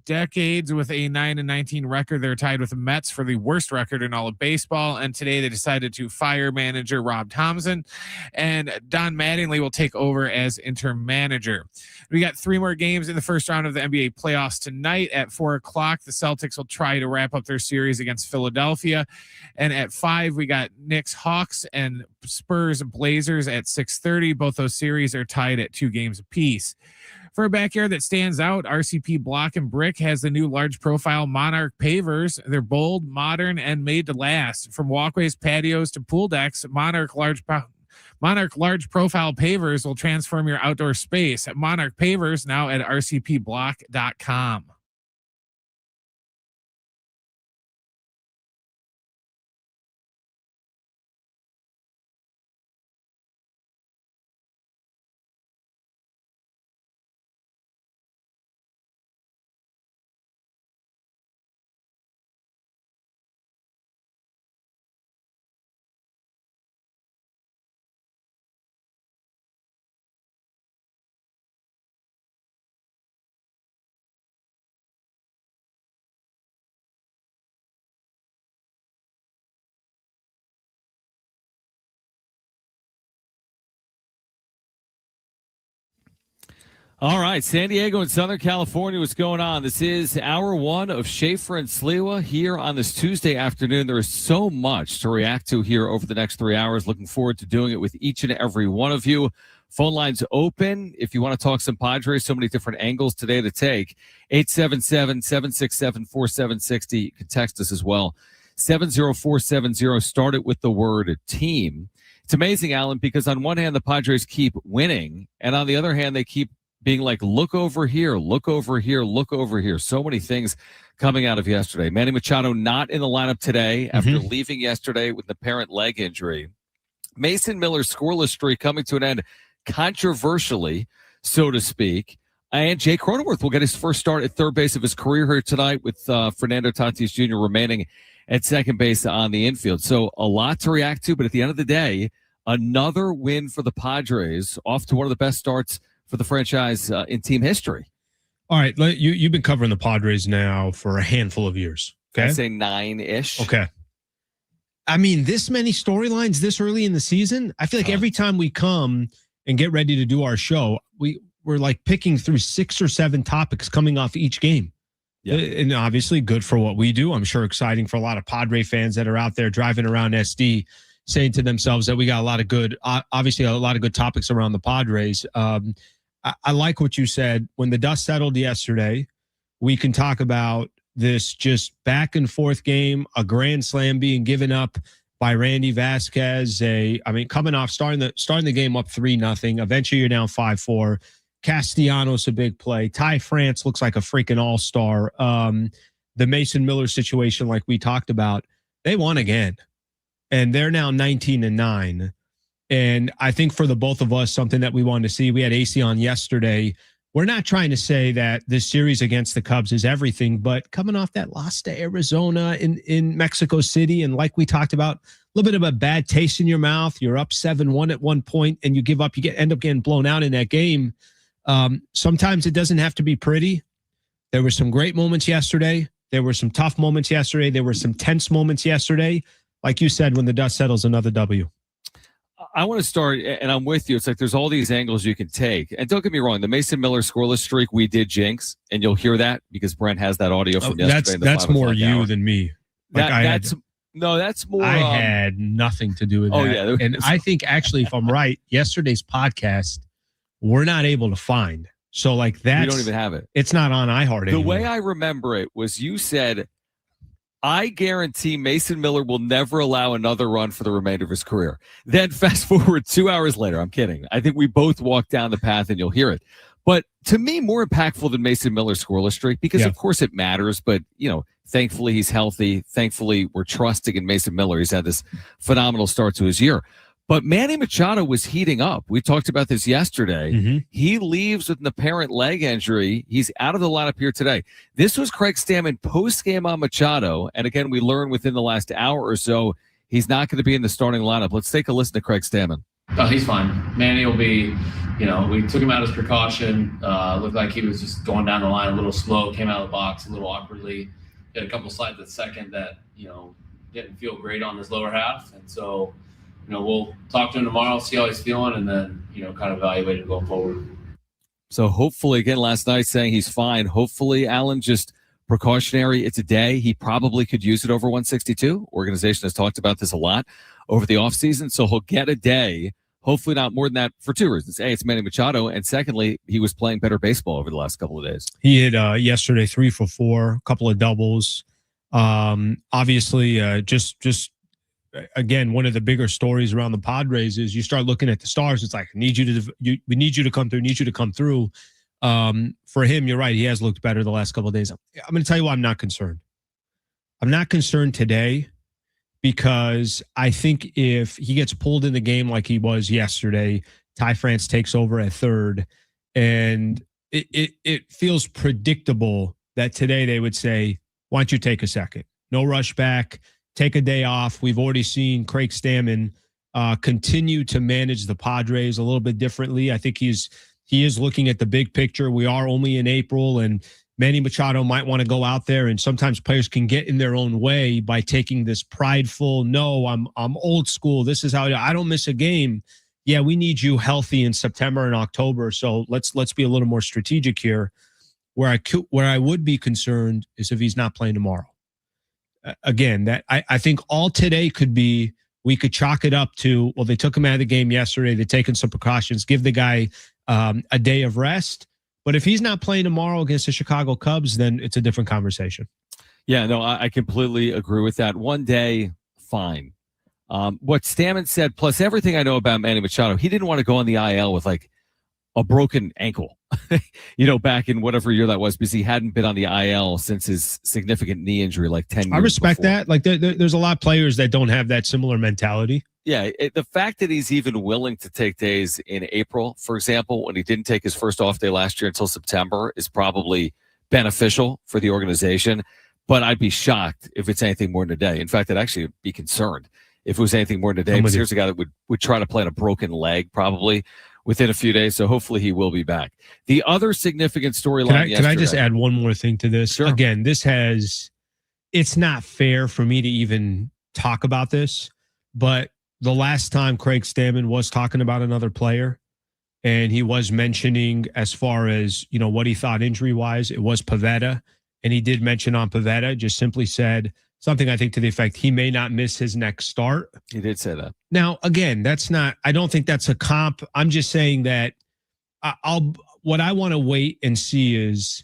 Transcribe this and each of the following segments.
decades with a 9-19 record. They're tied with the Mets for the worst record in all of baseball. And today they decided to fire manager Rob Thomson, and Don Mattingly will take over as interim manager. We got 3 more games in the first round of the NBA playoffs tonight. At 4:00, the Celtics will try to wrap up their series against Philadelphia. And at 5, we got Knicks, Hawks, and Spurs, Blazers at 6:30. Both those series are tied at 2 games apiece. For a backyard that stands out, RCP Block and Brick has the new large profile Monarch pavers. They're bold, modern, and made to last. From walkways, patios, to pool decks, Monarch large profile pavers will transform your outdoor space. Monarch pavers now at rcpblock.com. All right, San Diego and Southern California, what's going on? This is hour 1 of Schaefer and Sliwa here on this Tuesday afternoon. There is so much to react to here over the next 3 hours. Looking forward to doing it with each and every one of you. Phone lines open. If you want to talk some Padres, so many different angles today to take. 877-767-4760. You can text us as well. 70470. Start it with the word team. It's amazing, Alan, because on one hand, the Padres keep winning, and on the other hand, they keep being like, look over here, look over here, look over here. So many things coming out of yesterday. Manny Machado not in the lineup today after leaving yesterday with an apparent leg injury. Mason Miller's scoreless streak coming to an end controversially, so to speak. And Jay Cronenworth will get his first start at third base of his career here tonight with Fernando Tatis Jr. remaining at second base on the infield. So a lot to react to, but at the end of the day, another win for the Padres, off to one of the best starts for the franchise in team history. All right, you've been covering the Padres now for a handful of years. Okay, I'd say 9-ish. Okay. I mean, this many storylines this early in the season. I feel like every time we come and get ready to do our show, we're like picking through 6 or 7 topics coming off each game. Yeah. And obviously good for what we do. I'm sure exciting for a lot of Padre fans that are out there driving around SD, saying to themselves that we got a lot of good topics around the Padres. I like what you said. When the dust settled yesterday, we can talk about this just back and forth game, a grand slam being given up by Randy Vasquez. Coming off starting the game up 3-0. Eventually you're down 5-4. Castellanos, a big play. Ty France looks like a freaking all-star. The Mason Miller situation, like we talked about, they won again. And they're now 19-9. And I think for the both of us, something that we wanted to see, we had AC on yesterday. We're not trying to say that this series against the Cubs is everything, but coming off that loss to Arizona in Mexico City, and like we talked about, a little bit of a bad taste in your mouth. You're up 7-1 at one point, and you give up. You end up getting blown out in that game. Sometimes it doesn't have to be pretty. There were some great moments yesterday. There were some tough moments yesterday. There were some tense moments yesterday. Like you said, when the dust settles, another W. I want to start, and I'm with you. It's like there's all these angles you can take. And don't get me wrong, the Mason Miller scoreless streak, we did jinx, and you'll hear that because Brent has that audio from yesterday. That's more you than me. That's more. I had nothing to do with that. Oh, yeah. And I think, actually, if I'm right, yesterday's podcast, we're not able to find. So, like, that. We don't even have it. It's not on iHeart anymore. The way I remember it was you said, I guarantee Mason Miller will never allow another run for the remainder of his career. Then fast forward 2 hours later, I'm kidding. I think we both walked down the path and you'll hear it. But to me, more impactful than Mason Miller's scoreless streak, because of course it matters, but thankfully he's healthy. Thankfully we're trusting in Mason Miller. He's had this phenomenal start to his year. But Manny Machado was heating up. We talked about this yesterday. Mm-hmm. He leaves with an apparent leg injury. He's out of the lineup here today. This was Craig Stammen post-game on Machado. And again, we learned within the last hour or so, he's not going to be in the starting lineup. Let's take a listen to Craig Stammen. Oh, he's fine. Manny will be, we took him out as precaution. Looked like he was just going down the line a little slow, came out of the box a little awkwardly. Had a couple slides at the second that, didn't feel great on his lower half. And so, we'll talk to him tomorrow, see how he's feeling, and then, kind of evaluate him going forward. So hopefully, again, last night saying he's fine. Hopefully, Alan, just precautionary. It's a day. He probably could use it over 162. Organization has talked about this a lot over the offseason. So he'll get a day. Hopefully not more than that for two reasons. A, it's Manny Machado. And secondly, he was playing better baseball over the last couple of days. He hit yesterday 3 for 4, a couple of doubles. Obviously, just again, one of the bigger stories around the Padres is you start looking at the stars. It's like, we need you to come through. For him, you're right. He has looked better the last couple of days. I'm going to tell you why I'm not concerned. I'm not concerned today because I think if he gets pulled in the game like he was yesterday, Ty France takes over at third, and it feels predictable that today they would say, why don't you take a second? No rush back. Take a day off. We've already seen Craig Stammen continue to manage the Padres a little bit differently. I think he is looking at the big picture. We are only in April, and Manny Machado might want to go out there, and sometimes players can get in their own way by taking this prideful, no, I'm old school. This is how I don't miss a game. Yeah, we need you healthy in September and October. So let's be a little more strategic here. Where I would be concerned is if he's not playing tomorrow. Again, that I think all today could be, we could chalk it up to, well, they took him out of the game yesterday. They've taken some precautions, give the guy a day of rest. But if he's not playing tomorrow against the Chicago Cubs, then it's a different conversation. Yeah, no, I completely agree with that. One day, fine. What Stammen said, plus everything I know about Manny Machado, he didn't want to go on the IL with like a broken ankle, back in whatever year that was, because he hadn't been on the IL since his significant knee injury like 10 years I respect before. that. Like there's a lot of players that don't have that similar mentality. Yeah, the fact that he's even willing to take days in April, for example, when he didn't take his first off day last year until September, is probably beneficial for the organization. But I'd be shocked if it's anything more than a day. In fact, I'd actually be concerned if it was anything more than a day. Because here's a guy that would try to play on a broken leg probably within a few days. So hopefully he will be back. The other significant storyline. Can I just add one more thing to this? Sure. Again, it's not fair for me to even talk about this, but the last time Craig Stammen was talking about another player, and he was mentioning as far as, what he thought injury-wise, it was Pivetta. And he did mention on Pivetta, just simply said something, I think, to the effect, he may not miss his next start. He did say that. Now, again, I don't think that's a comp. I'm just saying that what I want to wait and see is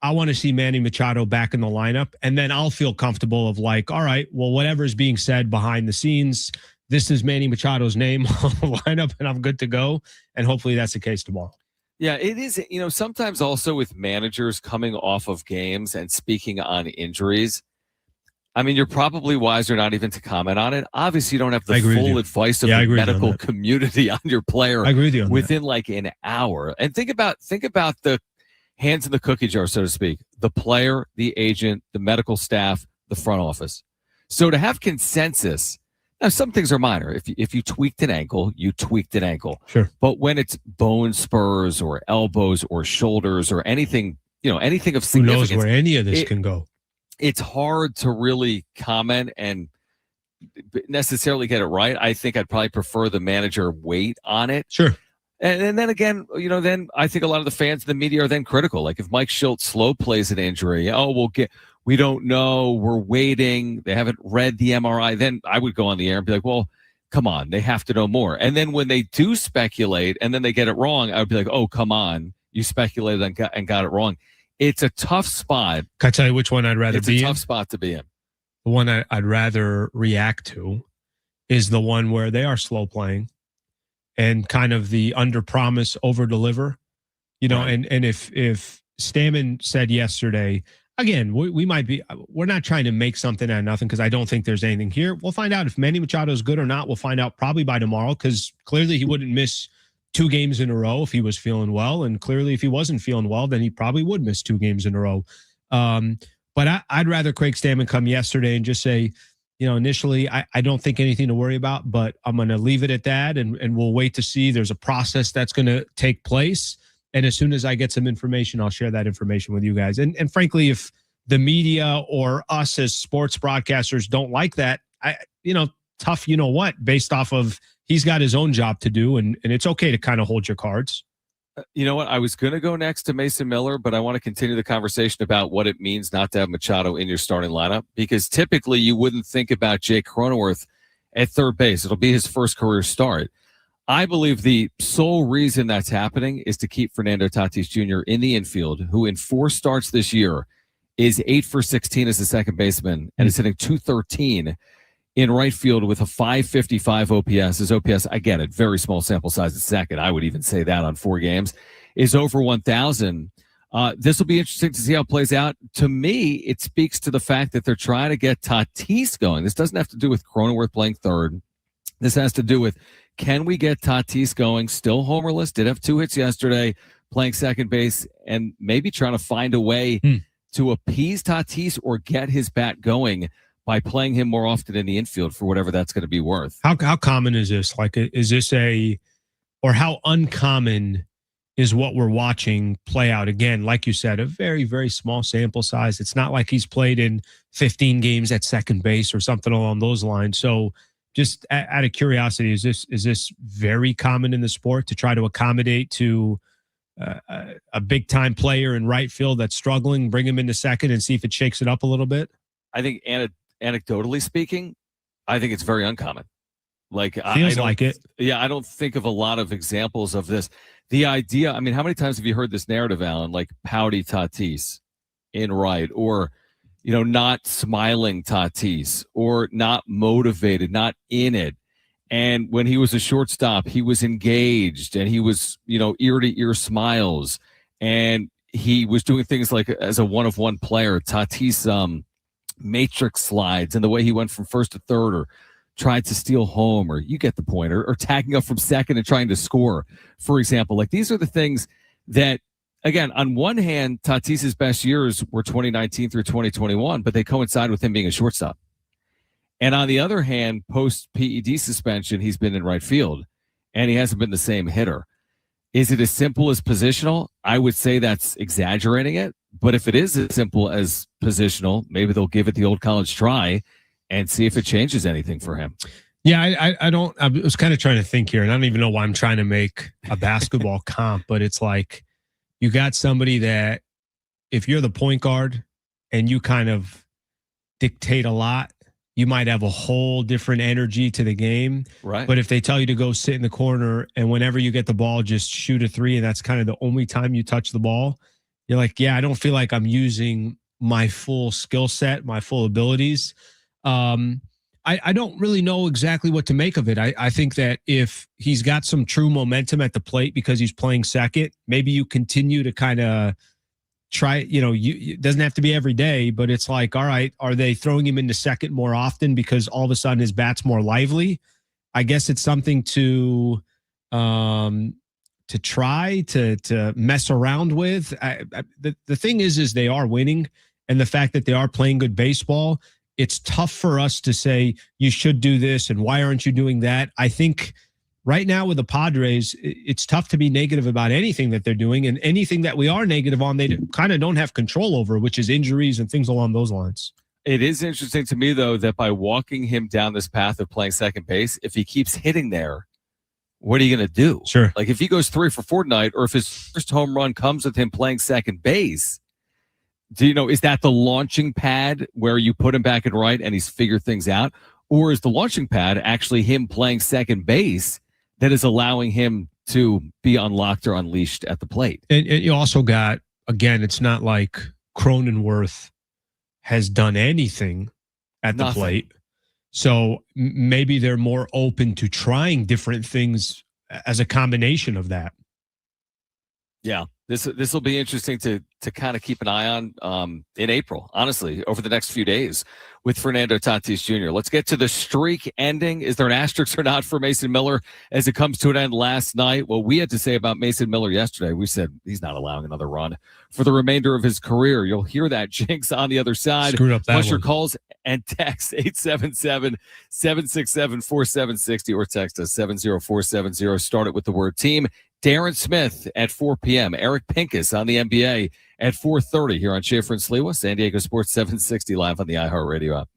I want to see Manny Machado back in the lineup, and then I'll feel comfortable of like, all right, well, whatever's being said behind the scenes, this is Manny Machado's name on the lineup, and I'm good to go. And hopefully that's the case tomorrow. Yeah, it is. Sometimes also with managers coming off of games and speaking on injuries, I mean, you're probably wiser not even to comment on it. Obviously, you don't have the full advice of the medical community on your player. I agree with you within like an hour. And think about the hands in the cookie jar, so to speak. The player, the agent, the medical staff, the front office. So to have consensus. Now, some things are minor. If you tweaked an ankle, you tweaked an ankle. Sure. But when it's bone spurs or elbows or shoulders or anything, anything of significance. Who knows where any of this can go? It's hard to really comment and necessarily get it right. I think I'd probably prefer the manager wait on it. Sure. And then again, then I think a lot of the fans and the media are then critical. Like if Mike Schultz slow plays an injury, we don't know, we're waiting, they haven't read the MRI, then I would go on the air and be like, well, come on, they have to know more. And then when they do speculate and then they get it wrong, I would be like, oh, come on, you speculated and got it wrong. It's a tough spot. Can I tell you which one I'd rather be in? It's a tough spot to be in. The one I'd rather react to is the one where they are slow playing and kind of the under promise, over deliver. Right. And if Stammen said yesterday, again, we're not trying to make something out of nothing because I don't think there's anything here. We'll find out if Manny Machado is good or not. We'll find out probably by tomorrow because clearly he wouldn't miss 2 games in a row if he was feeling well. And clearly if he wasn't feeling well, then he probably would miss 2 games in a row. But I'd rather Craig Stammen come yesterday and just say, initially, I don't think anything to worry about, but I'm going to leave it at that, and we'll wait to see. There's a process that's going to take place. And as soon as I get some information, I'll share that information with you guys. And frankly, if the media or us as sports broadcasters don't like that, tough, based off of he's got his own job to do, and it's okay to kind of hold your cards. You know what? I was going to go next to Mason Miller, but I want to continue the conversation about what it means not to have Machado in your starting lineup, because typically you wouldn't think about Jake Cronenworth at third base. It'll be his first career start. I believe the sole reason that's happening is to keep Fernando Tatis Jr. in the infield, who in 4 starts this year is 8 for 16 as a second baseman and is hitting .213 in right field with a .555 OPS. His OPS, I get it, very small sample size at second. I would even say that on 4 games, is over 1,000. This will be interesting to see how it plays out. To me, it speaks to the fact that they're trying to get Tatis going. This doesn't have to do with Cronenworth playing third. This has to do with, can we get Tatis going? Still homerless, did have 2 hits yesterday, playing second base, and maybe trying to find a way to appease Tatis or get his bat going by playing him more often in the infield for whatever that's going to be worth. How common is this? Like, is this or how uncommon is what we're watching play out? Again, like you said, a very, very small sample size. It's not like he's played in 15 games at second base or something along those lines. So just out of curiosity, is this very common in the sport to try to accommodate to a big time player in right field that's struggling, bring him into second and see if it shakes it up a little bit? I think anecdotally speaking, I think it's very uncommon. Like, feels like it. Yeah, I don't think of a lot of examples of this. The idea, I mean, how many times have you heard this narrative, Alan? Like pouty Tatis in right, or not smiling Tatis, or not motivated, not in it. And when he was a shortstop, he was engaged and he was, ear to ear smiles. And he was doing things like as a one-of-one player, Tatis matrix slides, and the way he went from first to third, or tried to steal home, or you get the point, or tagging up from second and trying to score, for example. Like, these are the things that, again, on one hand, Tatis's best years were 2019 through 2021, but they coincide with him being a shortstop. And on the other hand, post PED suspension, he's been in right field, and he hasn't been the same hitter. Is it as simple as positional? I would say that's exaggerating it. But if it is as simple as positional, maybe they'll give it the old college try and see if it changes anything for him. Yeah, I was kind of trying to think here, and I don't even know why I'm trying to make a basketball comp, but it's like you got somebody that if you're the point guard and you kind of dictate a lot, you might have a whole different energy to the game. Right. But if they tell you to go sit in the corner and whenever you get the ball, just shoot a 3, and that's kind of the only time you touch the ball, you're like, yeah, I don't feel like I'm using my full skill set, my full abilities. I don't really know exactly what to make of it. I think that if he's got some true momentum at the plate because he's playing second, maybe you continue to kind of try, it doesn't have to be every day, but it's like, all right, are they throwing him into second more often because all of a sudden his bat's more lively? I guess it's something to try to mess around with. The thing is they are winning, and the fact that they are playing good baseball, it's tough for us to say you should do this and why aren't you doing that? I think right now with the Padres, it's tough to be negative about anything that they're doing, and anything that we are negative on, they kind of don't have control over, which is injuries and things along those lines. It is interesting to me, though, that by walking him down this path of playing second base, if he keeps hitting there, what are you going to do? Sure. Like, if he goes 3 for 4 tonight, or if his first home run comes with him playing second base, is that the launching pad where you put him back in right and he's figured things out? Or is the launching pad actually him playing second base that is allowing him to be unlocked or unleashed at the plate? And you also got, again, it's not like Cronenworth has done anything at the plate. So maybe they're more open to trying different things as a combination of that. Yeah, this will be interesting to kind of keep an eye on in April, honestly, over the next few days with Fernando Tatis Jr. Let's get to the streak ending. Is there an asterisk or not for Mason Miller as it comes to an end last night? Well, we had to say about Mason Miller yesterday, we said he's not allowing another run for the remainder of his career. You'll hear that, Jinx, on the other side. Screwed up that Plus your one. calls and text 877-767-4760 or text us 70470. Start it with the word team. Darren Smith at 4 p.m. Eric Pincus on the NBA at 4:30 here on Schaefer and Sliwa, San Diego Sports 760 live on the iHeartRadio app.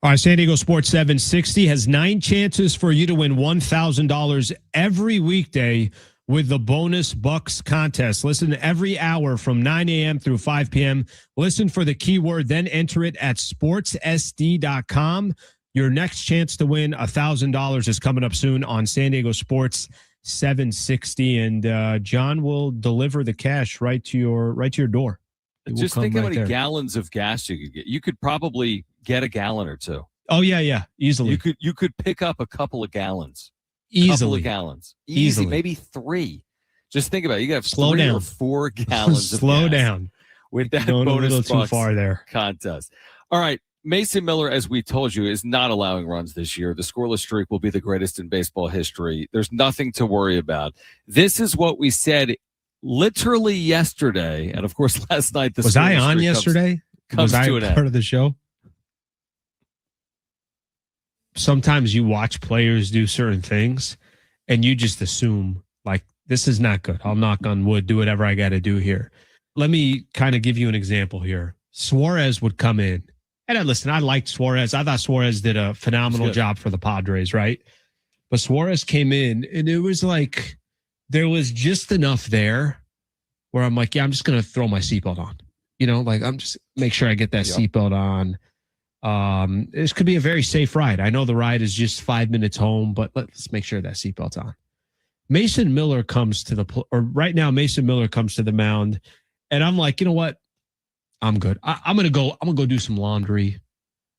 All right, San Diego Sports 760 has 9 chances for you to win $1,000 every weekday with the Bonus Bucks contest. Listen every hour from 9 a.m. through 5 p.m. Listen for the keyword, then enter it at sportssd.com. Your next chance to win $1,000 is coming up soon on San Diego Sports 760, and John will deliver the cash right to your door. Just think how many gallons of gas you could get. You could probably get a gallon or two. Oh yeah, easily. You could pick up a couple of gallons. Easily. Couple of gallons. Easily. Maybe 3. Just think about it. You got Slow 3 down. or 4 gallons of Slow gas down. with that Going bonus a little too far there. contest. All right. Mason Miller, as we told you, is not allowing runs this year. The scoreless streak will be the greatest in baseball history. There's nothing to worry about. This is what we said literally yesterday. And of course, last night, was I on yesterday? Was I part of the show? Sometimes you watch players do certain things and you just assume, like, this is not good. I'll knock on wood, do whatever I got to do here. Let me kind of give you an example here. Suarez would come in. And I liked Suarez. I thought Suarez did a phenomenal job for the Padres, right? But Suarez came in, and it was like there was just enough there where I'm like, yeah, I'm just going to throw my seatbelt on. Like I'm just make sure I get that seatbelt on. This could be a very safe ride. I know the ride is just 5 minutes home, but let's make sure that seatbelt's on. Mason Miller comes to Mason Miller comes to the mound, and I'm like, you know what? I'm good. I'm gonna go do some laundry.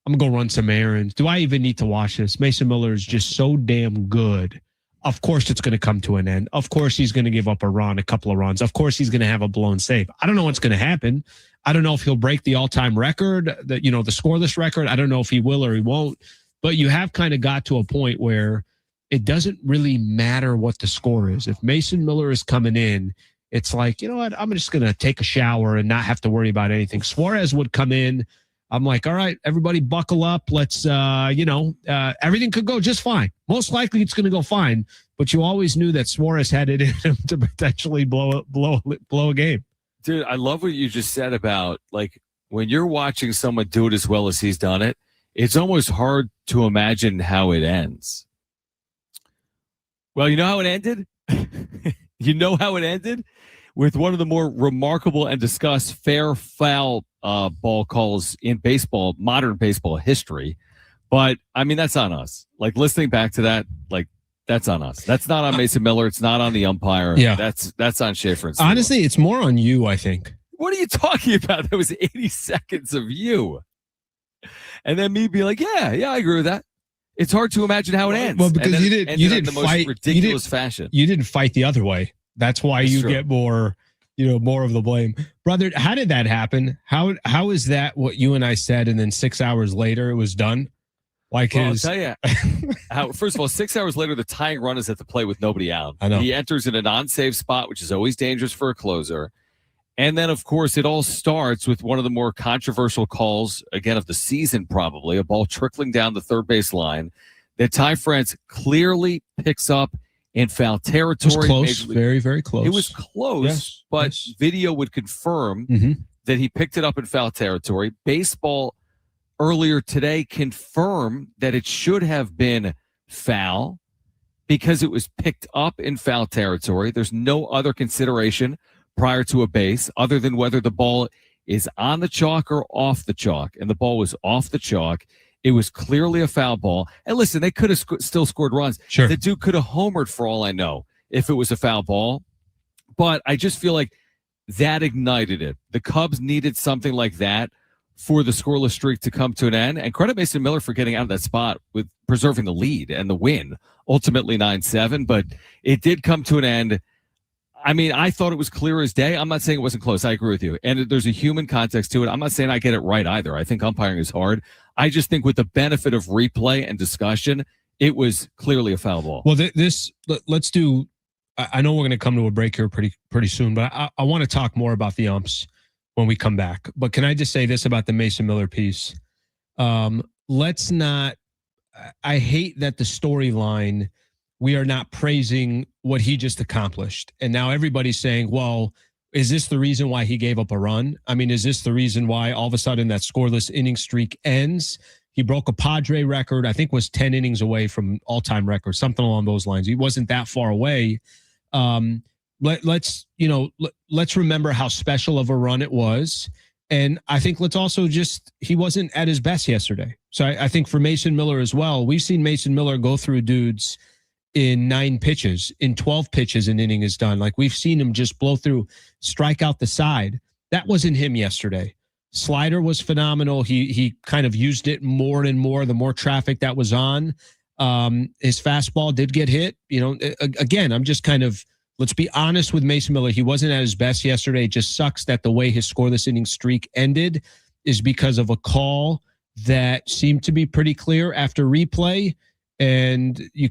I'm gonna go run some errands. Do I even need to watch this? Mason Miller is just so damn good. Of course it's gonna come to an end. Of course he's gonna give up a couple of runs. Of course he's gonna have a blown save. I don't know what's gonna happen. I don't know if he'll break the all-time record, the scoreless record. I don't know if he will or he won't. But you have kind of got to a point where it doesn't really matter what the score is. If Mason Miller is coming in, it's like, you know what? I'm just going to take a shower and not have to worry about anything. Suarez would come in. I'm like, all right, everybody buckle up. Let's, everything could go just fine. Most likely it's going to go fine. But you always knew that Suarez had it in him to potentially blow a game. Dude, I love what you just said about, like, when you're watching someone do it as well as he's done it, it's almost hard to imagine how it ends. Well, you know how it ended? You know how it ended? With one of the more remarkable and discussed fair foul ball calls in baseball, modern baseball history. But, I mean, that's on us. Like, listening back to that, like, that's on us. That's not on Mason Miller. It's not on the umpire. Yeah. That's on Schaefer. And honestly, it's more on you, I think. What are you talking about? That was 80 seconds of you. And then me be like, yeah, I agree with that. It's hard to imagine how it ends. Well, because you didn't fight ridiculous fashion. You didn't fight the other way. That's why you get more of the blame. Brother, how did that happen? How is that what you and I said, and then 6 hours later it was done? I'll tell you. First of all, 6 hours later, the tying run is at the plate with nobody out. I know. He enters in a non-save spot, which is always dangerous for a closer. And then, of course, it all starts with one of the more controversial calls, again, of the season probably, a ball trickling down the third base line that Ty France clearly picks up in foul territory. It was close, very, very close. It was close, but video would confirm that he picked it up in foul territory. Baseball earlier today confirmed that it should have been foul because it was picked up in foul territory. There's no other consideration prior to a base other than whether the ball is on the chalk or off the chalk. And the ball was off the chalk. It was clearly a foul ball. And listen, they could have still scored runs. Sure. The dude could have homered for all I know if it was a foul ball. But I just feel like that ignited it. The Cubs needed something like that for the scoreless streak to come to an end. And credit Mason Miller for getting out of that spot with preserving the lead and the win, ultimately 9-7. But it did come to an end. I mean, I thought it was clear as day. I'm not saying it wasn't close. I agree with you. And there's a human context to it. I'm not saying I get it right either. I think umpiring is hard. I just think with the benefit of replay and discussion, it was clearly a foul ball. Well, let's do, I know we're going to come to a break here pretty soon, but I want to talk more about the umps when we come back. But can I just say this about the Mason Miller piece? Let's not, I hate that the storyline, we are not praising what he just accomplished. And now everybody's saying, well, is this the reason why he gave up a run? I mean, is this the reason why all of a sudden that scoreless inning streak ends? He broke a Padre record, I think was 10 innings away from all-time record, something along those lines. He wasn't that far away. Let's remember how special of a run it was. And I think let's also he wasn't at his best yesterday. So I think for Mason Miller as well, we've seen Mason Miller go through dudes in 9 pitches, in 12 pitches an inning is done. Like we've seen him just blow through, strike out the side. That wasn't him yesterday. Slider was phenomenal. He kind of used it more and more the more traffic that was on. His fastball did get hit. Again, I'm just kind of, let's be honest with Mason Miller. He wasn't at his best yesterday. It just sucks that the way his scoreless inning streak ended is because of a call that seemed to be pretty clear after replay. And you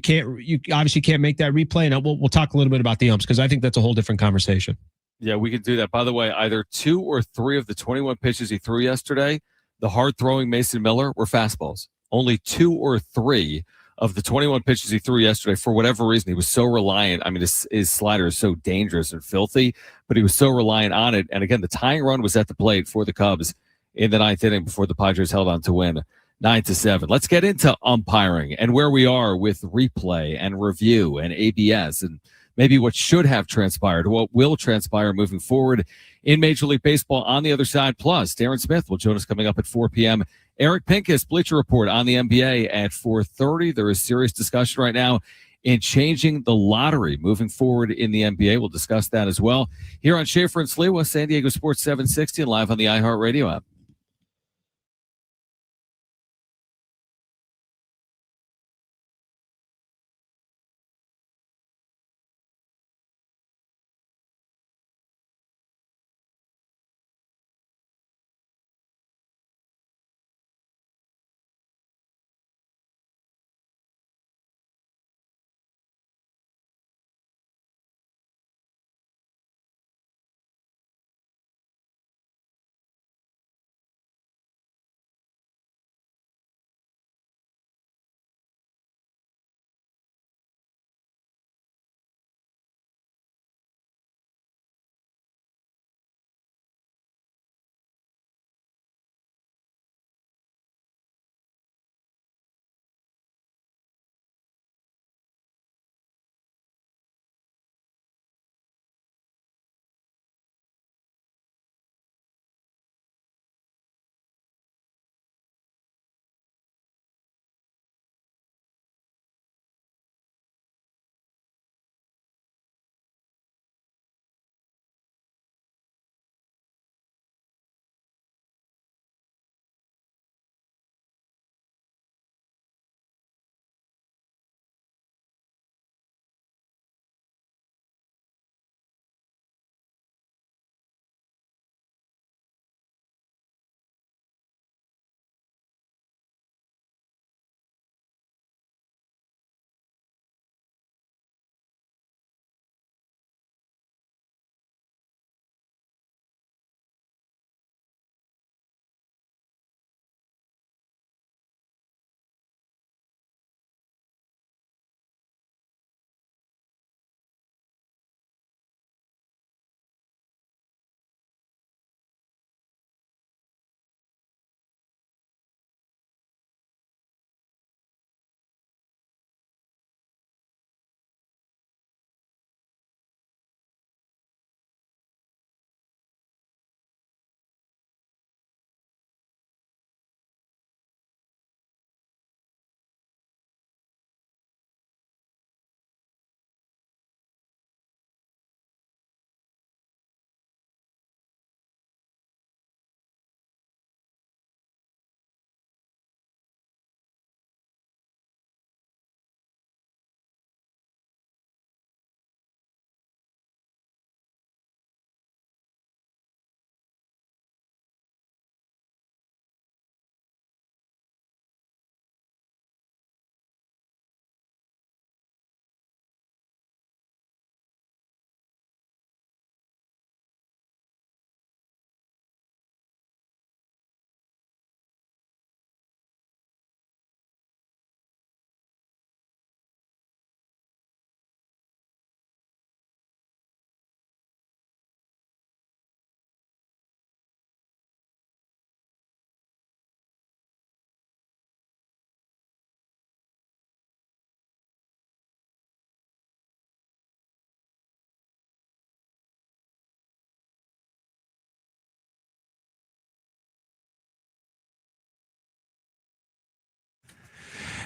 obviously can't make that replay. And we'll talk a little bit about the umps because I think that's a whole different conversation. Yeah, we could do that. By the way, either 2 or 3 of the 21 pitches he threw yesterday, the hard-throwing Mason Miller, were fastballs. Only 2 or 3 of the 21 pitches he threw yesterday, for whatever reason, he was so reliant. I mean, his slider is so dangerous and filthy, but he was so reliant on it. And again, the tying run was at the plate for the Cubs in the 9th inning before the Padres held on to win 9-7. Let's get into umpiring and where we are with replay and review and ABS and maybe what should have transpired, what will transpire moving forward in Major League Baseball on the other side. Plus, Darren Smith will join us coming up at 4 p.m. Eric Pincus, Bleacher Report on the NBA at 4:30. There is serious discussion right now in changing the lottery moving forward in the NBA. We'll discuss that as well here on Schaefer and Sliwa, San Diego Sports 760, and live on the iHeartRadio app.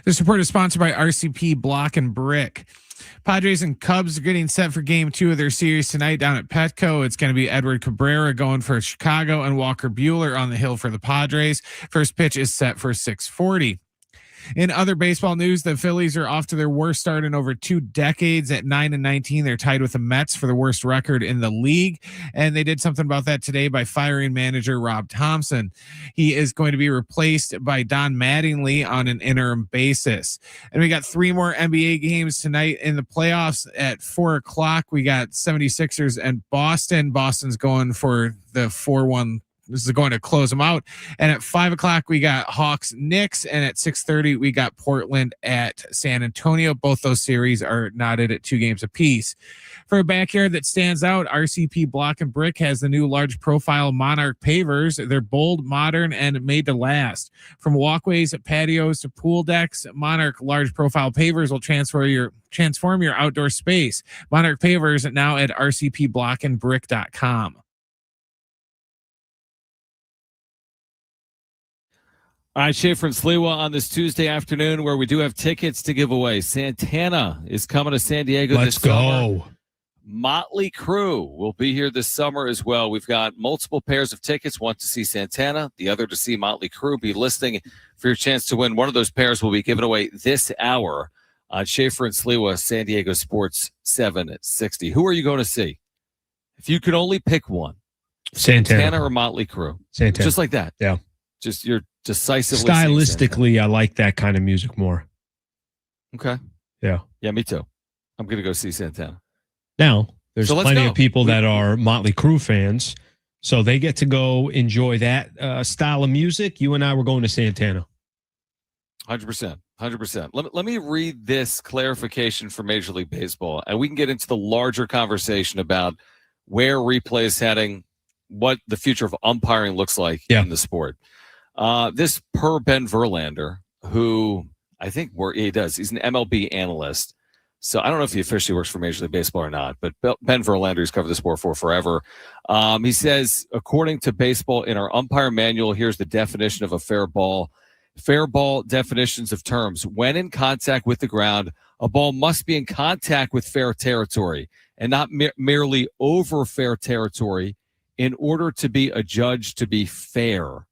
This report is sponsored by RCP Block and Brick. Padres and Cubs are getting set for game 2 of their series tonight down at Petco. It's going to be Edward Cabrera going for Chicago and Walker Buehler on the hill for the Padres. First pitch is set for 6:40. In other baseball news, the Phillies are off to their worst start in over 2 decades at 9-19. They're tied with the Mets for the worst record in the league. And they did something about that today by firing manager Rob Thompson. He is going to be replaced by Don Mattingly on an interim basis. And we got 3 more NBA games tonight in the playoffs at 4:00. We got 76ers and Boston. Boston's going for the 4-1. This is going to close them out. And at 5:00, we got Hawks Knicks. And at 6:30, we got Portland at San Antonio. Both those series are knotted at 2 games apiece. For a backyard that stands out, RCP Block and Brick has the new large profile Monarch pavers. They're bold, modern, and made to last. From walkways, patios to pool decks, Monarch large profile pavers will transform your outdoor space. Monarch pavers now at rcpblockandbrick.com. All right, Schaefer and Sliwa on this Tuesday afternoon where we do have tickets to give away. Santana is coming to San Diego this summer. Let's go. Motley Crue will be here this summer as well. We've got multiple pairs of tickets, one to see Santana, the other to see Motley Crue. Be listening for your chance to win. One of those pairs will be given away this hour on Schaefer and Sliwa, San Diego Sports 760. Who are you going to see? If you could only pick one, Santana or Motley Crue. Santana. Just like that. Yeah. Just you're decisively stylistically, I like that kind of music more. Okay. Yeah. Yeah, me too. I'm going to go see Santana. Now, there's plenty of people that are Motley Crue fans, so they get to go enjoy that style of music. You and I were going to Santana. 100%. 100%. Let me read this clarification for Major League Baseball, and we can get into the larger conversation about where replay is heading, what the future of umpiring looks like in the sport. This per Ben Verlander, who I think he does. He's an MLB analyst. So I don't know if he officially works for Major League Baseball or not, but Ben Verlander has covered the sport for forever. He says, according to baseball, in our umpire manual, here's the definition of a fair ball. Fair ball definitions of terms. When in contact with the ground, a ball must be in contact with fair territory and not merely over fair territory in order to be adjudged to be fair.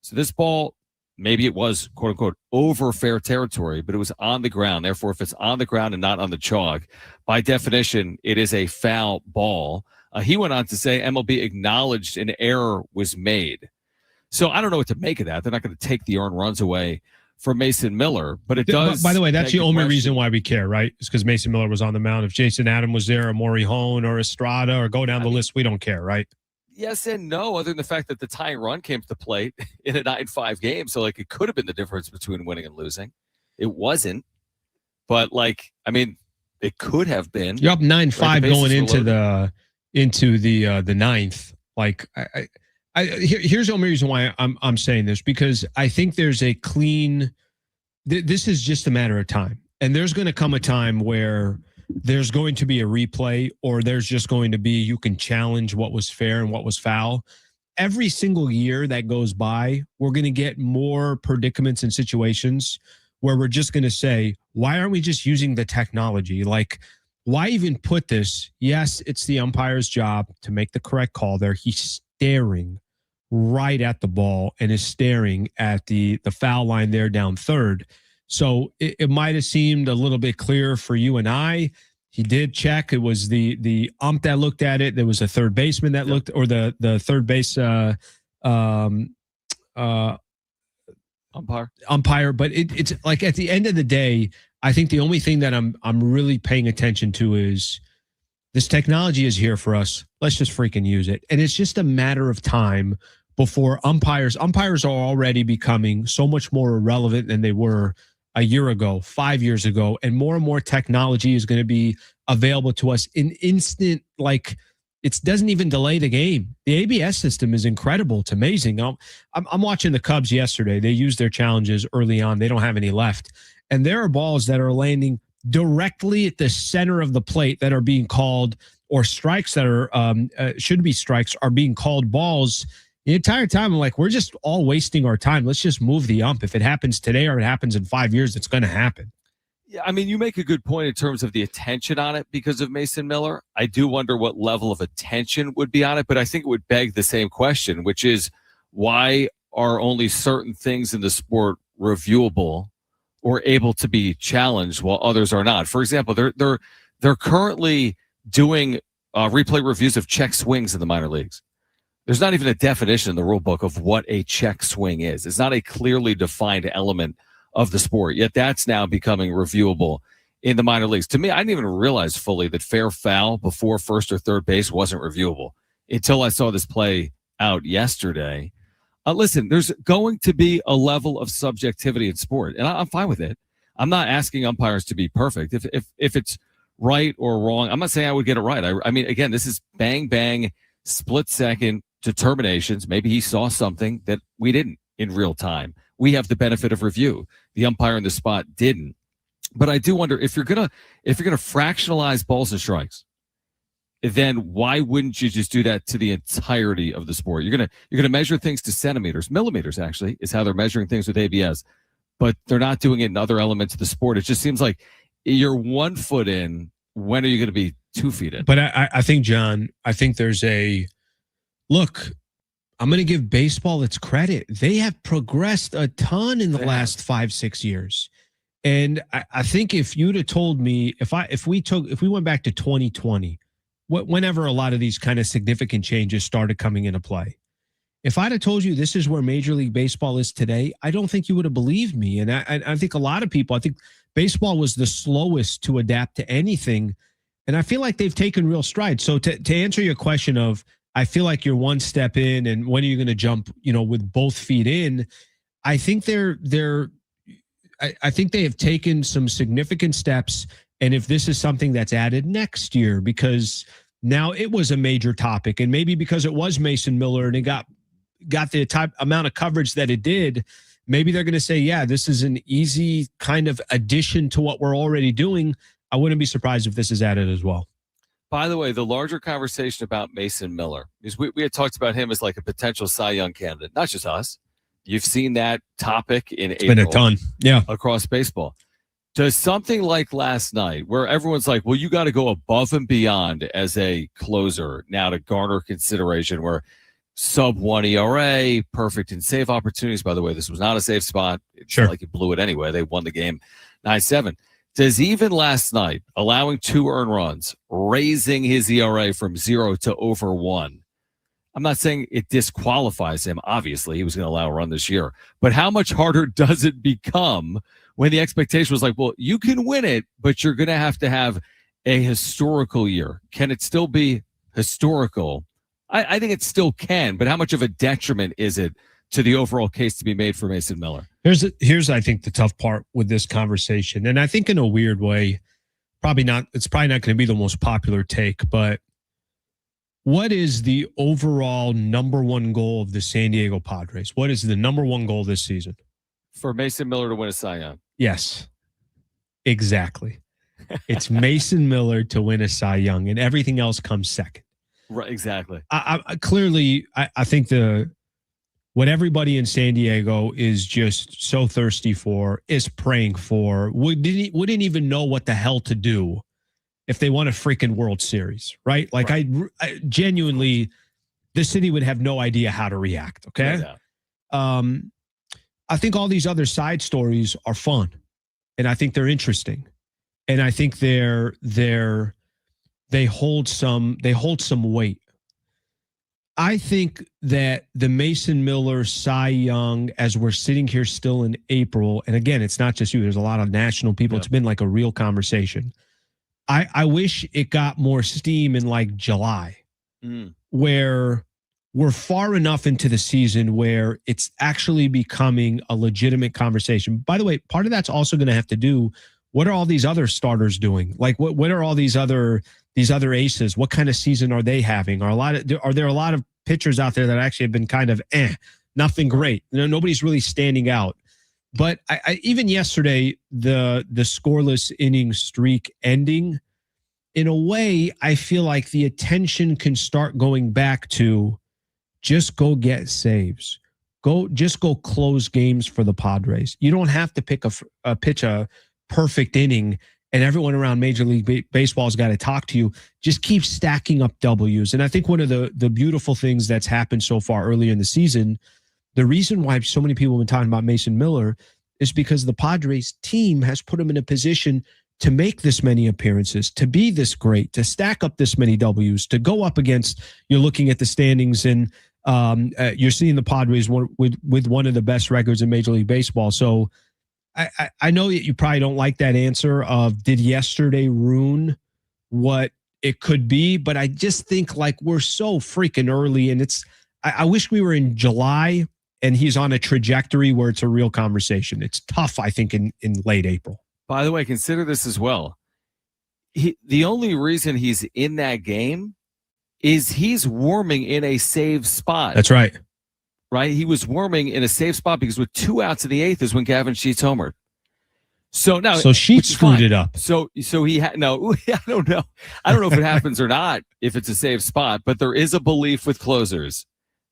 So this ball, maybe it was, quote unquote, over fair territory, but it was on the ground. Therefore, if it's on the ground and not on the chalk, by definition, it is a foul ball. He went on to say MLB acknowledged an error was made. So I don't know what to make of that. They're not going to take the earned runs away from Mason Miller, but it does. By the way, that's the only reason why we care, right? It's because Mason Miller was on the mound. If Jason Adam was there, or Maury Hone, or Estrada, or go down the list, we don't care, right? Yes and no, other than the fact that the tying run came to the plate in a 9-5 game. So, it could have been the difference between winning and losing. It wasn't. But, it could have been. You're up 9-5 going into the ninth. Here's the only reason why I'm saying this, because I think there's a clean. This is just a matter of time, and there's going to come a time where there's going to be a replay, or there's just going to be, you can challenge what was fair and what was foul. Every single year that goes by, we're going to get more predicaments and situations where we're just going to say, why aren't we just using the technology? Why even put this? Yes, it's the umpire's job to make the correct call there. He's staring right at the ball and is staring at the foul line there down third. So it might have seemed a little bit clearer for you and I. He did check. It was the ump that looked at it. There was a third baseman that looked, or the third base umpire. But it's like, at the end of the day, I think the only thing that I'm really paying attention to is this technology is here for us. Let's just freaking use it. And it's just a matter of time before umpires are already becoming so much more irrelevant than they were a year ago, 5 years ago, and more technology is going to be available to us in instant. It doesn't even delay the game. The ABS system is incredible. It's amazing. I'm watching the Cubs yesterday. They used their challenges early on. They don't have any left, and there are balls that are landing directly at the center of the plate that are being called, or strikes that are should be strikes, are being called balls The entire time, I'm like, we're just all wasting our time. Let's just move the ump. If it happens today or it happens in 5 years, it's going to happen. Yeah, I mean, you make a good point in terms of the attention on it because of Mason Miller. I do wonder what level of attention would be on it, but I think it would beg the same question, which is why are only certain things in the sport reviewable or able to be challenged while others are not? For example, they're currently doing replay reviews of check swings in the minor leagues. There's not even a definition in the rule book of what a check swing is. It's not a clearly defined element of the sport, yet that's now becoming reviewable in the minor leagues. To me, I didn't even realize fully that fair foul before first or third base wasn't reviewable until I saw this play out yesterday. Listen, there's going to be a level of subjectivity in sport, and I'm fine with it. I'm not asking umpires to be perfect. If it's right or wrong, I'm not saying I would get it right. I mean, again, this is bang, bang, split second determinations. Maybe he saw something that we didn't in real time. We have the benefit of review. The umpire in the spot didn't. But I do wonder if you're gonna fractionalize balls and strikes, then why wouldn't you just do that to the entirety of the sport? You're gonna measure things to centimeters, millimeters actually is how they're measuring things with ABS, but they're not doing it in other elements of the sport. It just seems like you're 1 foot in. When are you going to be 2 feet in? But I think, John, I think there's a look. I'm going to give baseball its credit. They have progressed a ton in the last 5-6 years. And I think if you'd have told me, if we went back to 2020, whenever a lot of these kind of significant changes started coming into play, if I'd have told you this is where Major League Baseball is today, I don't think you would have believed me. And I think a lot of people, I think baseball was the slowest to adapt to anything. And I feel like they've taken real strides. So to answer your question of, I feel like you're one step in and when are you going to jump, with both feet in? I think I think they have taken some significant steps. And if this is something that's added next year, because now it was a major topic and maybe because it was Mason Miller and it got the amount of coverage that it did, maybe they're going to say, yeah, this is an easy kind of addition to what we're already doing. I wouldn't be surprised if this is added as well. By the way, the larger conversation about Mason Miller is we had talked about him as like a potential Cy Young candidate, not just us. You've seen that topic in April. Been a ton. Yeah. Across baseball. Does something like last night where everyone's like, well, you got to go above and beyond as a closer now to garner consideration where sub-1 ERA, perfect in save opportunities. By the way, this was not a safe spot. It's sure. Like you blew it anyway. They won the game 9-7. Does even last night, allowing 2 earned runs, raising his ERA from 0 to over 1, I'm not saying it disqualifies him. Obviously, he was going to allow a run this year. But how much harder does it become when the expectation was like, well, you can win it, but you're going to have a historical year? Can it still be historical? I think it still can, but how much of a detriment is it to the overall case to be made for Mason Miller? Here's I think the tough part with this conversation, and I think in a weird way, it's probably not going to be the most popular take, but what is the overall number one goal of the San Diego Padres? What is the number one goal this season? For Mason Miller to win a Cy Young. Yes. Exactly. It's Mason Miller to win a Cy Young, and everything else comes second. Right, exactly. I think what everybody in San Diego is just so thirsty for, is praying for, wouldn't even know what the hell to do if they won a freaking World Series, right? Like right. I genuinely, the city would have no idea how to react. Okay. Yeah. I think all these other side stories are fun, and I think they're interesting, and I think they hold some weight. I think that the Mason Miller Cy Young, as we're sitting here still in April, and again, it's not just you, there's a lot of national people. Yeah. It's been like a real conversation. I wish it got more steam in like July, where we're far enough into the season where it's actually becoming a legitimate conversation. By the way, part of that's also going to have to do, what are all these other starters doing? Like what are all these other aces? What kind of season are they having? Are there a lot of pitchers out there that actually have been kind of nothing great? Nobody's really standing out. But I even yesterday, the scoreless inning streak ending, in a way, I feel like the attention can start going back to just go get saves. Just go close games for the Padres. You don't have to pitch a perfect inning and everyone around Major League Baseball's got to talk to you. Just keep stacking up W's. And I think one of the beautiful things that's happened so far early in the season, the reason why so many people have been talking about Mason Miller is because the Padres team has put him in a position to make this many appearances, to be this great, to stack up this many W's, to go up against, you're looking at the standings and you're seeing the Padres with one of the best records in Major League Baseball. So I know that you probably don't like that answer of did yesterday ruin what it could be, but I just think like we're so freaking early, and I wish we were in July and he's on a trajectory where it's a real conversation. It's tough, I think, in late April. By the way, consider this as well. The only reason he's in that game is he's warming in a save spot. That's right. Right? He was warming in a safe spot because with 2 outs in the 8th is when Gavin Sheets homered. So now, Sheets screwed it up. So he had no. I don't know. I don't know if it happens or not. If it's a safe spot, but there is a belief with closers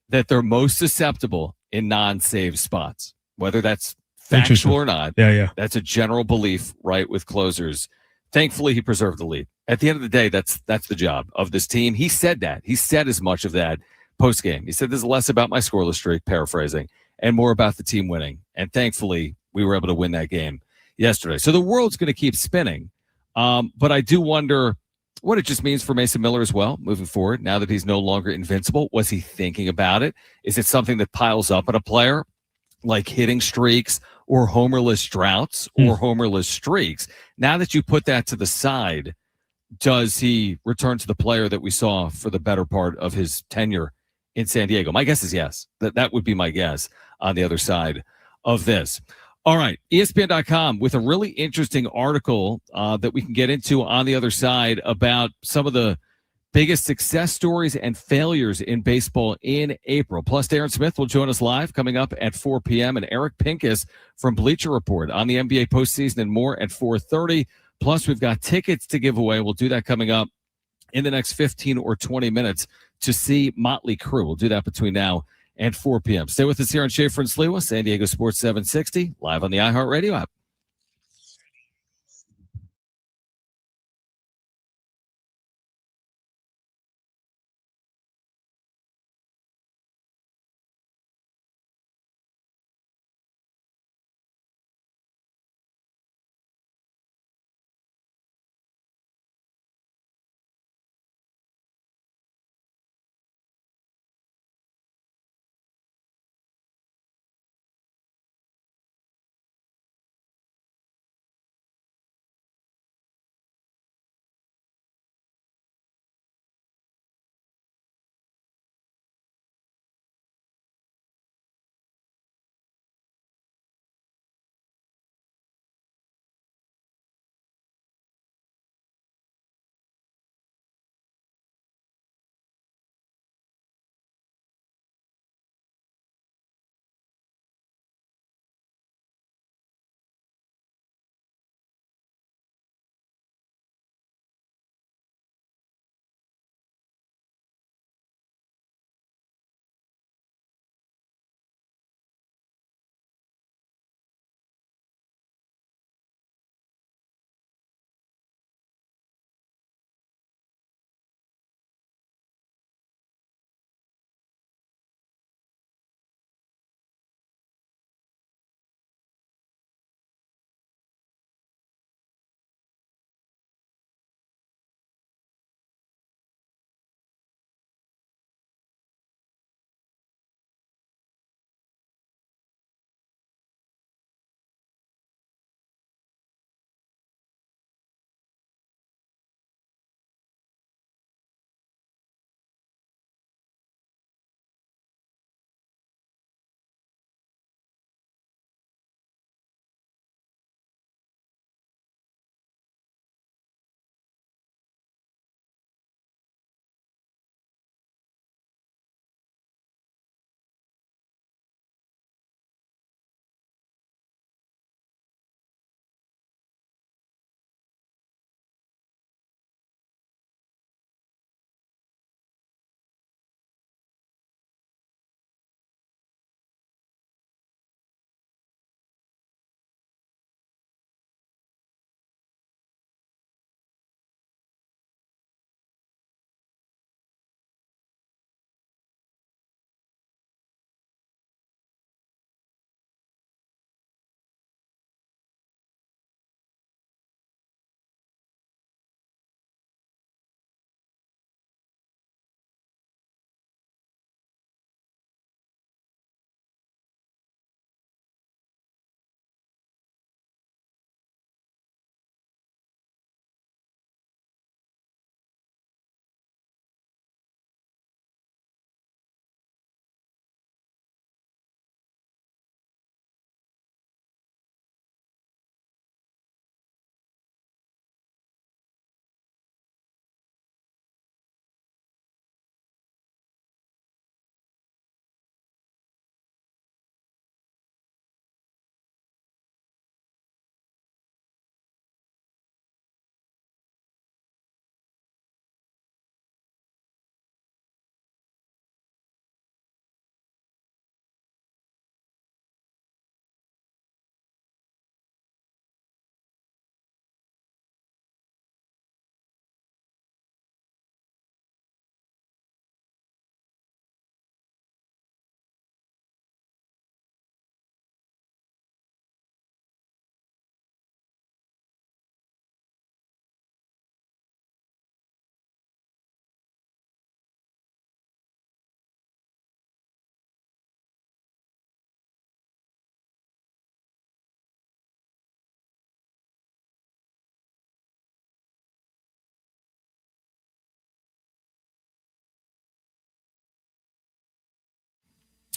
that they're most susceptible in non-save spots, whether that's factual or not. Yeah. That's a general belief, right? With closers. Thankfully, he preserved the lead. At the end of the day, that's the job of this team. He said that. He said as much of that post-game. He said, this is less about my scoreless streak, paraphrasing, and more about the team winning. And thankfully, we were able to win that game yesterday. So the world's going to keep spinning. But I do wonder what it just means for Mason Miller as well, moving forward, now that he's no longer invincible. Was he thinking about it? Is it something that piles up on a player, like hitting streaks or homerless droughts or homerless streaks? Now that you put that to the side, does he return to the player that we saw for the better part of his tenure in San Diego? My guess is yes. That would be my guess on the other side of this. All right, ESPN.com with a really interesting article that we can get into on the other side about some of the biggest success stories and failures in baseball in April. Plus, Darren Smith will join us live coming up at 4 p.m. and Eric Pincus from Bleacher Report on the NBA postseason and more at 4:30. Plus, we've got tickets to give away. We'll do that coming up in the next 15 or 20 minutes to see Motley Crue. We'll do that between now and 4 p.m. Stay with us here on Schaefer and Sliwa, San Diego Sports 760, live on the iHeartRadio app.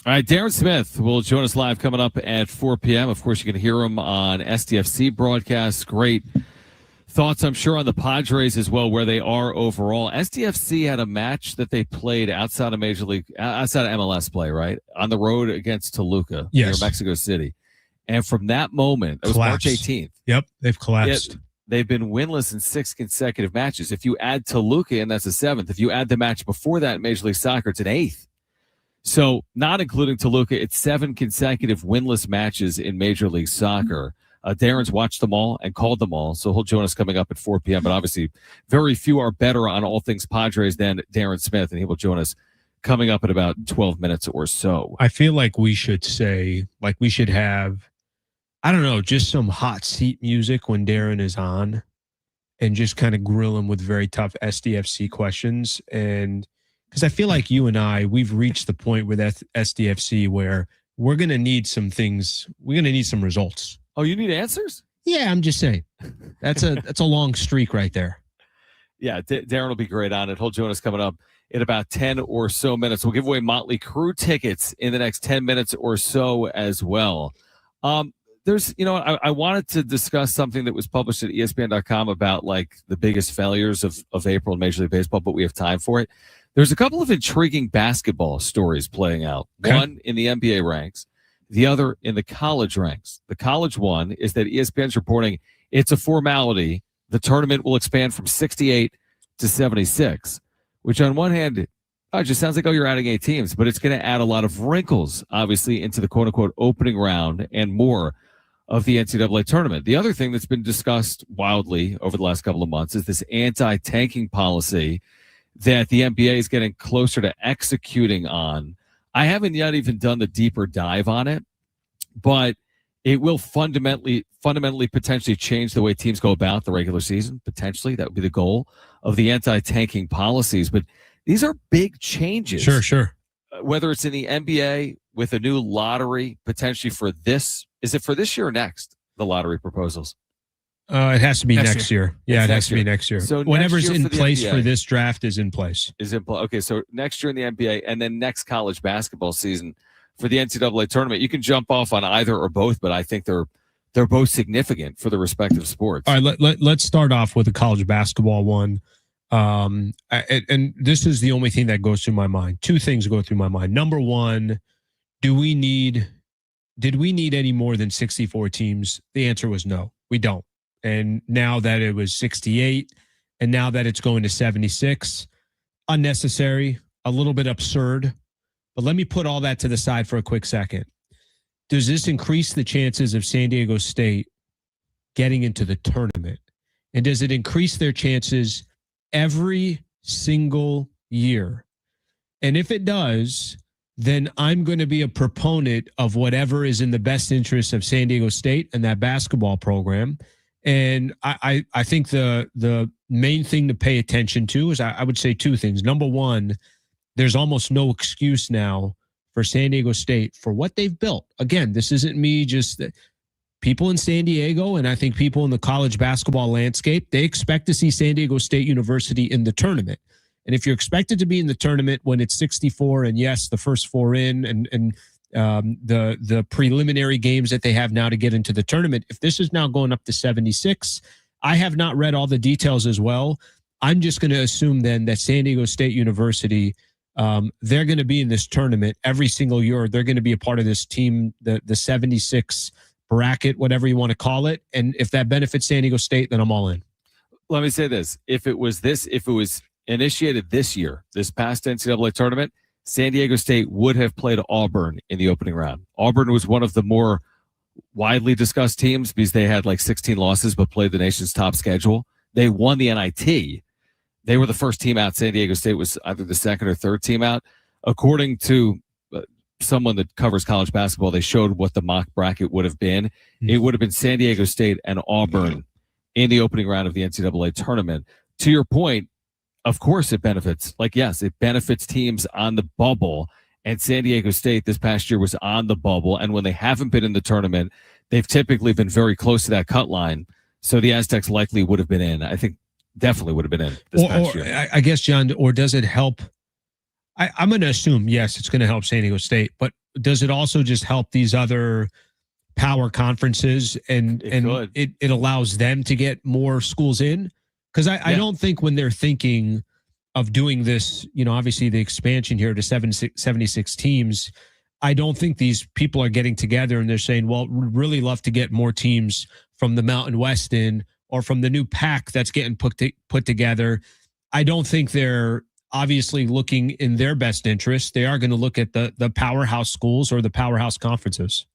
All right, Darren Smith will join us live coming up at 4 p.m. Of course, you can hear him on SDFC broadcasts. Great thoughts, I'm sure, on the Padres as well, where they are overall. SDFC had a match that they played outside of MLS play, right? On the road against Toluca near Mexico City. And from that moment, it was March 18th. Yep, they've collapsed. They've been winless in 6 consecutive matches. If you add Toluca in, that's a 7th. If you add the match before that in Major League Soccer, it's an 8th. So not including Toluca, it's 7 consecutive winless matches in Major League Soccer. Darren's watched them all and called them all, so he'll join us coming up at 4 p.m. But obviously, very few are better on all things Padres than Darren Smith, and he will join us coming up in about 12 minutes or so. I feel like we should have, I don't know, just some hot seat music when Darren is on and just kind of grill him with very tough SDFC questions. And because I feel like you and I, we've reached the point with SDFC where we're going to need some things. We're going to need some results. Oh, you need answers? Yeah, I'm just saying. That's a long streak right there. Yeah, Darren will be great on it. He'll join us coming up in about 10 or so minutes. We'll give away Motley Crue tickets in the next 10 minutes or so as well. I wanted to discuss something that was published at ESPN.com about like the biggest failures of April in Major League Baseball, but we have time for it. There's a couple of intriguing basketball stories playing out. Okay. One in the NBA ranks, the other in the college ranks. The college one is that ESPN's reporting it's a formality. The tournament will expand from 68 to 76, which on one hand, it just sounds like, you're adding 8 teams, but it's going to add a lot of wrinkles, obviously, into the quote-unquote opening round and more of the NCAA tournament. The other thing that's been discussed wildly over the last couple of months is this anti-tanking policy that the NBA is getting closer to executing on. I haven't yet even done the deeper dive on it, but it will fundamentally potentially change the way teams go about the regular season. Potentially, that would be the goal of the anti-tanking policies. But these are big changes. Sure. Whether it's in the NBA with a new lottery potentially for this, is it for this year or next? The lottery proposals. It has to be next year. Yeah, it has to be next year. So whatever's in place for this draft is in place. Okay, so next year in the NBA and then next college basketball season for the NCAA tournament. You can jump off on either or both, but I think they're both significant for the respective sports. All right, let's start off with the college basketball one. And this is the only thing that goes through my mind. 2 things go through my mind. Number one, did we need any more than 64 teams? The answer was no, we don't. And now that it was 68 and now that it's going to 76, unnecessary, a little bit absurd. But let me put all that to the side for a quick second. Does this increase the chances of San Diego State getting into the tournament? And does it increase their chances every single year? And if it does, then I'm going to be a proponent of whatever is in the best interest of San Diego State and that basketball program. And I think the main thing to pay attention to is I would say 2 things. Number one, there's almost no excuse now for San Diego State for what they've built. Again, this isn't me, just people in San Diego, and I think people in the college basketball landscape, they expect to see San Diego State University in the tournament. And if you're expected to be in the tournament when it's 64, and yes, the first 4 in, and the preliminary games that they have now to get into the tournament, if this is now going up to 76, I have not read all the details as well. I'm just going to assume then that San Diego State University, they're going to be in this tournament every single year. They're going to be a part of this team, the 76 bracket, whatever you want to call it. And if that benefits San Diego State, then I'm all in. Let me say this. If it was initiated this year, this past NCAA tournament, San Diego State would have played Auburn in the opening round. Auburn was one of the more widely discussed teams because they had like 16 losses but played the nation's top schedule. They won the NIT. They were the first team out. San Diego State was either the second or third team out. According to someone that covers college basketball, they showed what the mock bracket would have been. It would have been San Diego State and Auburn in the opening round of the NCAA tournament. To your point, of course it benefits. It benefits teams on the bubble. And San Diego State this past year was on the bubble. And when they haven't been in the tournament, they've typically been very close to that cut line. So the Aztecs likely would have been in. I think definitely would have been in this past year. I guess, John, or does it help? I'm going to assume, yes, it's going to help San Diego State. But does it also just help these other power conferences and it allows them to get more schools in? Because I don't think when they're thinking of doing this, obviously the expansion here to 76 teams, I don't think these people are getting together and they're saying, well, we'd really love to get more teams from the Mountain West in or from the new pack that's getting put together. I don't think they're obviously looking in their best interest. They are going to look at the powerhouse schools or the powerhouse conferences.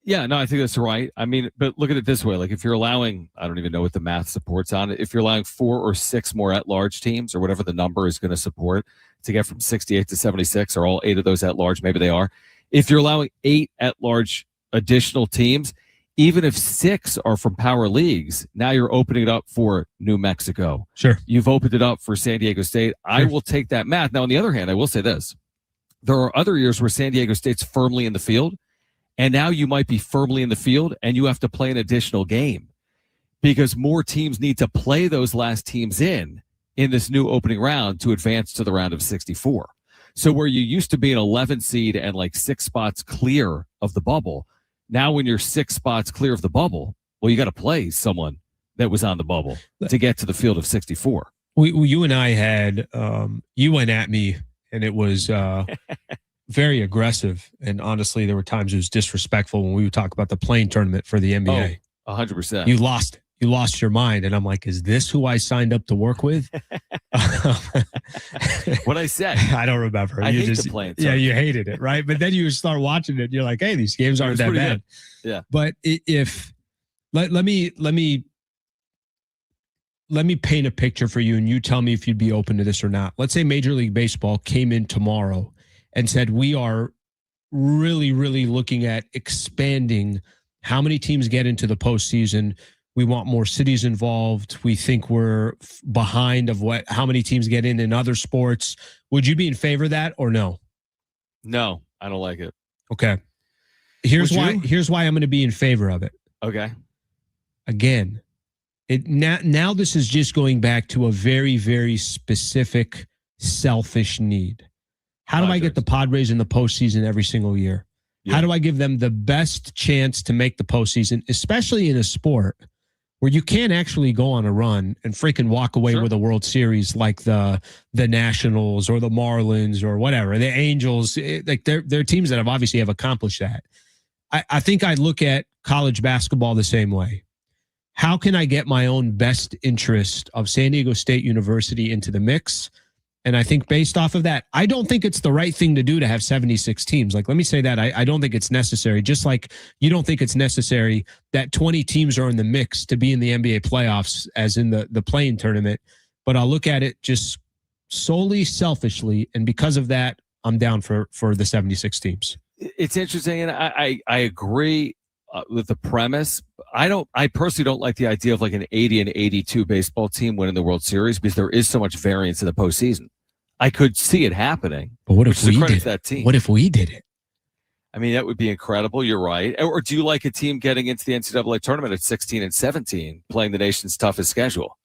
Yeah, no, I think that's right. I mean, but look at it this way. Like if you're allowing, I don't even know what the math supports on it. If you're allowing 4 or 6 more at-large teams or whatever the number is going to support to get from 68 to 76, or all 8 of those at-large, maybe they are. If you're allowing 8 at-large additional teams, even if 6 are from power leagues, now you're opening it up for New Mexico. Sure. You've opened it up for San Diego State. Sure. I will take that math. Now, on the other hand, I will say this. There are other years where San Diego State's firmly in the field. And now you might be firmly in the field and you have to play an additional game because more teams need to play those last teams in this new opening round to advance to the round of 64. So where you used to be an 11 seed and like 6 spots clear of the bubble, now when you're 6 spots clear of the bubble, well, you got to play someone that was on the bubble to get to the field of 64. You and I had, you went at me and it was very aggressive. And honestly, there were times it was disrespectful when we would talk about the playing tournament for the NBA. Oh, 100%. You lost it. You lost your mind. And I'm like, is this who I signed up to work with? What I said. I don't remember. I hate the playing. Yeah, you hated it, right? But then you start watching it and you're like, hey, these games aren't that bad. Good. Yeah. But let me paint a picture for you and you tell me if you'd be open to this or not. Let's say Major League Baseball came in tomorrow and said, we are really, really looking at expanding how many teams get into the postseason. We want more cities involved. We think we're behind of how many teams get in other sports. Would you be in favor of that or no? No, I don't like it. Okay. Here's why I'm going to be in favor of it. Okay. Again, now this is just going back to a very, very specific, selfish need. How do I get the Padres in the postseason every single year? Yeah. How do I give them the best chance to make the postseason, especially in a sport where you can't actually go on a run and freaking walk away with a World Series like the Nationals or the Marlins or whatever, the Angels? Like they're teams that obviously have accomplished that. I think I look at college basketball the same way. How can I get my own best interest of San Diego State University into the mix? And I think based off of that, I don't think it's the right thing to do to have 76 teams. Like, let me say that. I don't think it's necessary. Just like you don't think it's necessary that 20 teams are in the mix to be in the NBA playoffs as in the play-in tournament. But I'll look at it just solely selfishly. And because of that, I'm down for the 76 teams. It's interesting. And I agree with the premise. I personally don't like the idea of like an 80 and 82 baseball team winning the World Series because there is so much variance in the postseason. I could see it happening. But what if we did that team? What if we did it? I mean, that would be incredible. You're right. Or do you like a team getting into the NCAA tournament at 16 and 17, playing the nation's toughest schedule?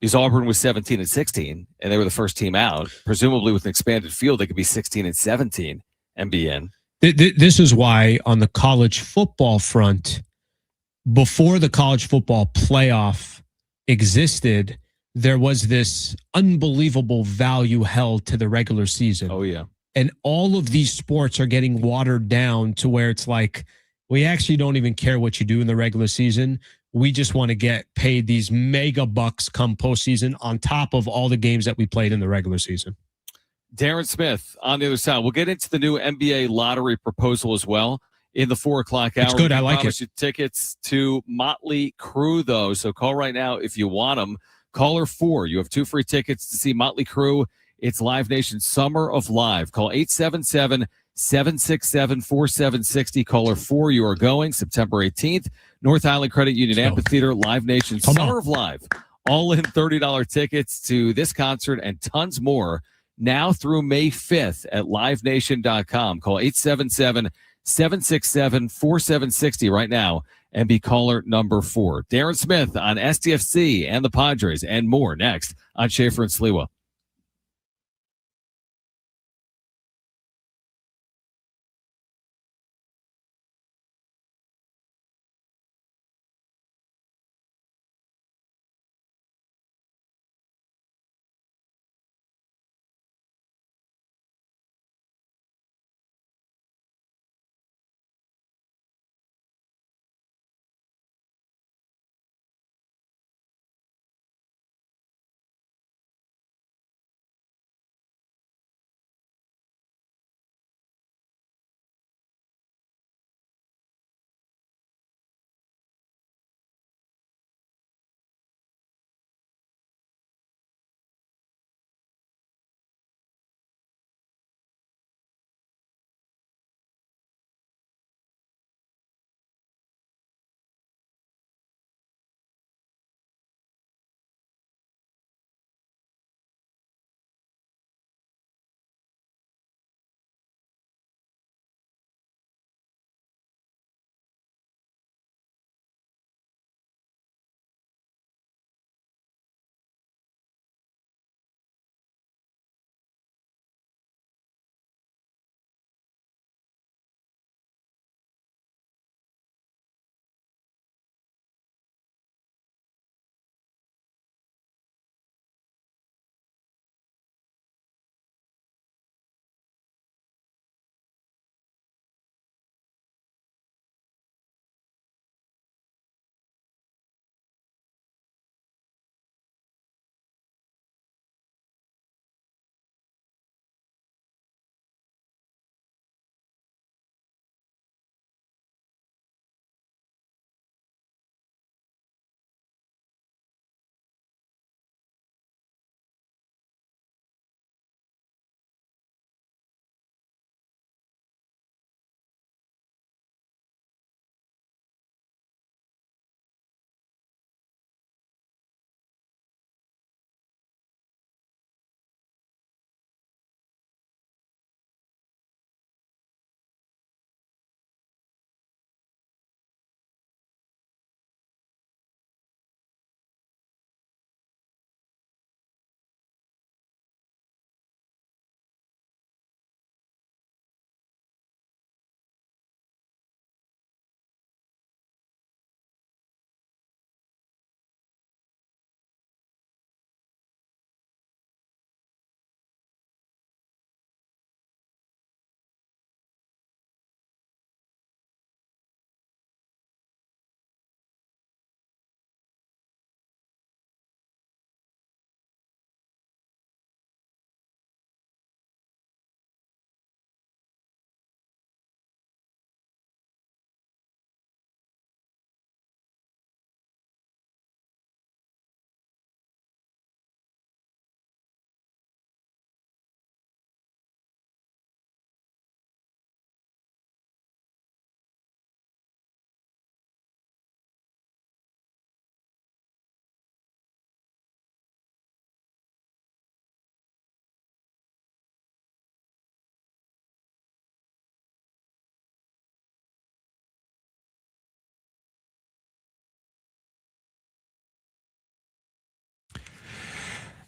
Because Auburn was 17 and 16, and they were the first team out. Presumably with an expanded field, they could be 16 and 17 and be in. This is why on the college football front, before the college football playoff existed, there was this unbelievable value held to the regular season. Oh, yeah. And all of these sports are getting watered down to where it's like, we actually don't even care what you do in the regular season. We just want to get paid these mega bucks come postseason on top of all the games that we played in the regular season. Darren Smith on the other side. We'll get into the new NBA lottery proposal as well in the 4 o'clock hour. It's good. I like it. You tickets to Motley Crue, though. So call right now if you want them. Caller 4. You have 2 free tickets to see Motley Crue. It's Live Nation Summer of Live. Call 877-767-4760. Caller 4. You are going September 18th. North Island Credit Union Amphitheater. Live Nation Summer of Live. All in $30 tickets to this concert and tons more. Now through May 5th at livenation.com. Call 877-767-4760 right now and be caller number 4. Darren Smith on SDFC and the Padres and more next on Schaefer and Sliwa.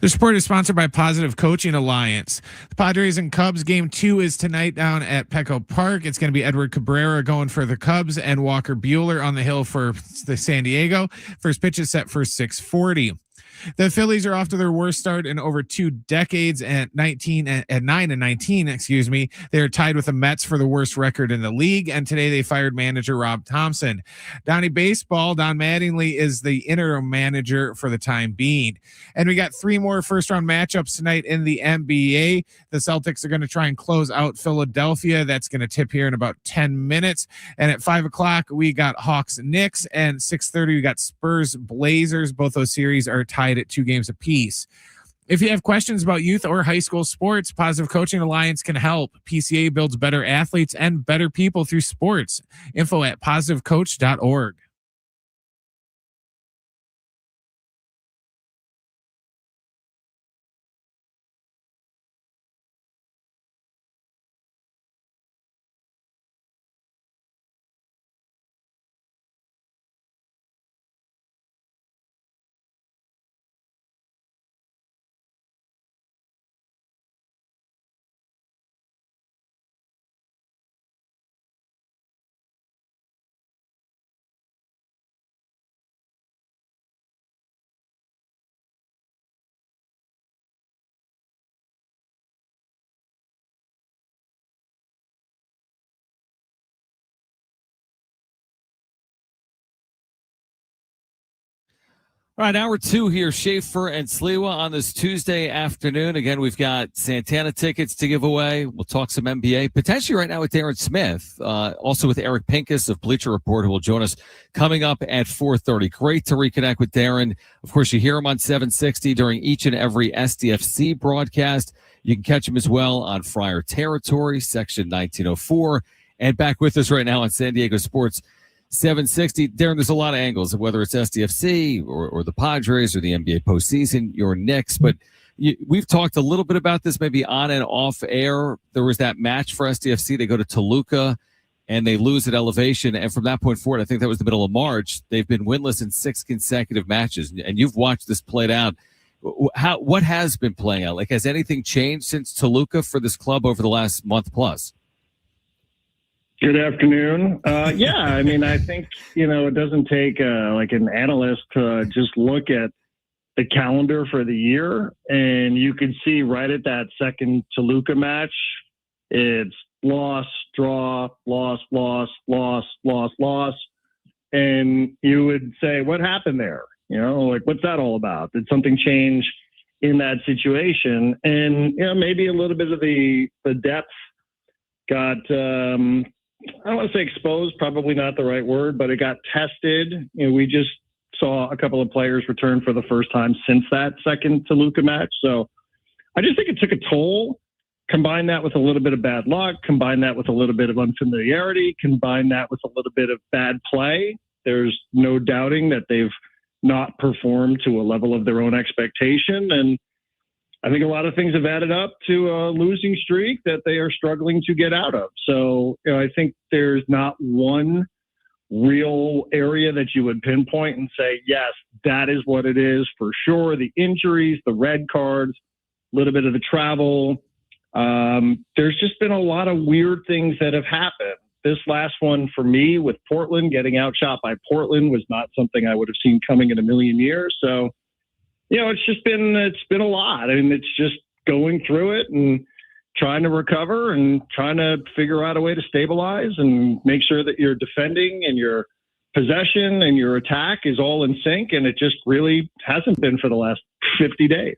The sport is sponsored by Positive Coaching Alliance. The Padres and Cubs game 2 is tonight down at Petco Park. It's going to be Edward Cabrera going for the Cubs and Walker Buehler on the hill for the San Diego. First pitch is set for 6:40. The Phillies are off to their worst start in over 2 decades at 9-19. Excuse me. They are tied with the Mets for the worst record in the league. And today they fired manager Rob Thompson. Donnie Baseball, Don Mattingly is the interim manager for the time being. And we got 3 more first round matchups tonight in the NBA. The Celtics are going to try and close out Philadelphia. That's going to tip here in about 10 minutes. And at 5:00, we got Hawks Knicks, and 6:30 we got Spurs Blazers. Both those series are tied at 2 games apiece. If you have questions about youth or high school sports, Positive Coaching Alliance can help. PCA builds better athletes and better people through sports. Info at positivecoach.org. All right, hour 2 here, Schaefer and Sliwa on this Tuesday afternoon. Again, we've got Santana tickets to give away. We'll talk some NBA, potentially right now with Darren Smith, also with Eric Pincus of Bleacher Report, who will join us coming up at 4:30. Great to reconnect with Darren. Of course, you hear him on 760 during each and every SDFC broadcast. You can catch him as well on Friar Territory, Section 1904, and back with us right now on San Diego Sports 760. Darren, there's a lot of angles, whether it's SDFC or the Padres or the NBA postseason, your Knicks. But we've talked a little bit about this maybe on and off air. There was that match for SDFC. They go to Toluca and they lose at elevation. And from that point forward, I think that was the middle of March, they've been winless in 6 consecutive matches. And you've watched this played out. What has been playing out? Like, has anything changed since Toluca for this club over the last month plus? Good afternoon. Yeah, I mean, I think, it doesn't take like an analyst to just look at the calendar for the year. And you can see right at that second Toluca match, it's loss, draw, loss, loss, loss, loss, loss. And you would say, what happened there? What's that all about? Did something change in that situation? And, maybe a little bit of the depth got, I don't want to say exposed, probably not the right word, but it got tested. We just saw a couple of players return for the first time since that second Toluca match. So I just think it took a toll. Combine that with a little bit of bad luck, combine that with a little bit of unfamiliarity, combine that with a little bit of bad play. There's no doubting that they've not performed to a level of their own expectation. And I think a lot of things have added up to a losing streak that they are struggling to get out of. So, I think there's not one real area that you would pinpoint and say, yes, that is what it is for sure. The injuries, the red cards, a little bit of the travel. There's just been a lot of weird things that have happened. This last one for me with Portland, getting outshot by Portland, was not something I would have seen coming in a million years. So, it's been a lot. I mean, it's just going through it and trying to recover and trying to figure out a way to stabilize and make sure that your defending and your possession and your attack is all in sync. And it just really hasn't been for the last 50 days.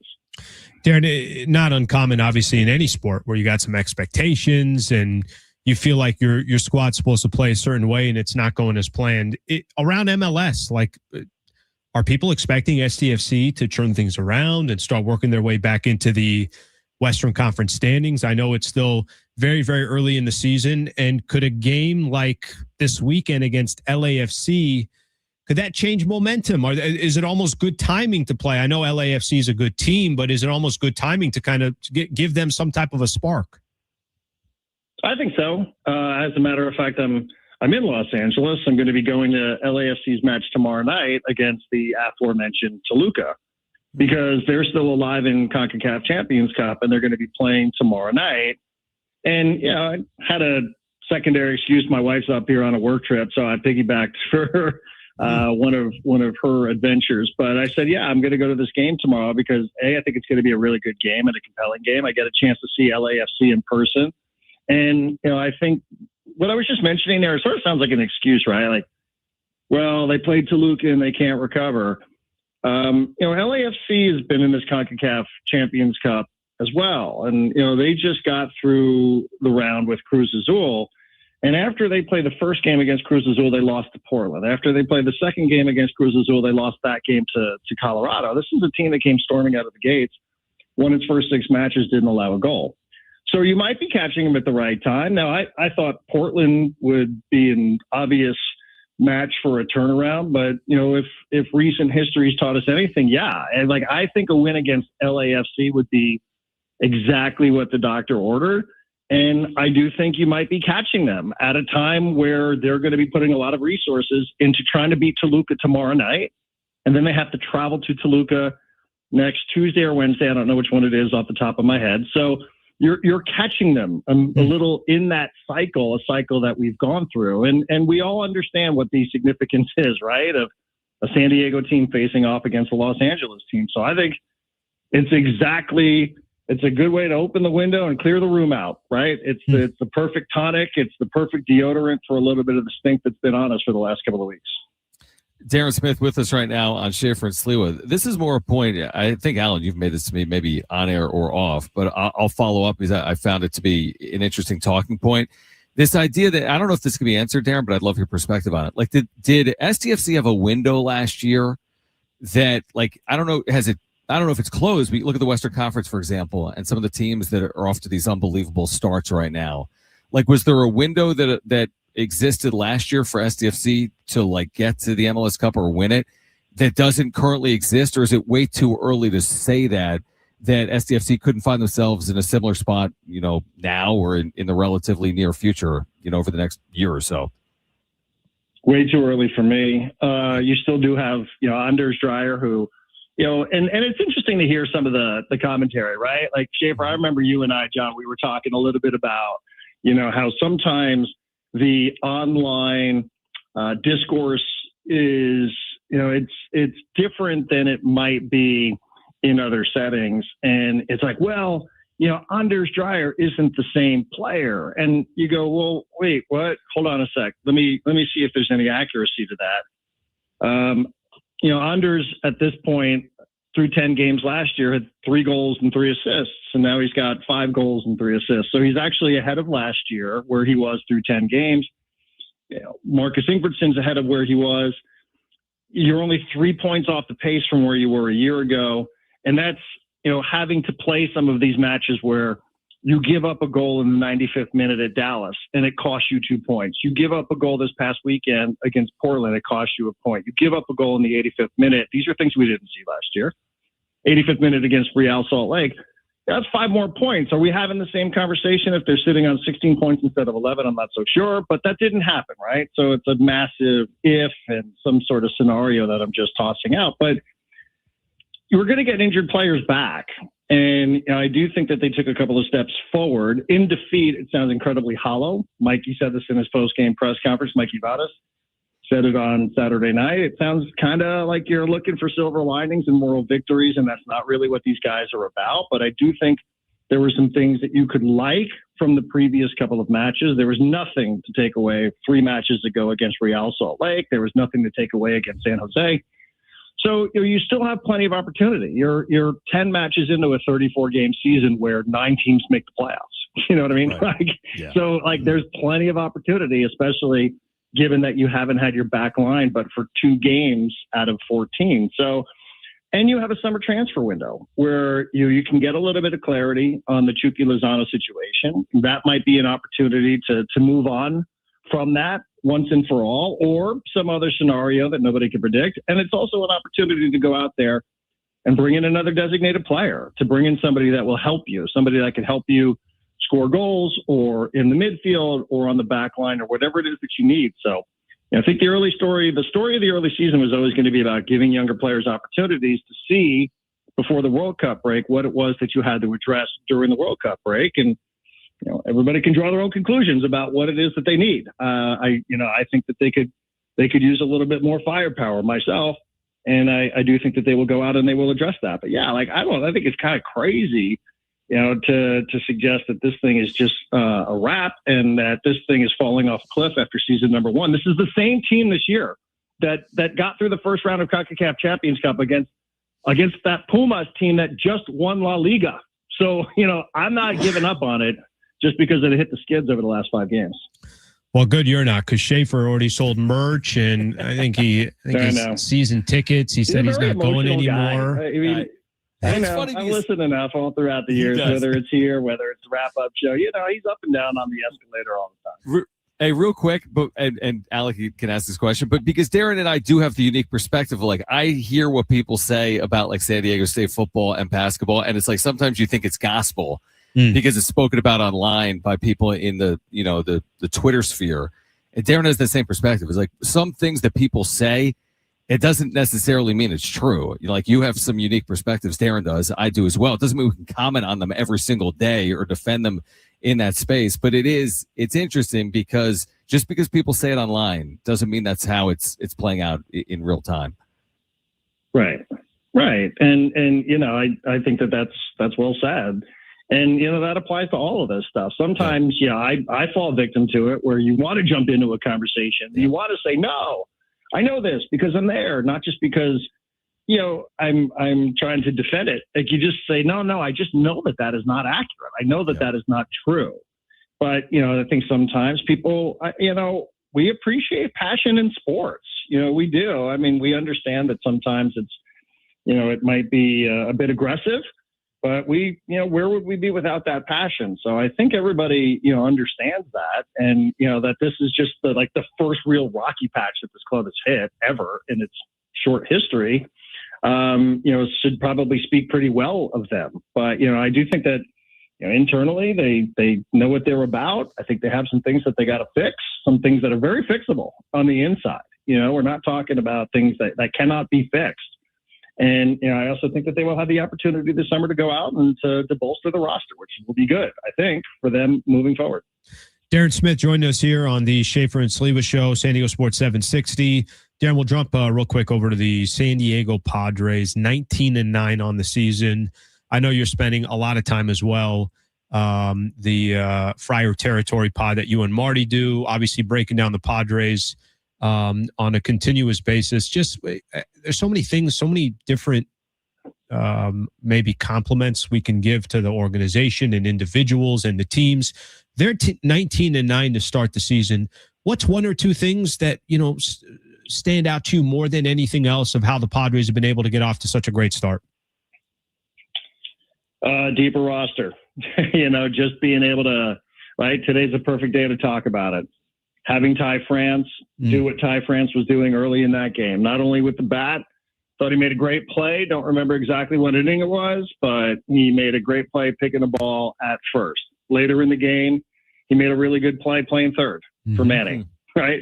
Darren, not uncommon, obviously, in any sport where you got some expectations and you feel like your squad's supposed to play a certain way and it's not going as planned. Around MLS, are people expecting SDFC to turn things around and start working their way back into the Western Conference standings? I know it's still very, very early in the season. And could a game like this weekend against LAFC, could that change momentum? Or is it almost good timing to play? I know LAFC is a good team, but is it almost good timing to kind of give them some type of a spark? I think so. As a matter of fact, I'm in Los Angeles. I'm going to be going to LAFC's match tomorrow night against the aforementioned Toluca. because they're still alive in CONCACAF Champions Cup and they're going to be playing tomorrow night. And, you know, I had a secondary excuse. My wife's up here on a work trip, so I piggybacked for one of her adventures. But I said, yeah, I'm going to go to this game tomorrow because I think it's going to be a really good game and a compelling game. I get a chance to see LAFC in person. And, you know, I think what I was just mentioning there sort of sounds like an excuse, right? Like, well, they played Toluca and they can't recover. You know, LAFC has been in this CONCACAF Champions Cup as well. And, you know, they just got through the round with Cruz Azul. And after they played the first game against Cruz Azul, they lost to Portland. After they played the second game against Cruz Azul, they lost that game to Colorado. This is a team that came storming out of the gates, won its first 6 matches, didn't allow a goal. So you might be catching them at the right time. Now, I thought Portland would be an obvious match for a turnaround, but, you know, if recent history's taught us anything, yeah. And, like, I think a win against LAFC would be exactly what the doctor ordered. And I do think you might be catching them at a time where they're going to be putting a lot of resources into trying to beat Toluca tomorrow night. And then they have to travel to Toluca next Tuesday or Wednesday. I don't know which one it is off the top of my head. So you're catching them a little in that cycle, a cycle that we've gone through. And we all understand what the significance is, right? Of a San Diego team facing off against a Los Angeles team. So I think it's a good way to open the window and clear the room out, right? It's the perfect tonic. It's the perfect deodorant for a little bit of the stink that's been on us for the last couple of weeks. Darren Smith with us right now on Schaefer and Sliwa. This is more a point. I think, Alan, you've made this to me maybe on air or off, but I'll follow up because I found it to be an interesting talking point. This idea that, I don't know if this can be answered, Darren, but I'd love your perspective on it. Like, did STFC have a window last year that, like, I don't know if it's closed, but you look at the Western Conference, for example, and some of the teams that are off to these unbelievable starts right now. Like, was there a window that existed last year for STFC to, like, get to the MLS Cup or win it that doesn't currently exist? Or is it way too early to say that STFC couldn't find themselves in a similar spot, you know, now or in the relatively near future, you know, over the next year or so? Way too early for me. You still do have, you know, Anders Dreyer, who, you know, and it's interesting to hear some of the commentary, right? Like, Schaefer, I remember you and I, John, we were talking a little bit about, you know, how sometimes the online discourse is, you know, it's different than it might be in other settings. And it's like, well, you know, Anders Dreyer isn't the same player. And you go, well, wait, what? Hold on a sec. Let me see if there's any accuracy to that. You know, Anders at this point through 10 games last year had 3 goals and 3 assists. And now he's got 5 goals and 3 assists. So he's actually ahead of last year where he was through 10 games. You know, Marcus Ingvartsen's ahead of where he was. You're only 3 points off the pace from where you were a year ago. And that's, you know, having to play some of these matches where you give up a goal in the 95th minute at Dallas and it costs you 2 points. You give up a goal this past weekend against Portland, it costs you a point. You give up a goal in the 85th minute. These are things we didn't see last year. 85th minute against Real Salt Lake. That's 5 more points. Are we having the same conversation if they're sitting on 16 points instead of 11? I'm not so sure, but that didn't happen, right? So it's a massive if and some sort of scenario that I'm just tossing out. But you're going to get injured players back. And you know, I do think that they took a couple of steps forward. In defeat, it sounds incredibly hollow. Mikey said this in his post-game press conference. Mikey Vadas said it on Saturday night. It sounds kind of like you're looking for silver linings and moral victories, and that's not really what these guys are about. But I do think there were some things that you could like from the previous couple of matches. There was nothing to take away 3 matches ago against Real Salt Lake. There was nothing to take away against San Jose. So you still have plenty of opportunity. You're 10 matches into a 34-game season where 9 teams make the playoffs. You know what I mean? Right. So there's plenty of opportunity, especially given that you haven't had your back line but for 2 games out of 14. So, and you have a summer transfer window where you can get a little bit of clarity on the Chucky Lozano situation. That might be an opportunity to move on from that once and for all, or some other scenario that nobody can predict. And it's also an opportunity to go out there and bring in another designated player, to bring in somebody that will help you, somebody that can help you score goals or in the midfield or on the back line or whatever it is that you need. So I think the story of the early season was always going to be about giving younger players opportunities to see before the World Cup break what it was that you had to address during the World Cup break. And, everybody can draw their own conclusions about what it is that they need. I think that they could use a little bit more firepower myself. And I do think that they will go out and they will address that. But yeah, I think it's kind of crazy, to suggest that this thing is just a wrap and that this thing is falling off a cliff after season number 1. This is the same team this year that got through the first round of CONCACAF Champions Cup against that Pumas team that just won La Liga. So, I'm not giving up on it just because it hit the skids over the last 5 games. Well, good you're not, because Schaefer already sold merch, and I think his season tickets. He said he's not going anymore. I know. I've listened enough all throughout the years, whether it's here, whether it's a wrap-up show. He's up and down on the escalator all the time. Hey, real quick, but and Alec, you can ask this question, but because Darren and I do have the unique perspective, like I hear what people say about like San Diego State football and basketball, and it's like sometimes you think it's gospel because it's spoken about online by people in the the Twitter sphere. And Darren has the same perspective. It's like some things that people say, it doesn't necessarily mean it's true. Like you have some unique perspectives. Darren does. I do as well. It doesn't mean we can comment on them every single day or defend them in that space. But it's interesting because just because people say it online doesn't mean that's how it's playing out in real time. Right. And I think that's well said. And, that applies to all of this stuff. Sometimes, I fall victim to it where you want to jump into a conversation. You want to say, no, I know this because I'm there, not just because, I'm trying to defend it. Like you just say, no, I just know that is not accurate. I know that is not true. But, I think sometimes people, we appreciate passion in sports. We do. I mean, we understand that sometimes it's, it might be a bit aggressive. But where would we be without that passion? So I think everybody, understands that. And, that this is just the first real rocky patch that this club has hit ever in its short history, should probably speak pretty well of them. But, I do think that, internally they know what they're about. I think they have some things that they got to fix, some things that are very fixable on the inside. We're not talking about things that cannot be fixed. And, I also think that they will have the opportunity this summer to go out and to bolster the roster, which will be good, I think, for them moving forward. Darren Smith joined us here on the Schaefer and Sleva Show, San Diego Sports 760. Darren, we'll jump real quick over to the San Diego Padres, 19-9 on the season. I know you're spending a lot of time as well. The Friar Territory pod that you and Marty do, obviously breaking down the Padres on a continuous basis. Just there's so many things, so many different maybe compliments we can give to the organization and individuals and the teams. They're 19-9 to start the season. What's one or two things that stand out to you more than anything else of how the Padres have been able to get off to such a great start? Deeper roster. Just being able to, right? Today's a perfect day to talk about it. Having Ty France do what Ty France was doing early in that game, not only with the bat, thought he made a great play. Don't remember exactly what inning it was, but he made a great play picking the ball at first. Later in the game, he made a really good play playing third for Manny, right?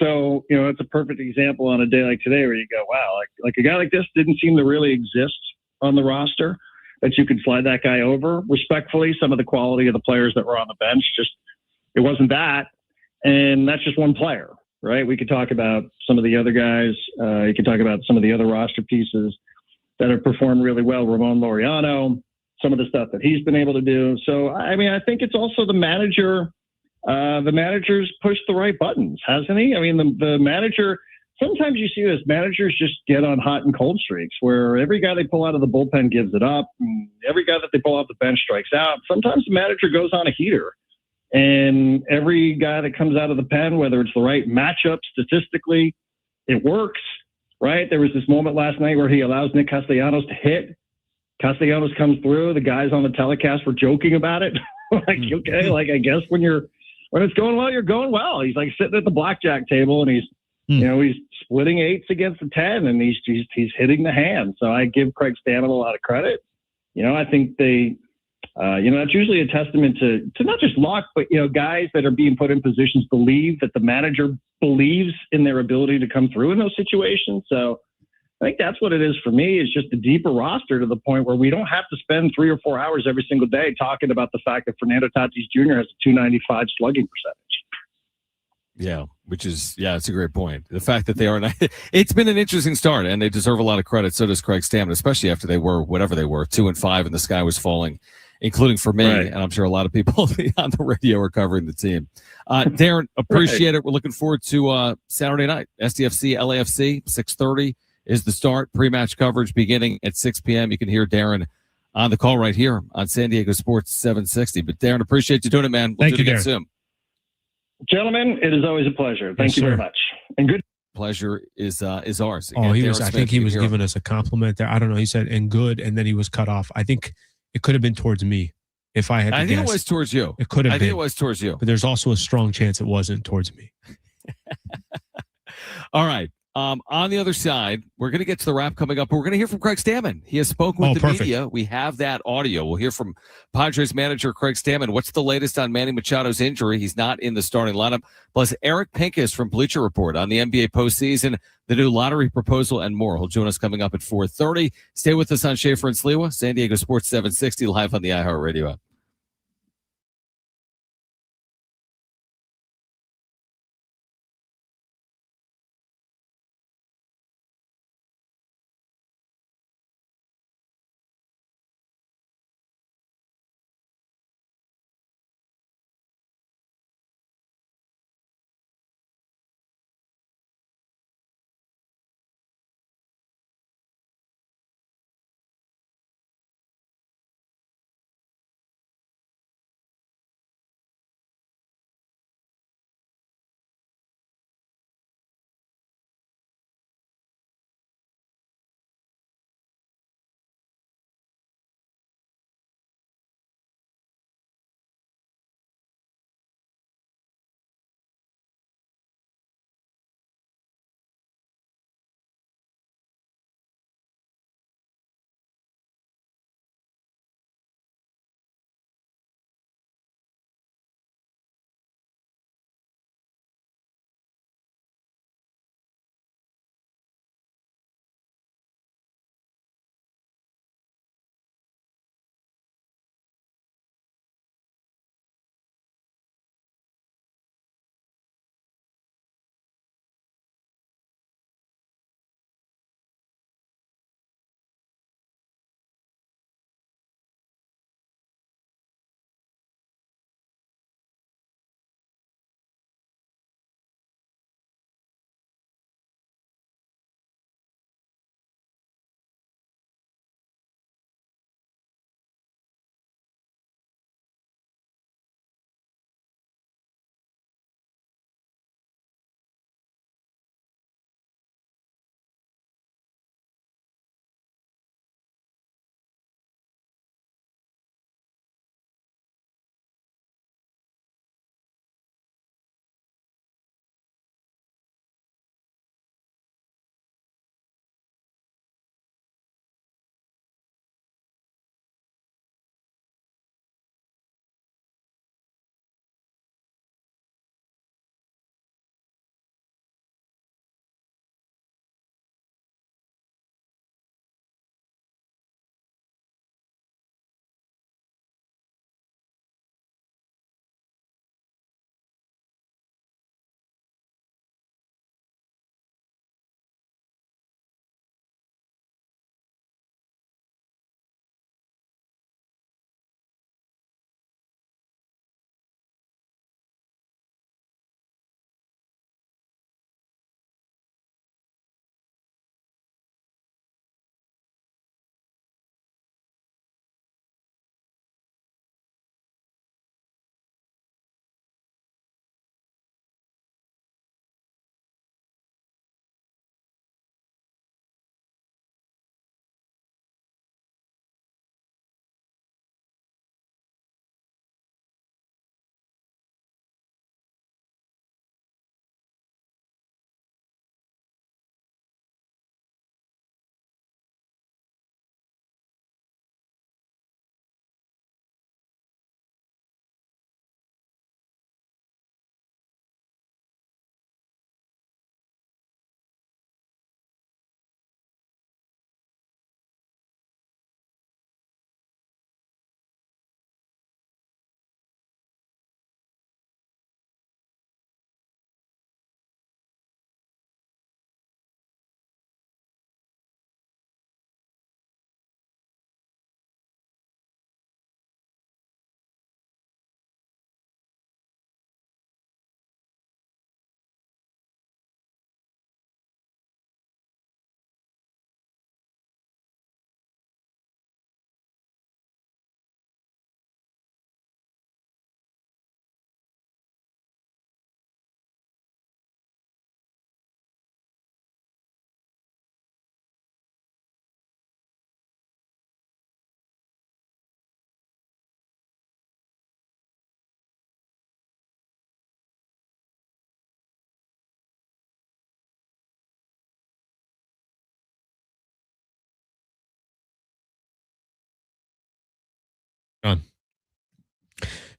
So, it's a perfect example on a day like today where you go, wow, like a guy like this didn't seem to really exist on the roster, that you could slide that guy over. Respectfully, some of the quality of the players that were on the bench, it wasn't that. And that's just one player, right? We could talk about some of the other guys. You could talk about some of the other roster pieces that have performed really well. Ramon Laureano, some of the stuff that he's been able to do. So, I mean, I think it's also the manager. The manager's pushed the right buttons, hasn't he? I mean, the manager, sometimes you see this, managers just get on hot and cold streaks where every guy they pull out of the bullpen gives it up. And every guy that they pull off the bench strikes out. Sometimes the manager goes on a heater. And every guy that comes out of the pen, whether it's the right matchup statistically, it works, right? There was this moment last night where he allows Nick Castellanos to hit. Castellanos comes through. The guys on the telecast were joking about it. Okay, I guess when it's going well, you're going well. He's like sitting at the blackjack table and he's he's splitting 8s against the 10 and he's hitting the hand. So I give Craig Stammen a lot of credit. I think they. That's usually a testament to not just luck, but, guys that are being put in positions believe that the manager believes in their ability to come through in those situations. So, I think that's what it is for me, is just a deeper roster to the point where we don't have to spend 3 or 4 hours every single day talking about the fact that Fernando Tatis Jr. has a 295 slugging percentage. Yeah, it's a great point. The fact that they are not, it's been an interesting start, and they deserve a lot of credit. So does Craig Stammen, especially after they were whatever they were, 2-5, and the sky was falling, including for me. Right. And I'm sure a lot of people on the radio are covering the team. Darren, appreciate it. We're looking forward to Saturday night, SDFC, LAFC, 6:30 is the start. Pre-match coverage beginning at 6 p.m. You can hear Darren on the call right here on San Diego Sports 760. But Darren, appreciate you doing it, man. We'll Thank do it you, again Darren. soon. Gentlemen, it is always a pleasure. Thank you very much. And good. Pleasure is ours. Oh, Again, I think he was giving us a compliment there. I don't know. He said, and good, and then he was cut off. I think it could have been towards me if I had to I think guess. it was towards you. It could have been. I think it was towards you. But there's also a strong chance it wasn't towards me. All right. On the other side, we're going to get to the wrap coming up. But we're going to hear from Craig Stammen. He has spoken with the perfect. media. We have that audio. We'll hear from Padres manager Craig Stammen. What's the latest on Manny Machado's injury? He's not in the starting lineup. Plus, Eric Pincus from Bleacher Report on the NBA postseason, the new lottery proposal, and more. He'll join us coming up at 4:30. Stay with us on Schaefer and Sliwa, San Diego Sports 760, live on the iHeartRadio app.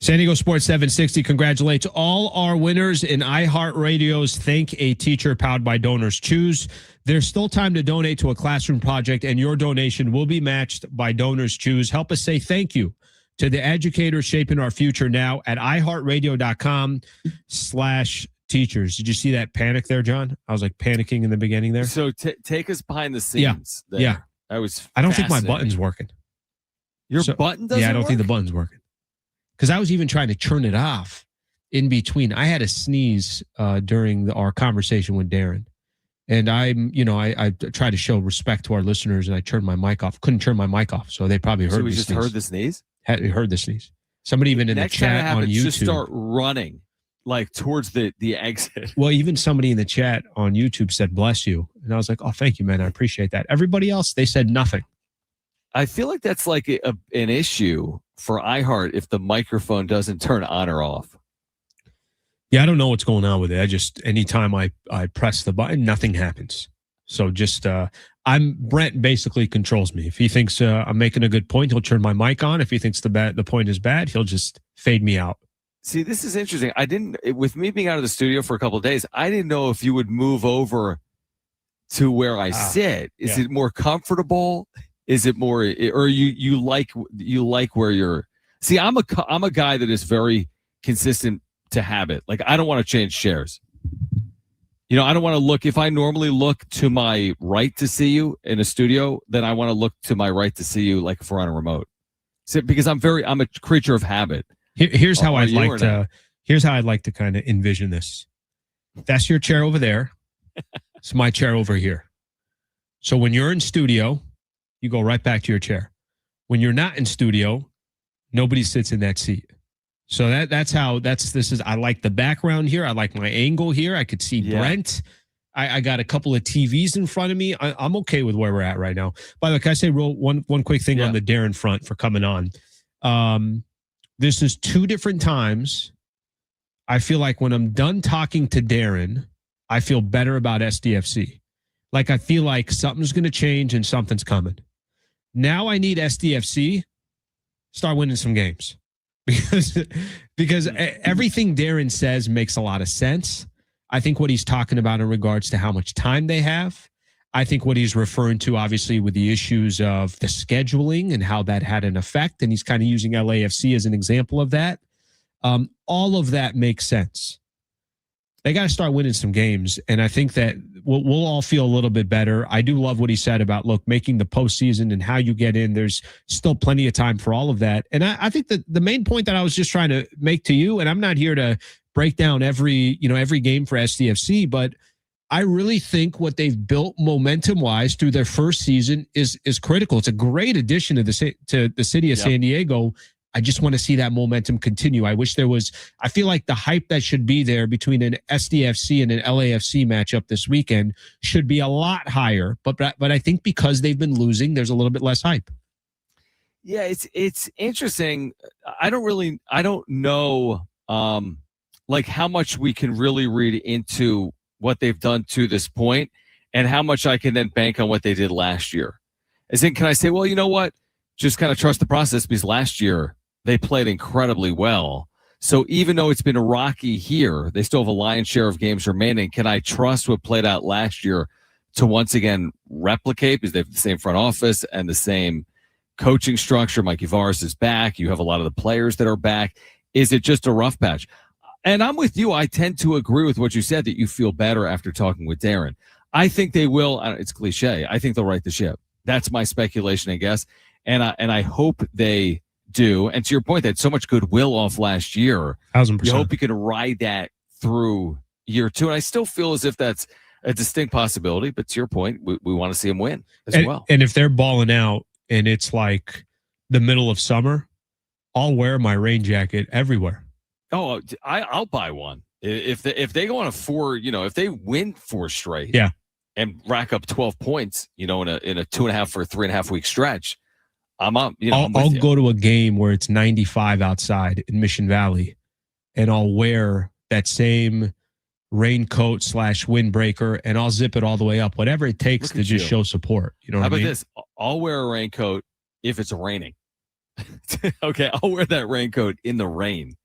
San Diego Sports 760 congratulates all our winners in iHeartRadio's Thank a Teacher powered by Donors Choose. There's still time to donate to a classroom project, and your donation will be matched by Donors Choose. Help us say thank you to the educators shaping our future now at iHeartRadio.com/teachers. Did you see that panic there, John? I was like panicking in the beginning there. So take us behind the scenes. Yeah. I was. I don't think my button's working. Your button doesn't. Yeah, I don't think the button's working. Because I was even trying to turn it off in between. I had a sneeze during our conversation with Darren. And I try to show respect to our listeners, and I turned my mic off. Couldn't turn my mic off, so they probably heard. So we just heard the sneeze. Heard the sneeze. Somebody even in the chat on YouTube. Just start running like towards the exit. Well, even somebody in the chat on YouTube said "bless you," and I was like, "Oh, thank you, man. I appreciate that." Everybody else, they said nothing. I feel like that's like an issue for iHeart if the microphone doesn't turn on or off. Yeah, I don't know what's going on with it. I just, anytime I press the button, nothing happens. So just, Brent basically controls me. If he thinks I'm making a good point, he'll turn my mic on. If he thinks the point is bad, he'll just fade me out. See, this is interesting. With me being out of the studio for a couple of days, I didn't know if you would move over to where I sit. Is it more comfortable? Is it more, or you like where you're? See, I'm a guy that is very consistent to habit. Like, I don't want to change chairs. I don't want to look. If I normally look to my right to see you in a studio, then I want to look to my right to see you, like if we're on a remote. So, because I'm a creature of habit. Here's how I'd like to kind of envision this. That's your chair over there. It's my chair over here. So when you're in studio, you go right back to your chair. When you're not in studio, nobody sits in that seat. So I like the background here. I like my angle here. I could see Brent. I got a couple of TVs in front of me. I'm okay with where we're at right now. By the way, can I say one quick thing on the Darren front for coming on? This is 2 different times. I feel like when I'm done talking to Darren, I feel better about SDFC. Like I feel like something's going to change and something's coming. Now I need SDFC start winning some games because everything Darren says makes a lot of sense. I think what he's talking about in regards to how much time they have, I think what he's referring to obviously with the issues of the scheduling and how that had an effect. And he's kind of using LAFC as an example of that. All of that makes sense. They got to start winning some games. And I think that we'll all feel a little bit better. I do love what he said about, look, making the postseason and how you get in. There's still plenty of time for all of that. And I think that the main point that I was just trying to make to you, and I'm not here to break down every game for SDFC, but I really think what they've built momentum-wise through their first season is critical. It's a great addition to the city of San Diego. I just want to see that momentum continue. I feel like the hype that should be there between an SDFC and an LAFC matchup this weekend should be a lot higher. But I think because they've been losing, there's a little bit less hype. Yeah, it's interesting. I don't know like how much we can really read into what they've done to this point and how much I can then bank on what they did last year. As in, can I say, well, you know what? Just kind of trust the process because last year they played incredibly well. So even though it's been rocky here, they still have a lion's share of games remaining. Can I trust what played out last year to once again replicate because they have the same front office and the same coaching structure? Mikey Varas is back. You have a lot of the players that are back. Is it just a rough patch? And I'm with you. I tend to agree with what you said, that you feel better after talking with Darren. I think they will. It's cliche. I think they'll right the ship. That's my speculation, I guess. And I hope they do. And to your point, that so much goodwill off last year. 1,000%. You hope you can ride that through year 2. And I still feel as if that's a distinct possibility. But to your point, we want to see them win as well. And if they're balling out and it's like the middle of summer, I'll wear my rain jacket everywhere. Oh, I'll buy one. If they go on a 4, if they win 4 straight, and rack up 12 points, in a 2.5 or 3.5 week stretch, I'm up. I'll go to a game where it's 95 outside in Mission Valley, and I'll wear that same raincoat / windbreaker, and I'll zip it all the way up, whatever it takes to just show support. You know what I mean? How about this? I'll wear a raincoat if it's raining. Okay, I'll wear that raincoat in the rain.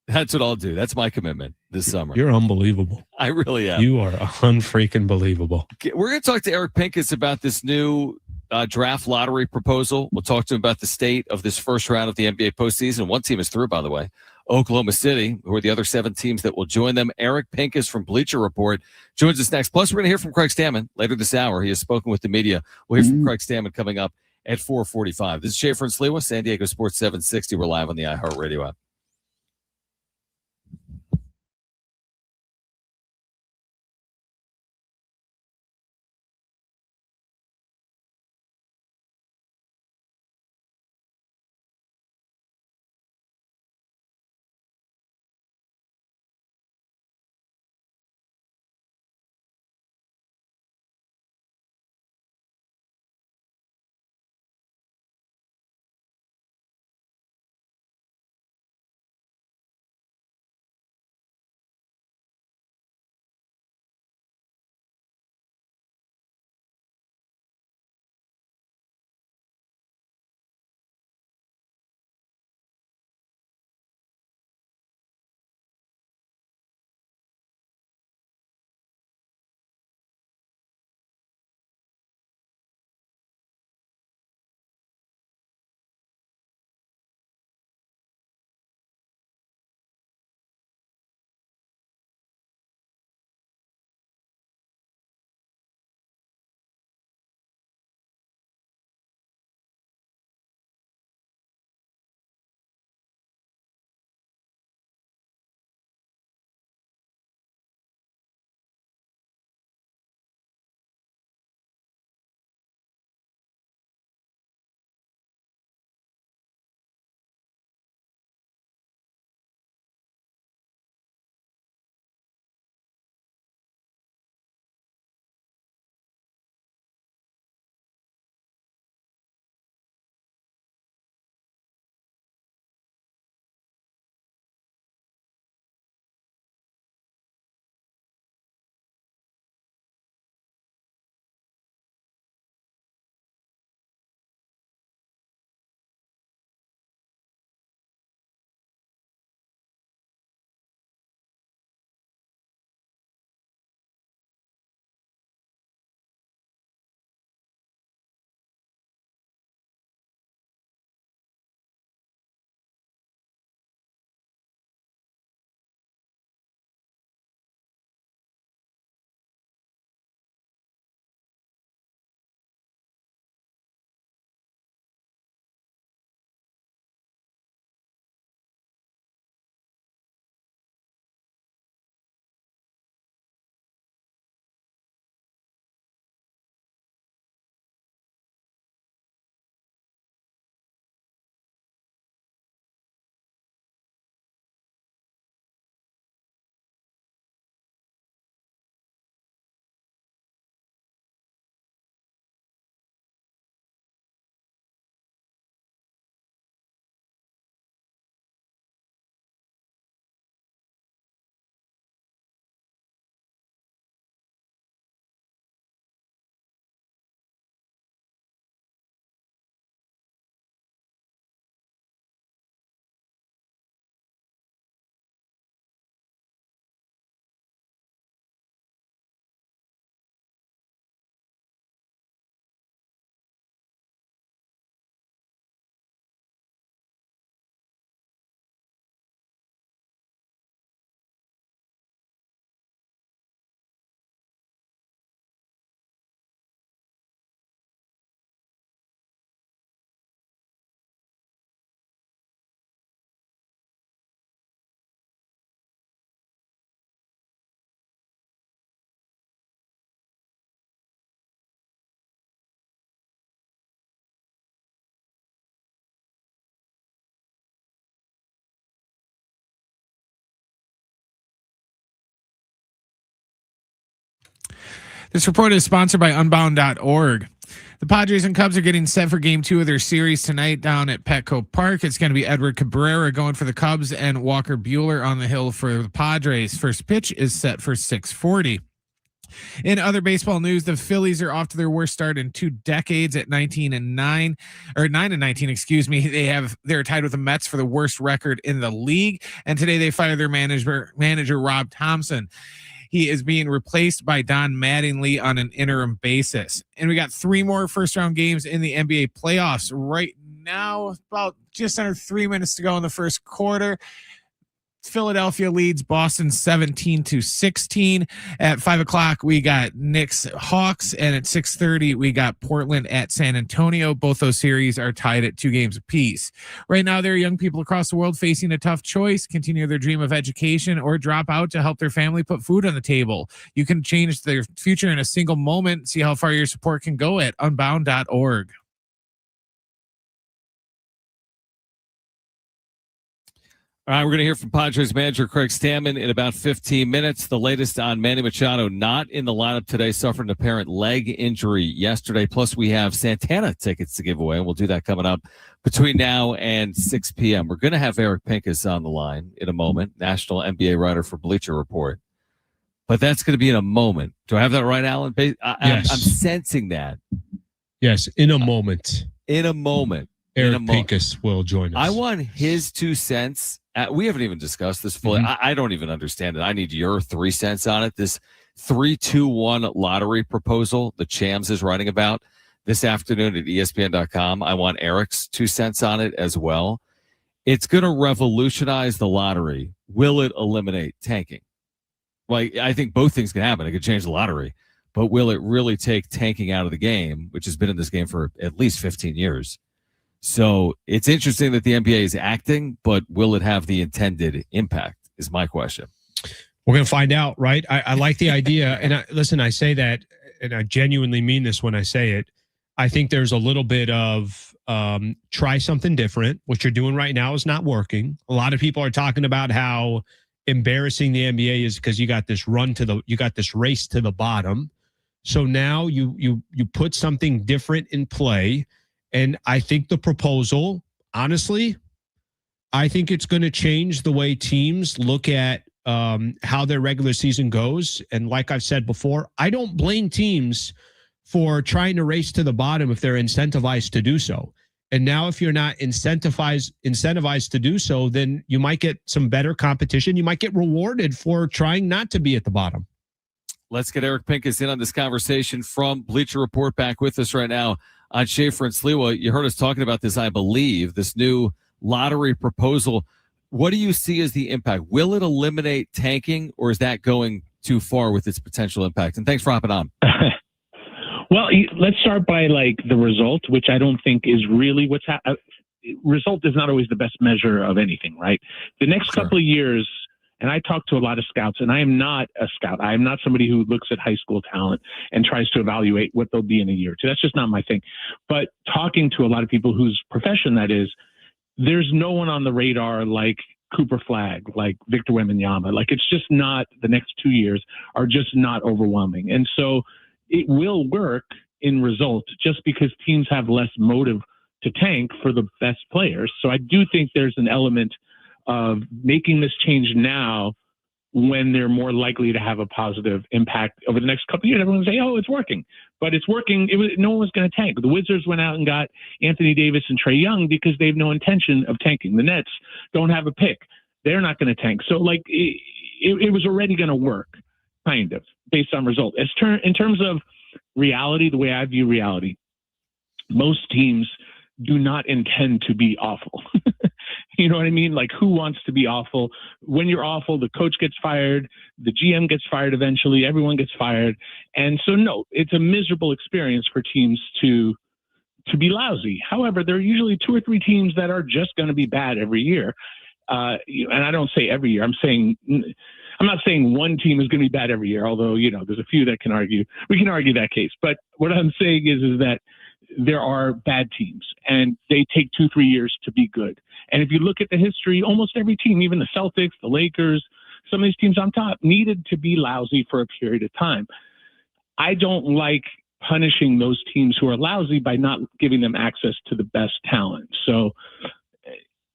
That's what I'll do. That's my commitment this summer. You're unbelievable. I really am. You are unfreaking believable. Okay, we're going to talk to Eric Pincus about this new draft lottery proposal. We'll talk to him about the state of this first round of the NBA postseason. One team is through, by the way, Oklahoma City, who are the other 7 teams that will join them. Eric Pincus from Bleacher Report joins us next. Plus, we're going to hear from Craig Stammen later this hour. He has spoken with the media. We'll hear from Craig Stammen coming up at 4:45. This is Schaefer and Sliwa, San Diego Sports 760. We're live on the iHeartRadio app. This report is sponsored by Unbound.org. The Padres and Cubs are getting set for Game 2 of their series tonight down at Petco Park. It's going to be Edward Cabrera going for the Cubs and Walker Buehler on the hill for the Padres. First pitch is set for 6:40. In other baseball news, the Phillies are off to their worst start in 2 decades at 19-9, or 9-19, excuse me. They're tied with the Mets for the worst record in the league. And today they fired their manager Rob Thompson. He is being replaced by Don Mattingly on an interim basis. And we got 3 more first-round games in the NBA playoffs right now. About just under 3 minutes to go in the first quarter. Philadelphia leads Boston 17-16. At 5 o'clock, we got Knicks Hawks, and at 6:30, we got Portland at San Antonio. Both those series are tied at 2 games apiece. Right now, there are young people across the world facing a tough choice: continue their dream of education or drop out to help their family put food on the table. You can change their future in a single moment. See how far your support can go at unbound.org. All right, we're going to hear from Padres manager Craig Stammen in about 15 minutes. The latest on Manny Machado, not in the lineup today, suffered an apparent leg injury yesterday. Plus, we have Santana tickets to give away, and we'll do that coming up between now and 6 p.m. We're going to have Eric Pincus on the line in a moment, national NBA writer for Bleacher Report. But that's going to be in a moment. Do I have that right, Alan? Yes. I'm sensing that. Yes, in a moment. In a moment. Eric Pincus will join us. I want his 2 cents. We haven't even discussed this fully. Mm-hmm. I don't even understand it. I need your 3 cents on it. This 3-2-1 lottery proposal that Chams is writing about this afternoon at ESPN.com. I want Eric's 2 cents on it as well. It's going to revolutionize the lottery. Will it eliminate tanking? Well, I think both things can happen. It could change the lottery. But will it really take tanking out of the game, which has been in this game for at least 15 years? So it's interesting that the NBA is acting, but will it have the intended impact is my question. We're going to find out, right? I like the idea. And listen, I say that, and I genuinely mean this when I say it. I think there's a little bit of try something different. What you're doing right now is not working. A lot of people are talking about how embarrassing the NBA is because you got this race to the bottom. So now you put something different in play. And I think the proposal, honestly, I think it's going to change the way teams look at how their regular season goes. And like I've said before, I don't blame teams for trying to race to the bottom if they're incentivized to do so. And now if you're not incentivized to do so, then you might get some better competition. You might get rewarded for trying not to be at the bottom. Let's get Eric Pincus in on this conversation from Bleacher Report, back with us right now on Schaefer and Sliwa. You heard us talking about this, I believe, this new lottery proposal. What do you see as the impact? Will it eliminate tanking, or is that going too far with its potential impact? And thanks for hopping on. Well, let's start by the result, which I don't think is really what's result is not always the best measure of anything, right? The next couple of years, and I talk to a lot of scouts, and I am not a scout. I am not somebody who looks at high school talent and tries to evaluate what they'll be in a year or two. That's just not my thing. But talking to a lot of people whose profession that is, there's no one on the radar like Cooper Flagg, like Victor Wembanyama. It's just not, the next 2 years are just not overwhelming. And so it will work in result just because teams have less motive to tank for the best players. So I do think there's an element of making this change now when they're more likely to have a positive impact over the next couple of years. Everyone will say, oh, it's working. But it's working. No one was going to tank. The Wizards went out and got Anthony Davis and Trae Young because they have no intention of tanking. The Nets don't have a pick. They're not going to tank. So, it was already going to work, kind of, based on result. In terms of reality, the way I view reality, most teams do not intend to be awful. You know what I mean? Who wants to be awful? When you're awful, the coach gets fired, the GM gets fired eventually, everyone gets fired. And so, no, it's a miserable experience for teams to be lousy. However, there are usually 2 or 3 teams that are just going to be bad every year. And I don't say every year. I'm not saying one team is going to be bad every year, although, there's a few that we can argue that case. But what I'm saying is that there are bad teams and they take 2-3 years to be good. And if you look at the history, almost every team, even the Celtics, the Lakers, some of these teams on top needed to be lousy for a period of time. I don't like punishing those teams who are lousy by not giving them access to the best talent. So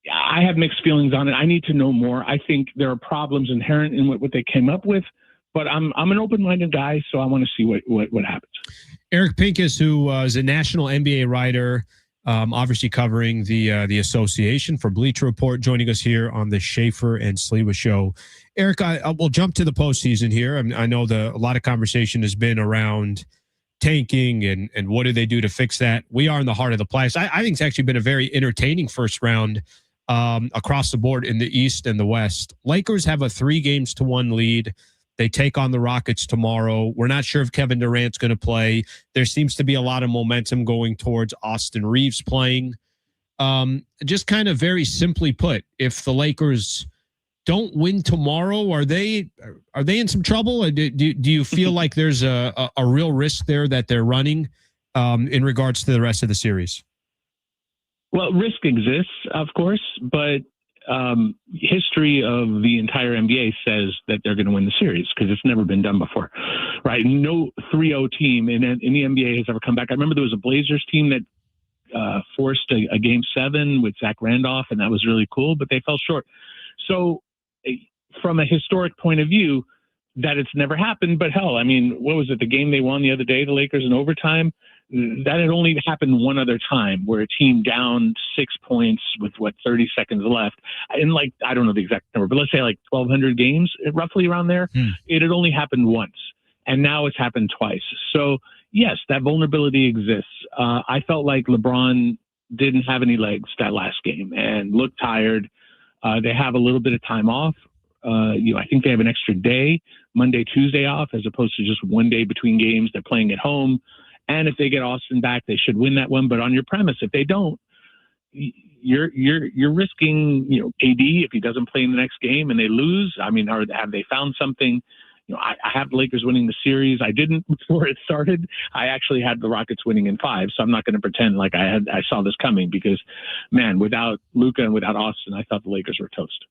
I have mixed feelings on it. I need to know more. I think there are problems inherent in what they came up with, but I'm an open-minded guy, so I want to see what happens. Eric Pincus, who is a national NBA writer, obviously covering the association for Bleacher Report, joining us here on the Schaefer and Sliwa Show. Eric, I will jump to the postseason here. I know a lot of conversation has been around tanking and what do they do to fix that. We are in the heart of the playoffs. I think it's actually been a very entertaining first round across the board in the East and the West. Lakers have a 3-1 lead. They take on the Rockets tomorrow. We're not sure if Kevin Durant's going to play. There seems to be a lot of momentum going towards Austin Reeves playing. Just kind of very simply put, if the Lakers don't win tomorrow, are they in some trouble? Or do you feel like there's a real risk there that they're running in regards to the rest of the series? Well, risk exists, of course, but history of the entire NBA says that they're going to win the series because it's never been done before, right? No 3-0 team in the NBA has ever come back. I remember there was a Blazers team that forced a Game 7 with Zach Randolph, and that was really cool, but they fell short. So from a historic point of view, that it's never happened, but hell, I mean, what was it? The game they won the other day, the Lakers in overtime, that had only happened one other time where a team down 6 points with 30 seconds left. And I don't know the exact number, but let's say 1,200 games, roughly around there. It had only happened once, and now it's happened twice. So yes, that vulnerability exists. I felt like LeBron didn't have any legs that last game and looked tired. They have a little bit of time off. I think they have an extra day, Monday, Tuesday off, as opposed to just one day between games. They're playing at home. And if they get Austin back, they should win that one. But on your premise, if they don't, you're risking, AD, if he doesn't play in the next game and they lose. I mean, have they found something? I have the Lakers winning the series. I didn't before it started. I actually had the Rockets winning in 5. So I'm not going to pretend like I saw this coming because, man, without Luka and without Austin, I thought the Lakers were toast.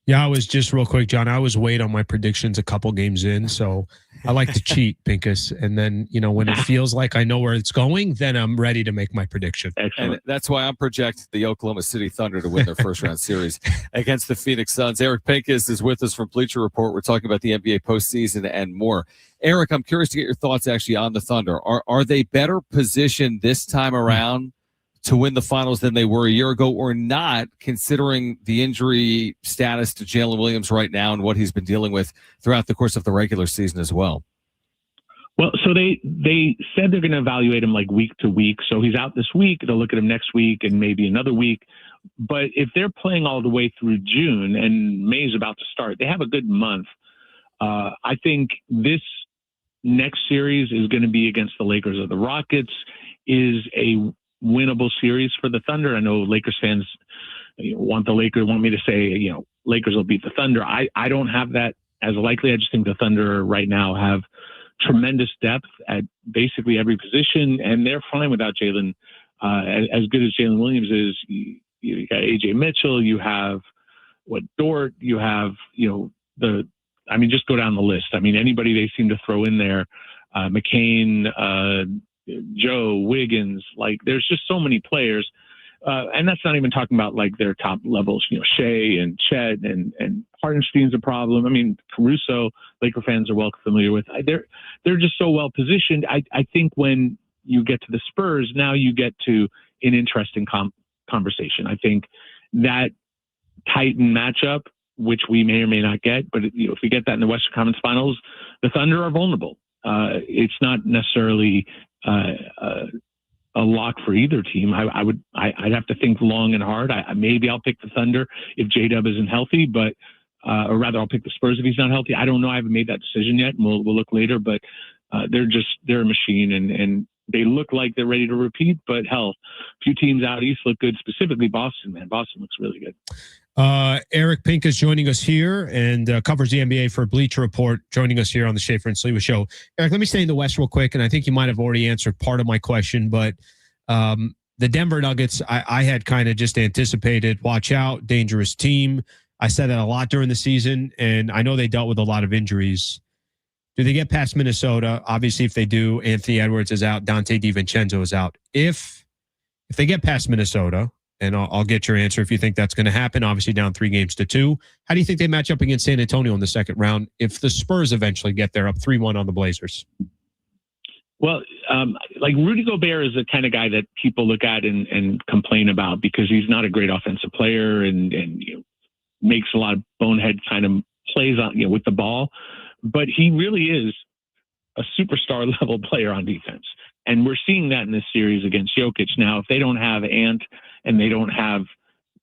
Yeah, I was just real quick, John. I was weighed on my predictions a couple games in, so I like to cheat, Pincus. And then, when it feels like I know where it's going, then I'm ready to make my prediction. Excellent. And that's why I'm projecting the Oklahoma City Thunder to win their first round series against the Phoenix Suns. Eric Pincus is with us from Bleacher Report. We're talking about the NBA postseason and more. Eric, I'm curious to get your thoughts actually on the Thunder. Are they better positioned this time around to win the finals than they were a year ago, or not, considering the injury status to Jalen Williams right now and what he's been dealing with throughout the course of the regular season as well? Well, so they said they're going to evaluate him week to week. So he's out this week. They'll look at him next week and maybe another week. But if they're playing all the way through June and May is about to start, they have a good month. I think this next series is going to be against the Lakers or the Rockets is a winnable series for the Thunder. I know Lakers fans want me to say, Lakers will beat the Thunder. I don't have that as likely. I just think the Thunder right now have tremendous depth at basically every position, and they're fine without Jalen. As good as Jalen Williams is, you got AJ Mitchell, you have Dort, you have, just go down the list. I mean, anybody they seem to throw in there, McCain, Joe, Wiggins, there's just so many players. And that's not even talking about their top levels, Shea and Chet and Hartenstein's a problem. I mean, Caruso, Laker fans are well familiar with. They're just so well positioned. I think when you get to the Spurs, now you get to an interesting conversation. I think that Titan matchup, which we may or may not get, but if we get that in the Western Conference Finals, the Thunder are vulnerable. It's not necessarily a lock for either team. I'd have to think long and hard. Maybe I'll pick the Thunder if J-Dub isn't healthy, but or rather I'll pick the Spurs if he's not healthy. I don't know. I haven't made that decision yet, and we'll look later. But they're a machine, and they look like they're ready to repeat. But hell, a few teams out east look good. Specifically Boston, man. Boston looks really good. Eric Pincus joining us here and covers the NBA for Bleacher Report, joining us here on the Schaefer and Sliwa Show. Eric, let me stay in the West real quick, and I think you might have already answered part of my question, but the Denver Nuggets, I had kind of just anticipated, watch out, dangerous team. I said that a lot during the season, and I know they dealt with a lot of injuries. Do they get past Minnesota? Obviously, if they do, Anthony Edwards is out, Dante DiVincenzo is out. If they get past Minnesota, And I'll get your answer if you think that's going to happen. Obviously, down 3-2. How do you think they match up against San Antonio in the second round if the Spurs eventually get there up 3-1 on the Blazers? Well, like Rudy Gobert is the kind of guy that people look at and complain about because he's not a great offensive player and makes a lot of bonehead kind of plays on with the ball, but he really is a superstar level player on defense. And we're seeing that in this series against Jokic. Now, if they don't have Ant and they don't have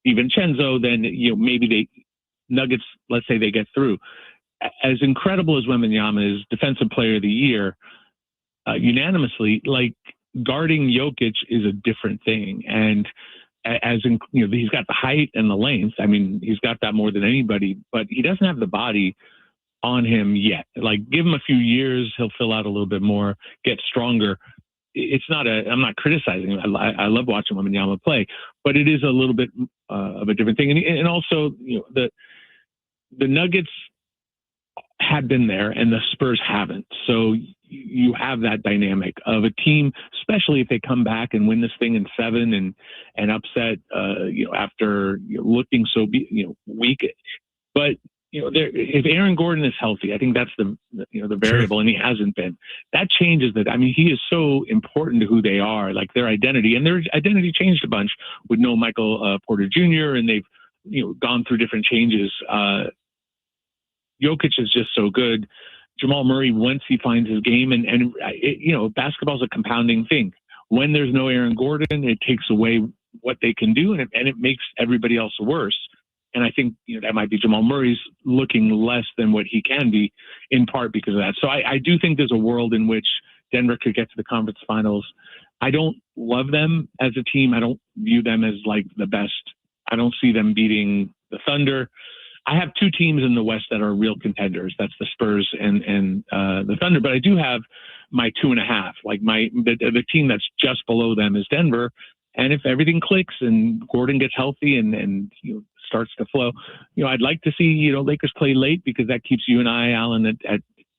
DiVincenzo, then maybe Nuggets, let's say they get through. As incredible as Wembanyama is, Defensive Player of the Year, unanimously, like guarding Jokic is a different thing. And he's got the height and the length. I mean, he's got that more than anybody, but he doesn't have the body on him yet. Like, give him a few years, he'll fill out a little bit more, get stronger. I'm not criticizing him. I love watching Wembanyama play, but it is a little bit of a different thing. And also, the Nuggets have been there and the Spurs haven't. So you have that dynamic of a team, especially if they come back and win this thing in 7 and upset, after looking so weak. But if Aaron Gordon is healthy, I think that's the variable, and he hasn't been. That changes that. I mean, he is so important to who they are, like their identity, and their identity changed a bunch with no Michael Porter Jr. and they've gone through different changes. Jokic is just so good. Jamal Murray, once he finds his game, and basketball is a compounding thing. When there's no Aaron Gordon, it takes away what they can do, and it makes everybody else worse. And I think that might be Jamal Murray's looking less than what he can be, in part because of that. So I do think there's a world in which Denver could get to the conference finals. I don't love them as a team. I don't view them as like the best. I don't see them beating the Thunder. I have two teams in the West that are real contenders. That's the Spurs and the Thunder. But I do have my 2.5. Like the team that's just below them is Denver. And if everything clicks and Gordon gets healthy and starts to flow, I'd like to see Lakers play late because that keeps you and I, Alan,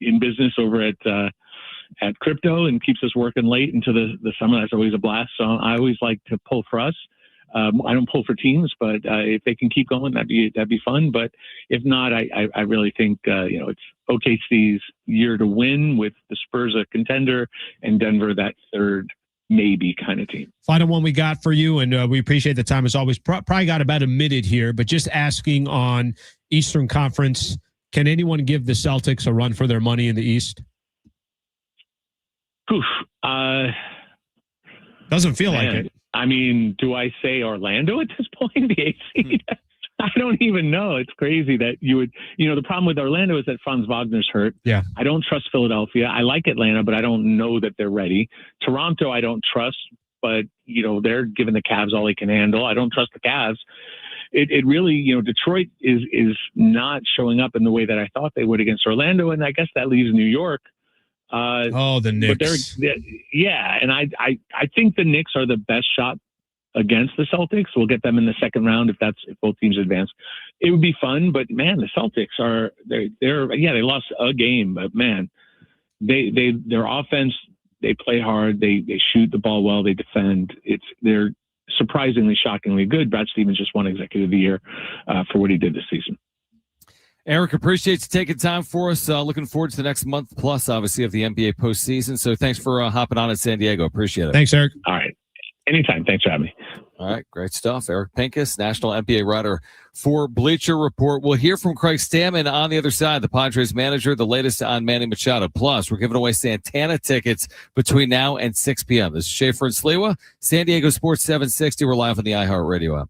in business over at Crypto and keeps us working late into the summer. That's always a blast. So I always like to pull for us. I don't pull for teams, but if they can keep going, that'd be fun. But if not, I really think it's OKC's year to win with the Spurs a contender and Denver that third maybe kind of team. Final one we got for you, and we appreciate the time as always. Probably got about a minute here, but just asking on Eastern Conference, can anyone give the Celtics a run for their money in the East? Oof. Doesn't feel like it. I mean, do I say Orlando at this point? The 8th seed? I don't even know. It's crazy that you would, the problem with Orlando is that Franz Wagner's hurt. Yeah. I don't trust Philadelphia. I like Atlanta, but I don't know that they're ready. Toronto, I don't trust, but, they're giving the Cavs all they can handle. I don't trust the Cavs. It really, Detroit is not showing up in the way that I thought they would against Orlando. And I guess that leaves New York. The Knicks. But and I think the Knicks are the best shot against the Celtics. We'll get them in the second round if both teams advance. It would be fun, but man, the Celtics they lost a game, but man, their offense, they play hard, they shoot the ball well, they defend. They're surprisingly, shockingly good. Brad Stevens just won Executive of the Year for what he did this season. Eric, appreciate you taking time for us. Looking forward to the next month plus, obviously, of the NBA postseason. So thanks for hopping on in San Diego. Appreciate it. Thanks, Eric. All right. Anytime. Thanks for having me. All right. Great stuff. Eric Pincus, national NBA writer for Bleacher Report. We'll hear from Craig Stammen on the other side, the Padres manager, the latest on Manny Machado. Plus, we're giving away Santana tickets between now and 6 p.m. This is Schaefer and Sliwa, San Diego Sports 760. We're live on the iHeartRadio app.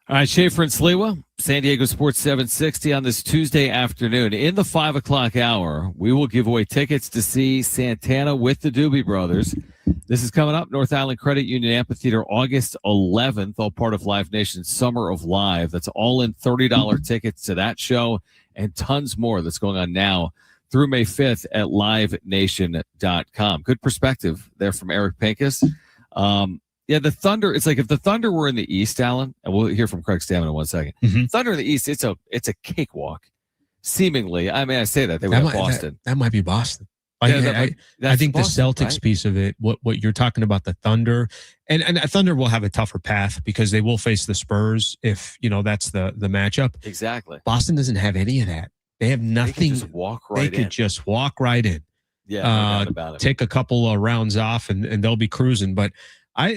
All right, Schaefer and Sliwa, San Diego Sports 760 on this Tuesday afternoon. In the 5 o'clock hour, we will give away tickets to see Santana with the Doobie Brothers. This is coming up, North Island Credit Union Amphitheater, August 11th, all part of Live Nation's Summer of Live. That's all in $30 tickets to that show and tons more that's going on now through May 5th at livenation.com. Good perspective there from Eric Pincus. Yeah, the Thunder, it's like if the Thunder were in the East, Alan, and we'll hear from Craig Stammen in 1 second. Thunder in the East, it's a cakewalk, seemingly. I mean, I say that. They would have Boston. That might be Boston. Yeah, I think Boston, the Celtics right? piece of it, what you're talking about, the Thunder, and Thunder will have a tougher path because they will face the Spurs if, that's the matchup. Exactly. Boston doesn't have any of that. They have nothing. They could just walk right in. They could just walk right in. Yeah, no doubt about it. Take a couple of rounds off and they'll be cruising. But I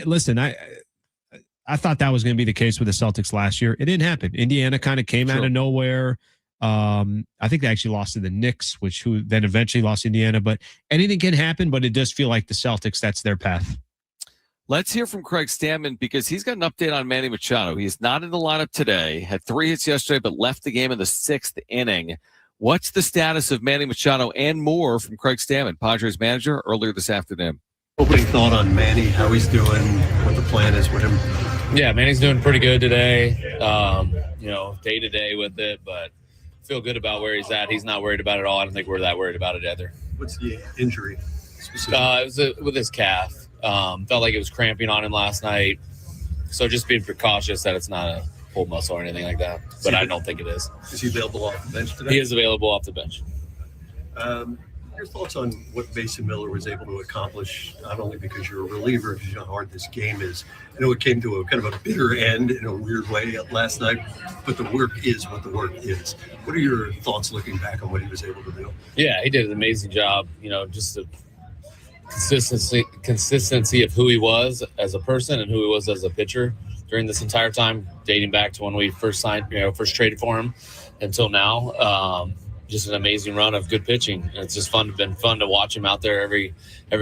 thought that was going to be the case with the Celtics last year. It didn't happen. Indiana kind of came out of nowhere. I think they actually lost to the Knicks, who then eventually lost Indiana. But anything can happen, but it does feel like the Celtics, that's their path. Let's hear from Craig Stammen because he's got an update on Manny Machado. He's not in the lineup today, had 3 hits yesterday, but left the game in the 6th inning. What's the status of Manny Machado and more from Craig Stammen, Padres manager, earlier this afternoon? Opening thought on Manny, how he's doing, what the plan is with him. Yeah, Manny's doing pretty good today. Day to day with it, but feel good about where he's at. He's not worried about it all. I don't think we're that worried about it either. What's the injury specifically? It was with his calf. Felt like it was cramping on him last night. So just being precautious that it's not a pulled muscle or anything like that. But I don't think it is. Is he available off the bench today? He is available off the bench. Your thoughts on what Mason Miller was able to accomplish, not only because you're a reliever, because how hard this game is. I know it came to a kind of a bitter end in a weird way last night, but the work is what the work is. What are your thoughts looking back on what he was able to do? Yeah, he did an amazing job. Just the consistency of who he was as a person and who he was as a pitcher during this entire time, dating back to when we first traded for him until now. Just an amazing run of good pitching. It's just been fun to watch him out there every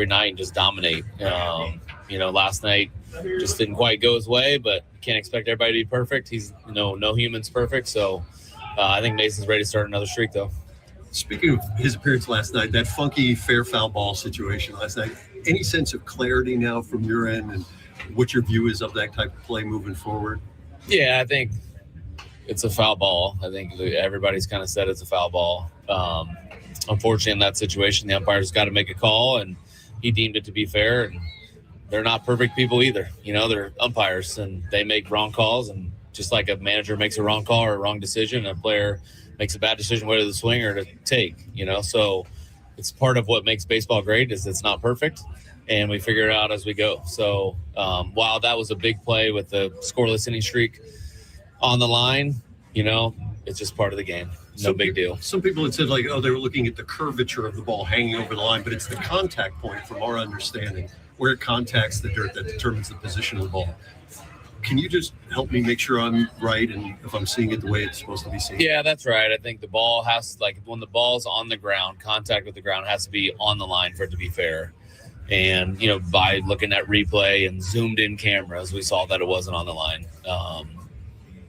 night and just dominate. Last night just didn't quite go his way, but can't expect everybody to be perfect. He's no human's perfect. So I think Mason's ready to start another streak though. Speaking of his appearance last night, that funky fair foul ball situation last night, any sense of clarity now from your end and what your view is of that type of play moving forward? Yeah, I think it's a foul ball. I think everybody's kind of said it's a foul ball. Unfortunately, in that situation, the umpire's got to make a call, and he deemed it to be fair. And they're not perfect people either. They're umpires, and they make wrong calls. And just like a manager makes a wrong call or a wrong decision, a player makes a bad decision whether to swing or to take. So it's part of what makes baseball great is it's not perfect, and we figure it out as we go. So while that was a big play with the scoreless inning streak on the line, it's just part of the game. No big deal. Some people had said, they were looking at the curvature of the ball hanging over the line, but it's the contact point from our understanding where it contacts the dirt that determines the position of the ball. Can you just help me make sure I'm right and if I'm seeing it the way it's supposed to be seen? Yeah, that's right. I think the ball has, when the ball's on the ground, contact with the ground has to be on the line for it to be fair. And, by looking at replay and zoomed in cameras, we saw that it wasn't on the line.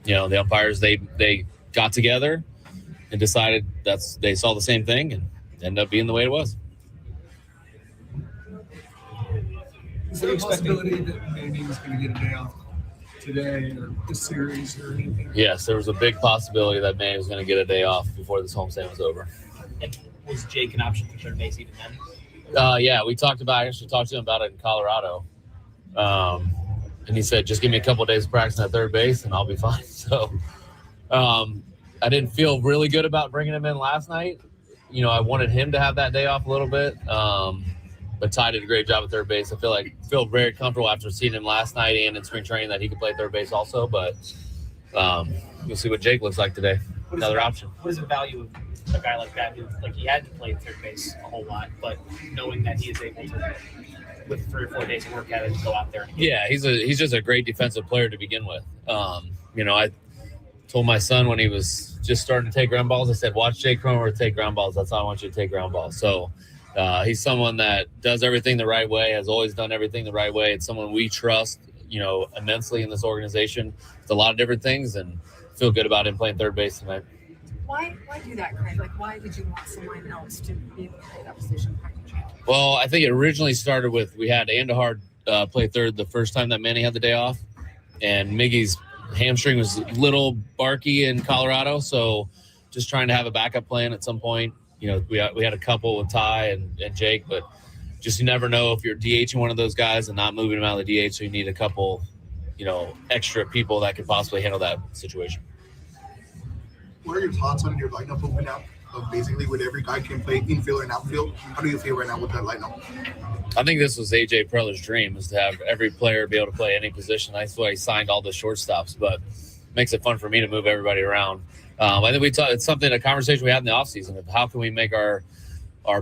The umpires, they got together and decided they saw the same thing and ended up being the way it was. Is there a possibility that maybe he's going to get a day off today or this series or anything? Yes, there was a big possibility that Manny was going to get a day off before this homestand was over. And was Jake an option for third base even then? Yeah, I actually talked to him about it in Colorado. And he said, just give me a couple of days of practice at third base and I'll be fine. So I didn't feel really good about bringing him in last night. I wanted him to have that day off a little bit. But Ty did a great job at third base. I feel very comfortable after seeing him last night and in spring training that he could play third base also. But we'll see what Jake looks like today. Another option. What is the value of a guy like that who, he had to play third base a whole lot, but knowing that he is able to, with 3 or 4 days of work at it, go out there? Yeah, he's just a great defensive player to begin with. I told my son when he was just starting to take ground balls, I said, watch Jake Cromer take ground balls. That's how I want you to take ground balls. So he's someone that does everything the right way, has always done everything the right way. It's someone we trust immensely in this organization. It's a lot of different things, and feel good about him playing third base tonight. Why do that, Craig? Like, why did you want someone else to be able to play that position? Well, I think it originally started with we had Andahar play third the first time that Manny had the day off, and Miggy's hamstring was a little barky in Colorado, so just trying to have a backup plan at some point. We had a couple with Ty and Jake, but just you never know if you're DHing one of those guys and not moving him out of the DH, so you need a couple, extra people that could possibly handle that situation. What are your thoughts on your lineup moving out? Basically, with every guy can play infield and outfield. How do you feel right now with that lineup? I think this was AJ Preller's dream, is to have every player be able to play any position. That's why he signed all the shortstops, but makes it fun for me to move everybody around. I think it's a conversation we had in the offseason of how can we make our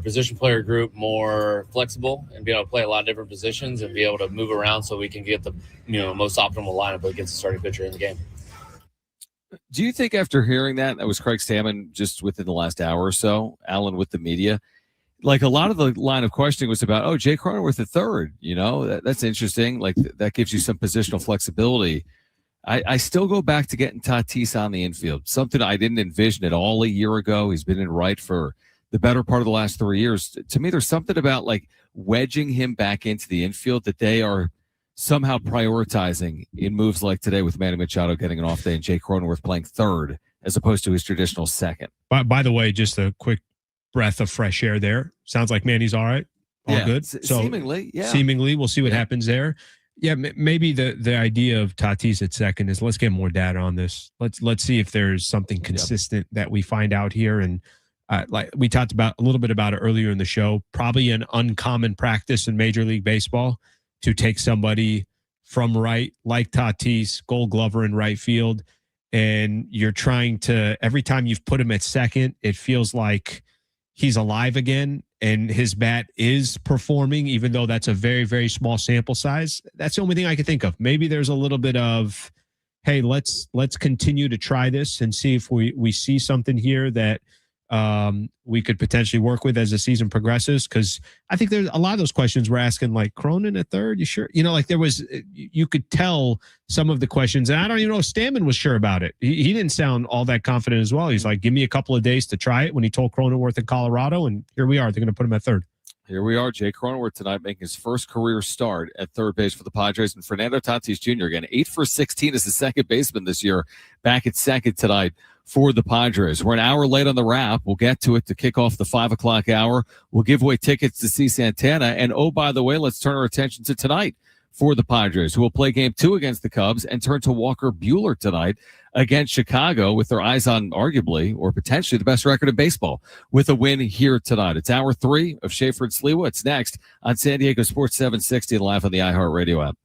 position player group more flexible and be able to play a lot of different positions and be able to move around so we can get the most optimal lineup against the starting pitcher in the game. Do you think after hearing that was Craig Stammen just within the last hour or so, Alan, with the media, like a lot of the line of questioning was about, Jay Cronenworth the third, that's interesting. Like that gives you some positional flexibility. I still go back to getting Tatis on the infield, something I didn't envision at all a year ago. He's been in right for the better part of the last 3 years. To me, there's something about like wedging him back into the infield that they are somehow prioritizing in moves like today with Manny Machado getting an off day and Jay Cronenworth playing third as opposed to his traditional second. By the way, just a quick breath of fresh air there. Sounds like Manny's all right. All good. So seemingly, yeah. Seemingly, we'll see what happens there. Yeah, maybe the idea of Tatis at second is let's get more data on this. Let's see if there's something consistent that we find out here. And like we talked about a little bit about it earlier in the show, probably an uncommon practice in Major League Baseball to take somebody from right, like Tatis, Gold Glover in right field, and you're trying to, every time you've put him at second, it feels like he's alive again and his bat is performing, even though that's a very, very small sample size. That's the only thing I can think of. Maybe there's a little bit of, hey, let's continue to try this and see if we see something here that we could potentially work with as the season progresses. Because I think there's a lot of those questions we're asking, like Cronin at third, you sure? Like there was, you could tell some of the questions, and I don't even know if Stammen was sure about it. He didn't sound all that confident as well. He's like, give me a couple of days to try it when he told Cronenworth in Colorado, and here we are. They're going to put him at third. Here we are, Jay Cronenworth tonight making his first career start at third base for the Padres, and Fernando Tatis Jr. again, 8 for 16 as the second baseman this year, back at second tonight for the Padres. We're an hour late on the wrap. We'll get to it to kick off the 5 o'clock hour. We'll give away tickets to see Santana. And by the way, let's turn our attention to tonight for the Padres, who will play game 2 against the Cubs and turn to Walker Buehler tonight against Chicago with their eyes on arguably or potentially the best record in baseball with a win here tonight. It's hour 3 of Schaefer and Sliwa. It's next on San Diego Sports 760 live on the iHeartRadio app.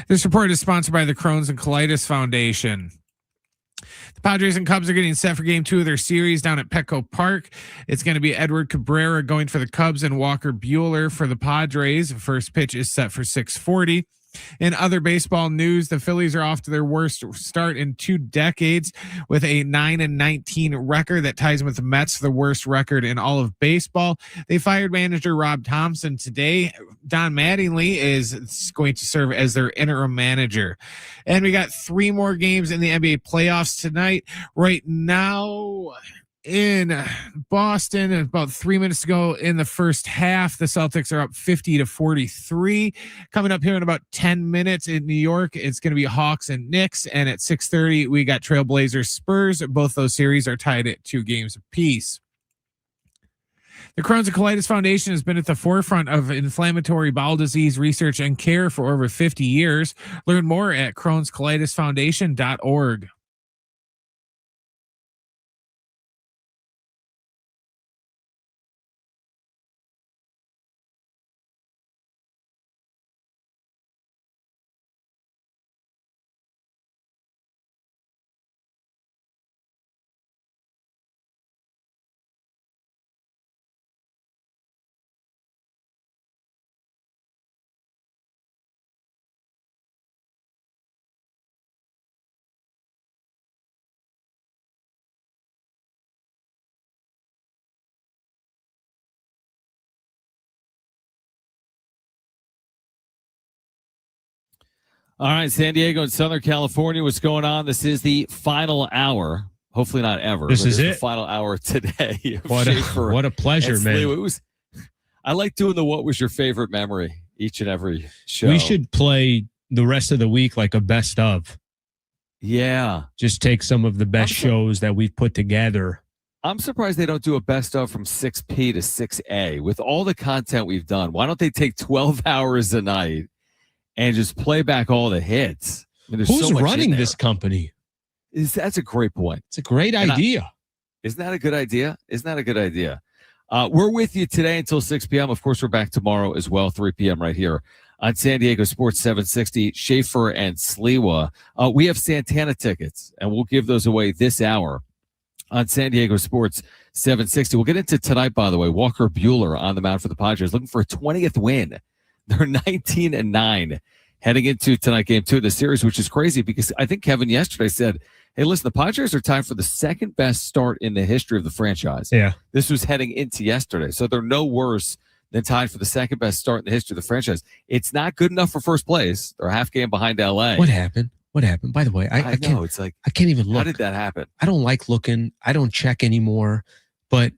This report is sponsored by the Crohn's and Colitis Foundation. The Padres and Cubs are getting set for game 2 of their series down at Petco Park. It's going to be Edward Cabrera going for the Cubs and Walker Buehler for the Padres. The first pitch is set for 6:40. In other baseball news, the Phillies are off to their worst start in 2 decades with a 9-19 record that ties them with the Mets for the worst record in all of baseball. They fired manager Rob Thompson today. Don Mattingly is going to serve as their interim manager. And we got 3 more games in the NBA playoffs tonight. Right now in Boston, about 3 minutes to go in the first half, the Celtics are up 50-43. Coming up here in about 10 minutes in New York, it's going to be Hawks and Knicks. And at 6:30, we got Trailblazers Spurs. Both those series are tied at 2 games apiece. The Crohn's and Colitis Foundation has been at the forefront of inflammatory bowel disease research and care for over 50 years. Learn more at crohnscolitisfoundation.org. All right, San Diego and Southern California, what's going on? This is the final hour. Hopefully not ever. This is the it. Final hour today. What a pleasure, man. I like doing the what was your favorite memory each and every show. We should play the rest of the week like a best of. Yeah. Just take some of the best shows that we've put together. I'm surprised they don't do a best of from 6P to 6A. With all the content we've done, why don't they take 12 hours a night and just play back all the hits? I mean, who's running this company? That's a great point. It's a great idea. Isn't that a good idea? We're with you today until 6 p.m. Of course, we're back tomorrow as well, 3 p.m. right here on San Diego Sports 760, Schaefer and Sliwa. We have Santana tickets, and we'll give those away this hour on San Diego Sports 760. We'll get into tonight, by the way. Walker Buehler on the mound for the Padres, looking for a 20th win. They're 19-9 heading into tonight, game 2 of the series, which is crazy because I think Kevin yesterday said, hey, listen, the Padres are tied for the second best start in the history of the franchise. Yeah. This was heading into yesterday. So they're no worse than tied for the second best start in the history of the franchise. It's not good enough for first place. They're a half game behind LA. What happened? By the way, I know. It's like, I can't even look. How did that happen? I don't like looking. I don't check anymore. But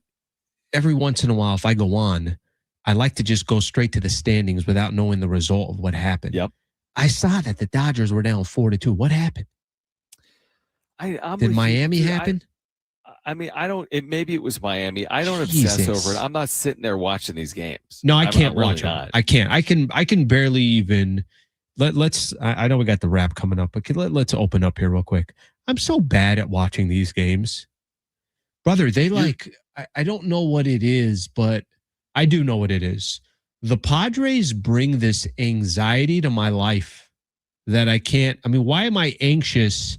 every once in a while, if I go on, I like to just go straight to the standings without knowing the result of what happened. Yep. I saw that the Dodgers were down 4-2. What happened? Did Miami happen? Maybe it was Miami. I don't obsess over it. I'm not sitting there watching these games. No, I can't watch them. I can't. I can barely even. Let's. I know we got the wrap coming up, but let's open up here real quick. I'm so bad at watching these games, brother. I don't know what it is, but I do know what it is. The Padres bring this anxiety to my life that I can't. I mean, why am I anxious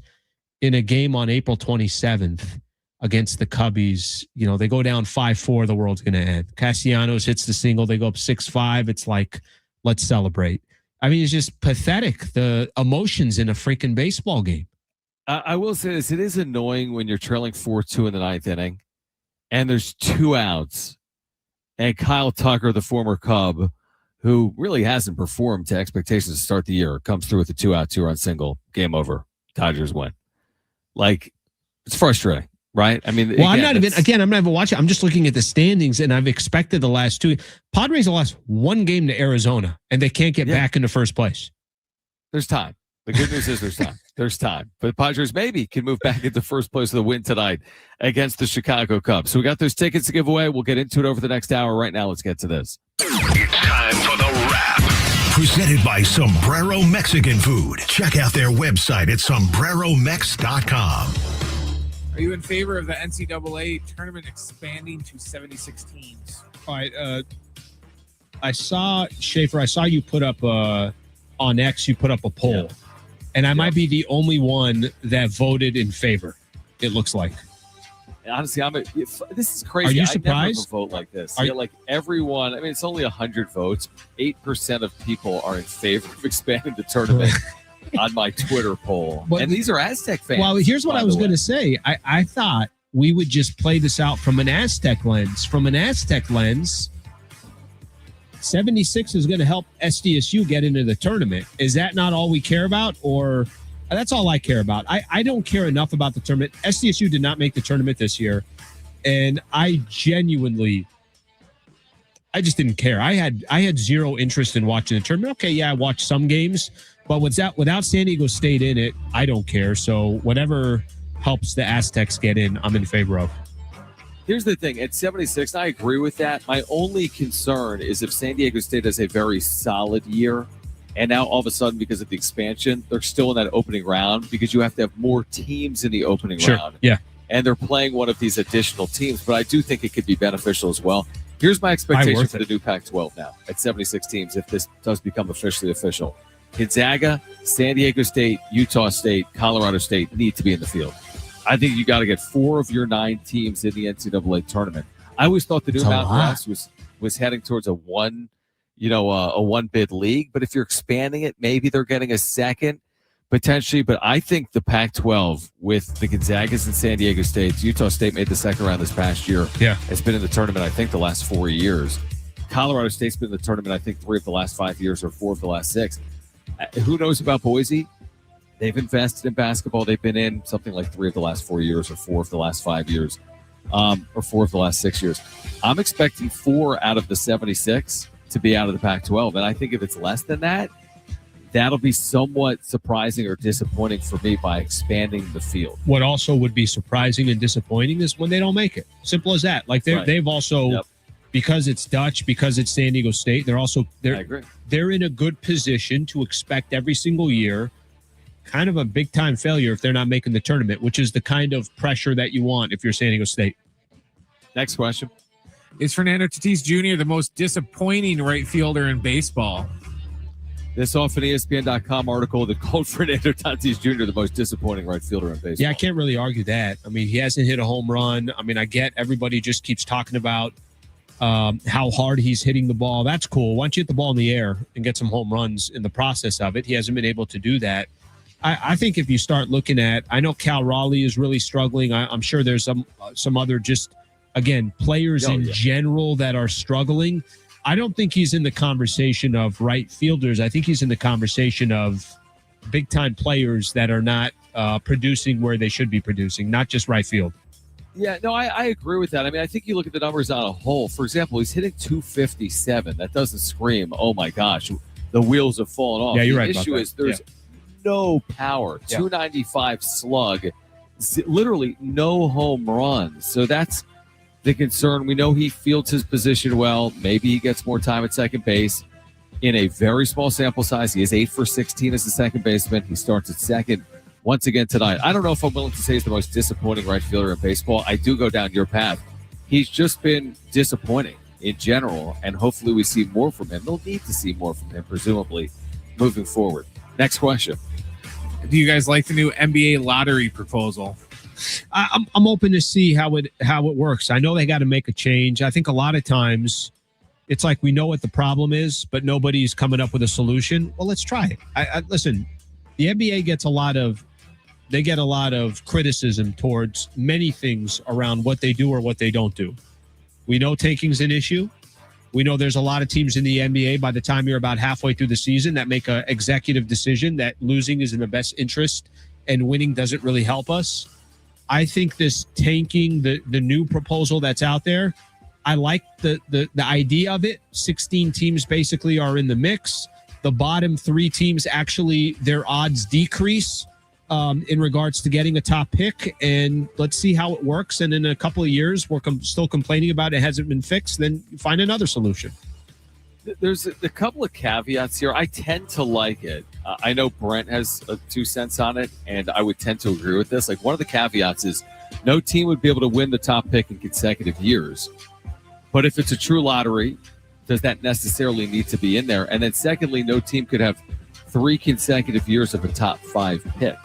in a game on April 27th against the Cubbies? You know, they go down 5-4, the world's going to end. Castellanos hits the single, they go up 6-5. It's like, let's celebrate. I mean, it's just pathetic, the emotions in a freaking baseball game. I will say this. It is annoying when you're trailing 4-2 in the 9th inning and there's 2 outs. And Kyle Tucker, the former Cub, who really hasn't performed to expectations to start the year, comes through with a 2-out, 2-run single. Game over. Dodgers win. Like, it's frustrating, right? I mean, well, I'm not even watching. I'm just looking at the standings, and I've expected the last 2. Padres have lost 1 game to Arizona, and they can't get back into first place. There's time. The good news is there's time. There's time. But the Padres maybe can move back into first place with a win tonight against the Chicago Cubs. So we got those tickets to give away. We'll get into it over the next hour. Right now, let's get to this. It's time for the wrap. Presented by Sombrero Mexican Food. Check out their website at sombreromex.com. Are you in favor of the NCAA tournament expanding to 76 teams? All right. I saw, Schaefer, you put up on X, you put up a poll, and I might be the only one that voted in favor. It looks like. Honestly, this is crazy. Are you I surprised? never vote like this. Like everyone. I mean, it's only 100 votes. 8% of people are in favor of expanding the tournament on my Twitter poll, and these are Aztec fans. Well, here's what I was going to say. I thought we would just play this out from an Aztec lens. From an Aztec lens, 76 is going to help SDSU get into the tournament. Is that not all we care about, or? That's all I care about. I don't care enough about the tournament. SDSU did not make the tournament this year, and I just didn't care. I had zero interest in watching the tournament. Okay, yeah, I watched some games, but without San Diego State in it, I don't care. So whatever helps the Aztecs get in, I'm in favor of. Here's the thing. At 76, I agree with that. My only concern is if San Diego State has a very solid year, and now all of a sudden, because of the expansion, they're still in that opening round because you have to have more teams in the opening round. Yeah. And they're playing one of these additional teams, but I do think it could be beneficial as well. Here's my expectation for the new Pac-12 now at 76 teams if this does become officially official. Gonzaga, San Diego State, Utah State, Colorado State need to be in the field. I think you got to get 4 of your 9 teams in the NCAA tournament. I always thought the new Mountain West was heading towards a one bid league, but if you're expanding it, maybe they're getting a second potentially. But I think the Pac-12 with the Gonzagas and San Diego States, Utah State made the second round this past year. Yeah, it's been in the tournament I think the last 4 years. Colorado State's been in the tournament I think 3 of the last 5 years or 4 of the last 6. Who knows about Boise? They've invested in basketball. They've been in something like 3 of the last 4 years or 4 of the last 5 years, or 4 of the last 6 years. I'm expecting 4 out of the 76 to be out of the Pac-12. And I think if it's less than that, that'll be somewhat surprising or disappointing for me by expanding the field. What also would be surprising and disappointing is when they don't make it. Simple as that. Like they've also, because it's Dutch, because it's San Diego State, they're in a good position to expect every single year kind of a big time failure if they're not making the tournament, which is the kind of pressure that you want if you're San Diego State. Next question. Is Fernando Tatis Jr. the most disappointing right fielder in baseball? This off an ESPN.com article that called Fernando Tatis Jr. the most disappointing right fielder in baseball. Yeah, I can't really argue that. I mean, he hasn't hit a home run. I mean, I get everybody just keeps talking about how hard he's hitting the ball. That's cool. Why don't you hit the ball in the air and get some home runs in the process of it? He hasn't been able to do that. I think if you start looking at, I know Cal Raleigh is really struggling. I'm sure there's some other just, again, players in general that are struggling. I don't think he's in the conversation of right fielders. I think he's in the conversation of big-time players that are not producing where they should be producing, not just right field. Yeah, no, I agree with that. I mean, I think you look at the numbers on a whole. For example, he's hitting 257. That doesn't scream, oh, my gosh, the wheels have fallen off. Yeah, you're right. The issue is there's no power, 295 slug, literally no home runs. So that's the concern. We know he fields his position well. Maybe he gets more time at second base. In a very small sample size, he is 8 for 16 as a second baseman. He starts at second once again tonight. I don't know if I'm willing to say he's the most disappointing right fielder in baseball. I do go down your path. He's just been disappointing in general, and hopefully we see more from him. They'll need to see more from him, presumably, moving forward. Next question. Do you guys like the new NBA lottery proposal? I'm open to see how it works. I know they got to make a change. I think a lot of times it's like we know what the problem is, but nobody's coming up with a solution. Well, let's try it. Listen, the NBA gets a lot of criticism towards many things around what they do or what they don't do. We know tanking's an issue. We know there's a lot of teams in the NBA by the time you're about halfway through the season that make an executive decision that losing is in the best interest and winning doesn't really help us. I think this tanking, the new proposal that's out there, I like the idea of it. 16 teams basically are in the mix. The bottom 3 teams, actually, their odds decrease in regards to getting a top pick. And let's see how it works. And in a couple of years, we're still complaining about it hasn't been fixed. Then find another solution. There's a couple of caveats here. I tend to like it. I know Brent has 2 cents on it, and I would tend to agree with this. Like, one of the caveats is no team would be able to win the top pick in consecutive years. But if it's a true lottery, does that necessarily need to be in there? And then secondly, no team could have 3 consecutive years of a top 5 pick.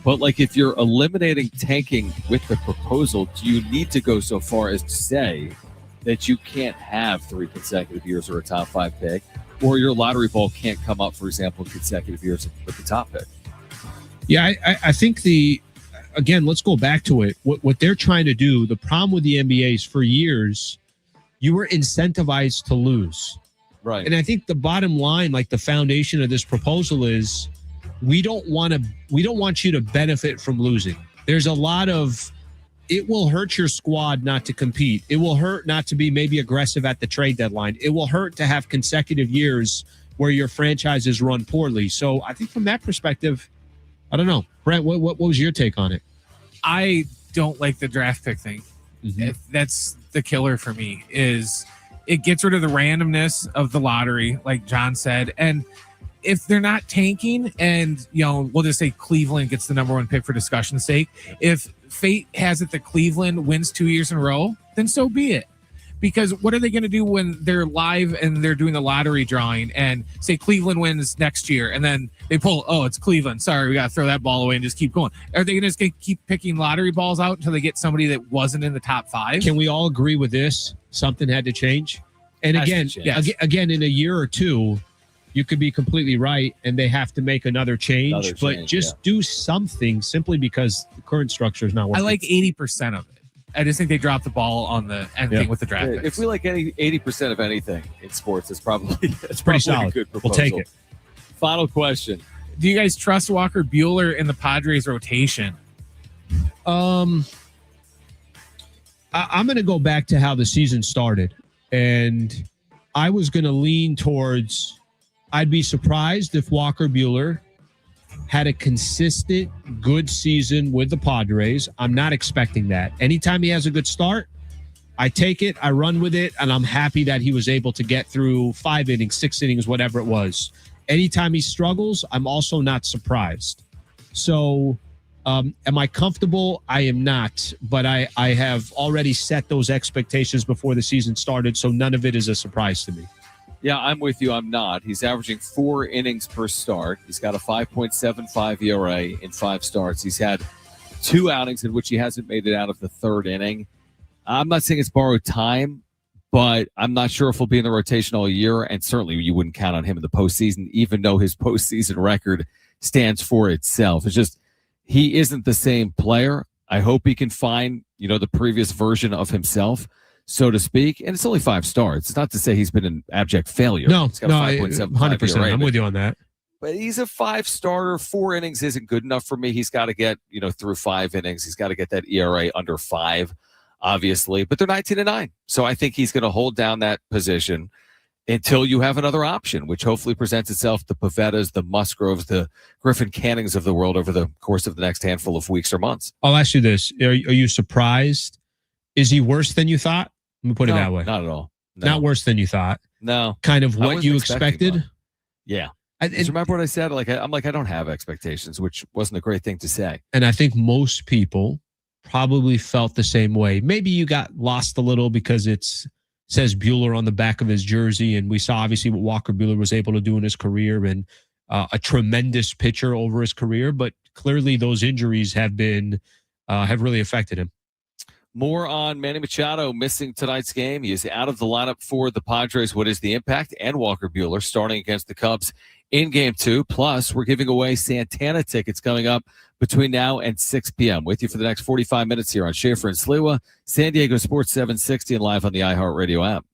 But like, if you're eliminating tanking with the proposal, do you need to go so far as to say that you can't have 3 consecutive years or a top 5 pick, or your lottery ball can't come up, for example, in consecutive years with the top pick? Yeah, I think again, let's go back to it. What they're trying to do, the problem with the NBA is for years, you were incentivized to lose. Right. And I think the bottom line, like the foundation of this proposal is we don't want you to benefit from losing. There's a lot of, it will hurt your squad not to compete. It will hurt not to be maybe aggressive at the trade deadline. It will hurt to have consecutive years where your franchises run poorly. So I think from that perspective, I don't know. Brent, what was your take on it? I don't like the draft pick thing. That's the killer for me, is it gets rid of the randomness of the lottery, like John said. And if they're not tanking and, we'll just say Cleveland gets the number 1 pick for discussion's sake, if fate has it that Cleveland wins 2 years in a row, then so be it. Because what are they going to do when they're live and they're doing the lottery drawing and say Cleveland wins next year and then they pull, oh, it's Cleveland. Sorry, we got to throw that ball away and just keep going. Are they going to just keep picking lottery balls out until they get somebody that wasn't in the top 5? Can we all agree with this? Something had to change. And again, again, in a year or two, you could be completely right, and they have to make another change. But just do something simply because the current structure is not working. I like 80% of it. I just think they dropped the ball on the anything with the draft picks. If we like 80% of anything in sports, it's probably pretty solid. A good proposal. We'll take it. Final question: do you guys trust Walker Buehler in the Padres rotation? I'm going to go back to how the season started, and I was going to lean towards. I'd be surprised if Walker Buehler had a consistent good season with the Padres. I'm not expecting that. Anytime he has a good start, I take it, I run with it, and I'm happy that he was able to get through 5 innings, 6 innings, whatever it was. Anytime he struggles, I'm also not surprised. So am I comfortable? I am not, but I have already set those expectations before the season started, so none of it is a surprise to me. Yeah, I'm with you. I'm not. He's averaging 4 innings per start. He's got a 5.75 ERA in 5 starts. He's had 2 outings in which he hasn't made it out of the 3rd inning. I'm not saying it's borrowed time, but I'm not sure if he'll be in the rotation all year. And certainly you wouldn't count on him in the postseason, even though his postseason record stands for itself. It's just he isn't the same player. I hope he can find, the previous version of himself, so to speak. And it's only 5 starts. It's not to say he's been an abject failure. No, he's got a 5.75 100%. I'm with you on that. But he's a 5 starter. 4 innings isn't good enough for me. He's got to get, through 5 innings. He's got to get that ERA under 5, obviously. But they're 19-9. So I think he's going to hold down that position until you have another option, which hopefully presents itself, the Pavettas, the Musgroves, the Griffin Cannings of the world over the course of the next handful of weeks or months. I'll ask you this. Are you surprised? Is he worse than you thought? Let me put it that way. Not at all. No. Not worse than you thought. No. Kind of what you expected? Yeah. Remember what I said? I'm like, I don't have expectations, which wasn't a great thing to say. And I think most people probably felt the same way. Maybe you got lost a little because it says Buehler on the back of his jersey, and we saw obviously what Walker Buehler was able to do in his career, and a tremendous pitcher over his career. But clearly those injuries have really affected him. More on Manny Machado missing tonight's game. He is out of the lineup for the Padres. What is the impact? And Walker Buehler starting against the Cubs in Game 2. Plus, we're giving away Santana tickets coming up between now and 6 p.m. With you for the next 45 minutes here on Schaefer and Sliwa, San Diego Sports 760, and live on the iHeartRadio app.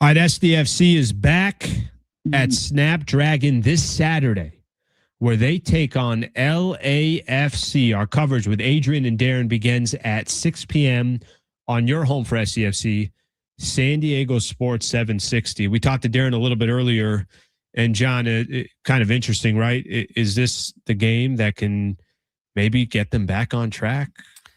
All right, SDFC is back at Snapdragon this Saturday, where they take on LAFC. Our coverage with Adrian and Darren begins at 6 p.m. on your home for SDFC, San Diego Sports 760. We talked to Darren a little bit earlier, and John, kind of interesting, right? Is this the game that can maybe get them back on track?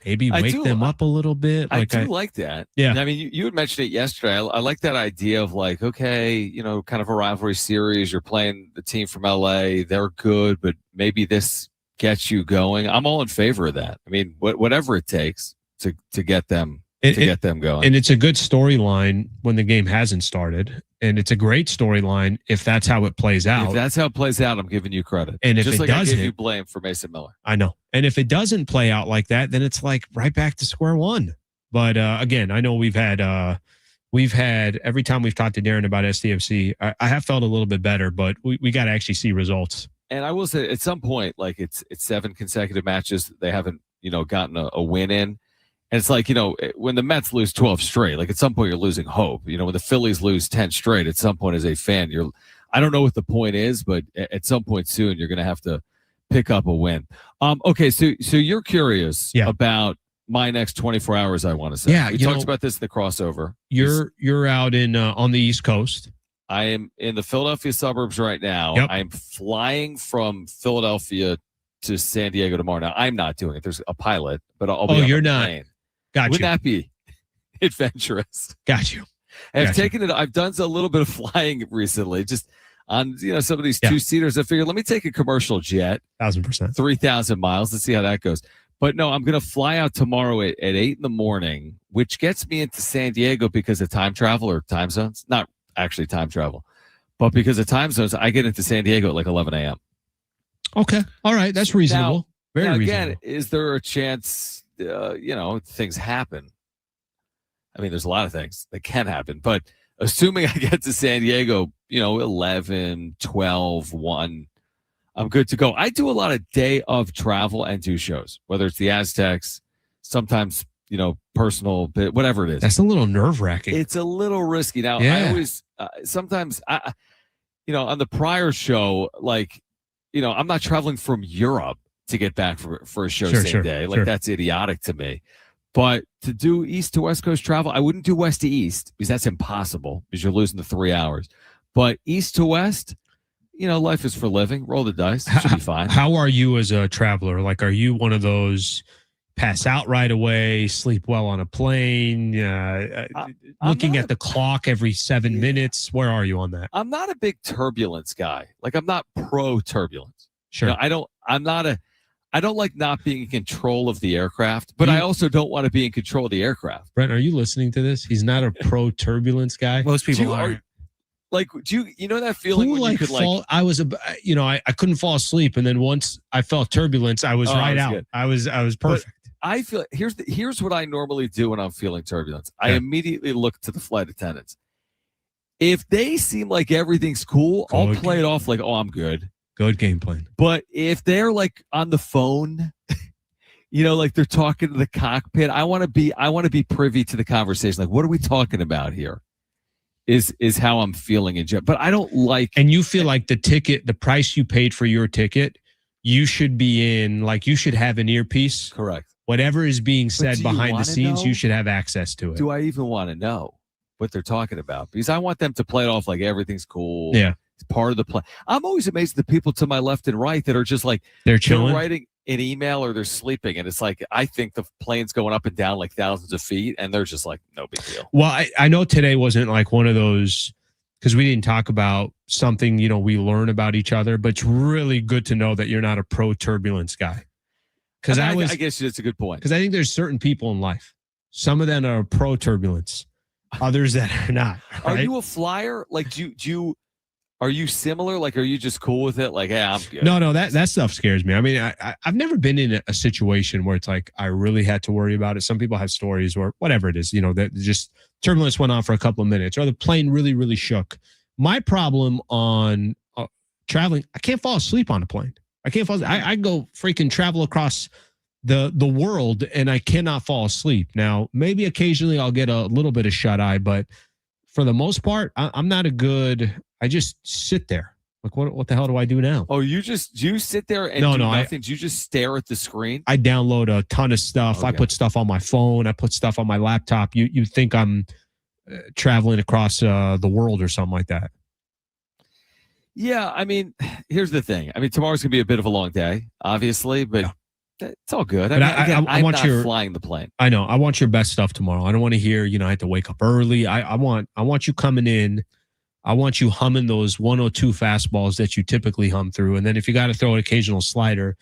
Maybe wake them up a little bit. I do like that. Yeah. I mean, you had mentioned it yesterday. I like that idea of like, okay, kind of a rivalry series. You're playing the team from LA. They're good, but maybe this gets you going. I'm all in favor of that. I mean, whatever it takes to get them get them going. And it's a good storyline when the game hasn't started. And it's a great storyline if that's how it plays out. If that's how it plays out, I'm giving you credit. And if just it like doesn't, I gave you blame for Mason Miller. I know. And if it doesn't play out like that, then it's like right back to square one. But again, I know we've had every time we've talked to Darren about SDFC, I have felt a little bit better, but we got to actually see results. And I will say at some point, like it's 7 consecutive matches they haven't, gotten a win in. And it's like, when the Mets lose 12 straight, like at some point you're losing hope. When the Phillies lose 10 straight, at some point as a fan, I don't know what the point is, but at some point soon you're going to have to pick up a win. Okay, so you're curious about my next 24 hours, I want to say. Yeah, we talked about this in the crossover. You're out in on the East Coast. I am in the Philadelphia suburbs right now. Yep. I'm flying from Philadelphia to San Diego tomorrow. Now, I'm not doing it. There's a pilot, but I'll be on you're the not. plane. Got Wouldn't you. that be adventurous? Got you. I've done a little bit of flying recently, just on some of these 2-seaters. I figured let me take a commercial jet, 1,000%, 3,000 miles. Let's see how that goes. But no, I'm going to fly out tomorrow at 8 in the morning, which gets me into San Diego because of time travel or time zones. Not actually time travel, but because of time zones, I get into San Diego at like 11 a.m. Okay. All right. That's reasonable. Very reasonable. Again, is there a chance, things happen? I mean, there's a lot of things that can happen, but assuming I get to San Diego, 11, 12, 1, I'm good to go. I do a lot of day of travel and do shows, whether it's the Aztecs, sometimes, personal, whatever it is. That's a little nerve-wracking. It's a little risky. Now, I always, sometimes, on the prior show, like, I'm not traveling from Europe to get back for a show same day. Like, that's idiotic to me. But to do East to West Coast travel, I wouldn't do West to East because that's impossible because you're losing the 3 hours. But East to West, life is for living. Roll the dice. It should be fine. How are you as a traveler? Like, are you one of those pass out right away, sleep well on a plane, looking at the clock every 7 minutes? Where are you on that? I'm not a big turbulence guy. Like, I'm not pro turbulence. Sure. I don't like not being in control of the aircraft, but I also don't want to be in control of the aircraft. Brent, are you listening to this? He's not a pro turbulence guy. Most people are. Like, do you know that feeling when you could fall? I was, I couldn't fall asleep, and then once I felt turbulence, I was right out. Good. I was perfect. But I feel here's what I normally do when I'm feeling turbulence. I immediately look to the flight attendants. If they seem like everything's cool, I'll play it off like, oh, I'm good. Good game plan. But if they're like on the phone, like they're talking to the cockpit, I want to be privy to the conversation. Like, what are we talking about here? Is how I'm feeling in general. But I don't like. And you feel like the price you paid for your ticket, you should be in, like, you should have an earpiece. Correct. Whatever is being said behind the scenes, you should have access to it. Do I even want to know what they're talking about? Because I want them to play it off like everything's cool. Yeah. It's part of the plan. I'm always amazed at the people to my left and right that are just like, they're chilling, they're writing an email or they're sleeping. And it's like, I think the plane's going up and down like thousands of feet. And they're just like, no big deal. Well, I know today wasn't like one of those, because we didn't talk about something, we learn about each other, but it's really good to know that you're not a pro turbulence guy. Because I guess that's a good point. Because I think there's certain people in life, some of them are pro turbulence, others that are not. Right? Are you a flyer? Like, are you similar? Like, are you just cool with it? Like, hey, I'm good. No, that stuff scares me. I mean, I've never been in a situation where it's like I really had to worry about it. Some people have stories where whatever it is, that just turbulence went on for a couple of minutes or the plane really, really shook. My problem on traveling, I can't fall asleep on a plane. I can't fall asleep. I go freaking travel across the world and I cannot fall asleep. Now, maybe occasionally I'll get a little bit of shut eye, but for the most part, I'm not a good. I just sit there. Like, what the hell do I do now? Oh, you sit there and No, do no, nothing. You just stare at the screen. I download a ton of stuff. I Okay. put stuff on my phone. I put stuff on my laptop. You think I'm traveling across the world or something like that? Yeah, I mean, here's the thing. I mean, tomorrow's gonna be a bit of a long day, obviously, but it's all good. But I'm want not flying the plane. I know. I want your best stuff tomorrow. I don't want to hear, I had to wake up early. I want you coming in. I want you humming those 102 fastballs that you typically hum through. And then if you got to throw an occasional slider,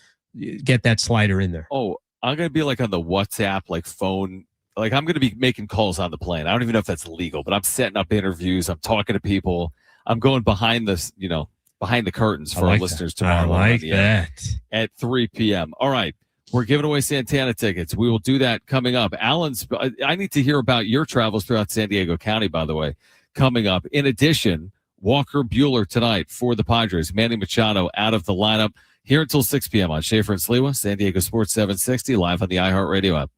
get that slider in there. Oh, I'm going to be like on the WhatsApp, like phone. Like I'm going to be making calls on the plane. I don't even know if that's legal, but I'm setting up interviews. I'm talking to people. I'm going behind this, behind the curtains for our listeners tomorrow. I like that. At 3 p.m. All right. We're giving away Santana tickets. We will do that coming up. I need to hear about your travels throughout San Diego County, by the way, coming up. In addition, Walker Buehler tonight for the Padres. Manny Machado out of the lineup here until 6 p.m. on Schaefer and Sliwa, San Diego Sports 760, live on the iHeartRadio app.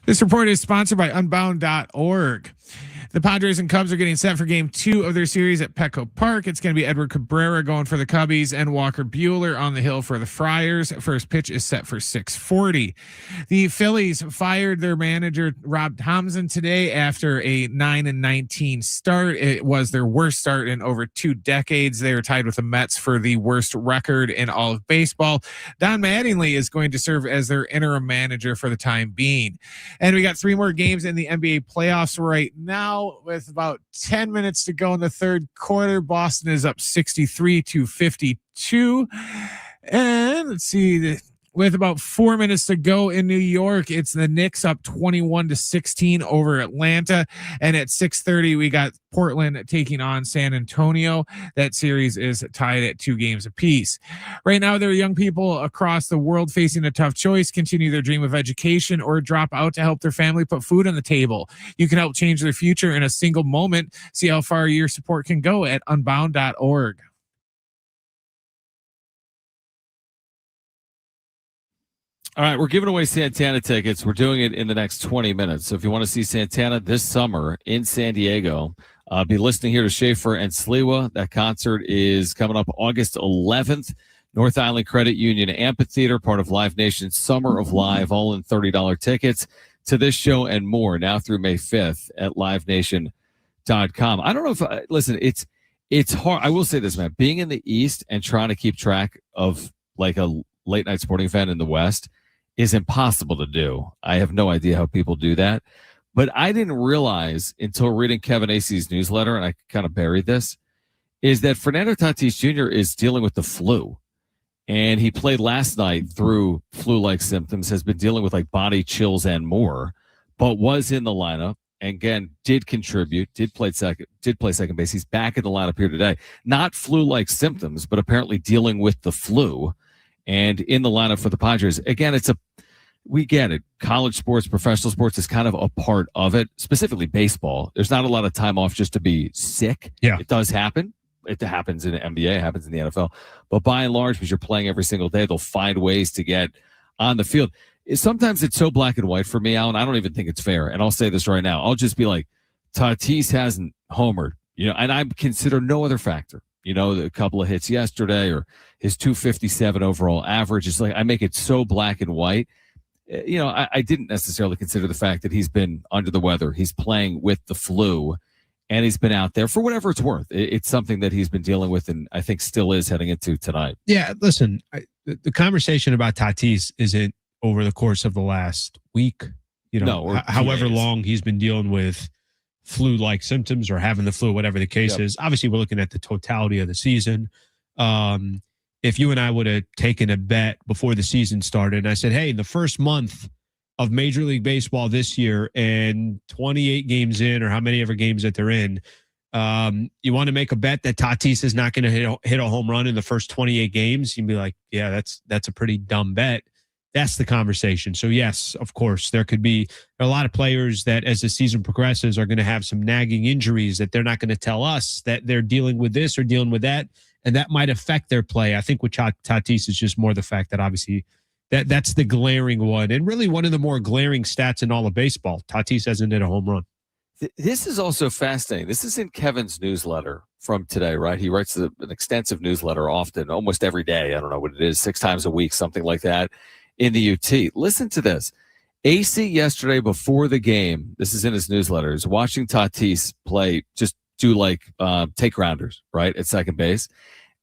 This report is sponsored by Unbound.org. The Padres and Cubs are getting set for game 2 of their series at Petco Park. It's going to be Edward Cabrera going for the Cubbies and Walker Buehler on the hill for the Friars. First pitch is set for 6:40. The Phillies fired their manager, Rob Thomson, today after a 9-19 start. It was their worst start in over 2 decades. They are tied with the Mets for the worst record in all of baseball. Don Mattingly is going to serve as their interim manager for the time being. And we got 3 more games in the NBA playoffs right now. With about 10 minutes to go in the third quarter, Boston is up 63-52. And let's see, with about 4 minutes to go in New York, it's the Knicks up 21-16 over Atlanta. And at 6:30, we got Portland taking on San Antonio. That series is tied at 2 games apiece. Right now, there are young people across the world facing a tough choice: continue their dream of education or drop out to help their family put food on the table. You can help change their future in a single moment. See how far your support can go at unbound.org. All right, we're giving away Santana tickets. We're doing it in the next 20 minutes. So if you want to see Santana this summer in San Diego, be listening here to Schaefer and Sliwa. That concert is coming up August 11th. North Island Credit Union Amphitheater, part of Live Nation's Summer of Live, all in $30 tickets to this show and more now through May 5th at livenation.com. I don't know if, listen, it's hard. I will say this, man, being in the East and trying to keep track of like a late night sporting event in the West is impossible to do. I have no idea how people do that. But I didn't realize until reading Kevin Acey's newsletter, and I kind of buried this, is that Fernando Tatis Jr. is dealing with the flu. And he played last night through flu-like symptoms, has been dealing with like body chills and more, but was in the lineup. And again, did contribute, did play second base. He's back in the lineup here today. Not flu-like symptoms, but apparently dealing with the flu and in the lineup for the Padres. Again, we get it. College sports, professional sports is kind of a part of it, specifically baseball. There's not a lot of time off just to be sick. Yeah. It does happen. It happens in the NBA, it happens in the NFL. But by and large, because you're playing every single day, they'll find ways to get on the field. Sometimes it's so black and white for me, Alan. I don't even think it's fair. And I'll say this right now. I'll just be like, Tatis hasn't homered, and I consider no other factor. A couple of hits yesterday or his 257 overall average. It's like I make it so black and white. I didn't necessarily consider the fact that he's been under the weather. He's playing with the flu, and he's been out there for whatever it's worth. It's something that he's been dealing with, and I think still is heading into tonight. Yeah, listen, the conversation about Tatis isn't over the course of the last week. However long he's been dealing with flu-like symptoms or having the flu, whatever the case is. Obviously, we're looking at the totality of the season. If you and I would have taken a bet before the season started, and I said, hey, the first month of Major League Baseball this year and 28 games in, or how many ever games that they're in, you want to make a bet that Tatis is not going to hit a home run in the first 28 games? You'd be like, yeah, that's a pretty dumb bet. That's the conversation. So yes, of course, there are a lot of players that as the season progresses are going to have some nagging injuries that they're not going to tell us that they're dealing with this or dealing with that. And that might affect their play. I think with Tatis is just more the fact that obviously that's the glaring one, and really one of the more glaring stats in all of baseball. Tatis hasn't hit a home run. This is also fascinating. This is in Kevin's newsletter from today, right? He writes an extensive newsletter often, almost every day. I don't know what it is, 6 times a week, something like that in the UT. Listen to this. AC yesterday before the game, this is in his newsletter, is watching Tatis play, just do take grounders, right, at second base.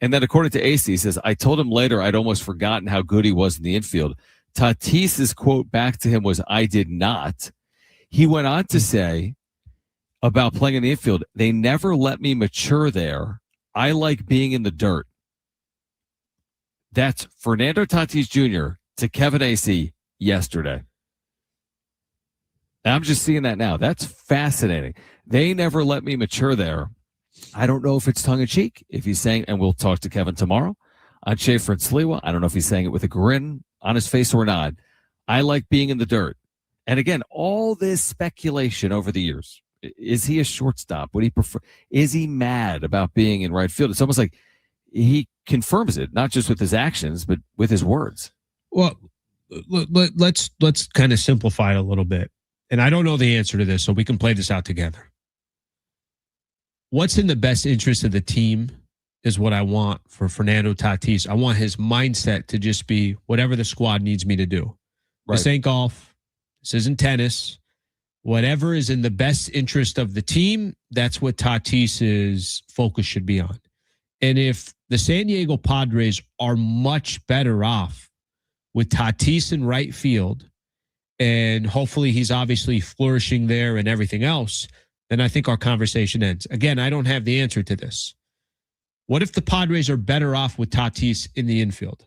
And then according to AC, he says, I told him later I'd almost forgotten how good he was in the infield. Tatis's quote back to him was, I did not. He went on to say about playing in the infield, they never let me mature there. I like being in the dirt. That's Fernando Tatis Jr. to Kevin Acey yesterday. And I'm just seeing that now. That's fascinating. They never let me mature there. I don't know if it's tongue-in-cheek, if he's saying, and we'll talk to Kevin tomorrow on Schaefer and Sliwa. I don't know if he's saying it with a grin on his face or not. I like being in the dirt. And again, all this speculation over the years. Is he a shortstop? Would he prefer? Is he mad about being in right field? It's almost like he confirms it, not just with his actions, but with his words. Well, let's kind of simplify it a little bit. and I don't know the answer to this, so we can play this out together. What's in the best interest of the team is what I want for Fernando Tatis. I want his mindset to just be whatever the squad needs me to do. Right. This ain't golf. This isn't tennis. Whatever is in the best interest of the team, that's what Tatis's focus should be on. And if the San Diego Padres are much better off with Tatis in right field, and hopefully he's obviously flourishing there and everything else, then I think our conversation ends. Again, I don't have the answer to this. What if the Padres are better off with Tatis in the infield?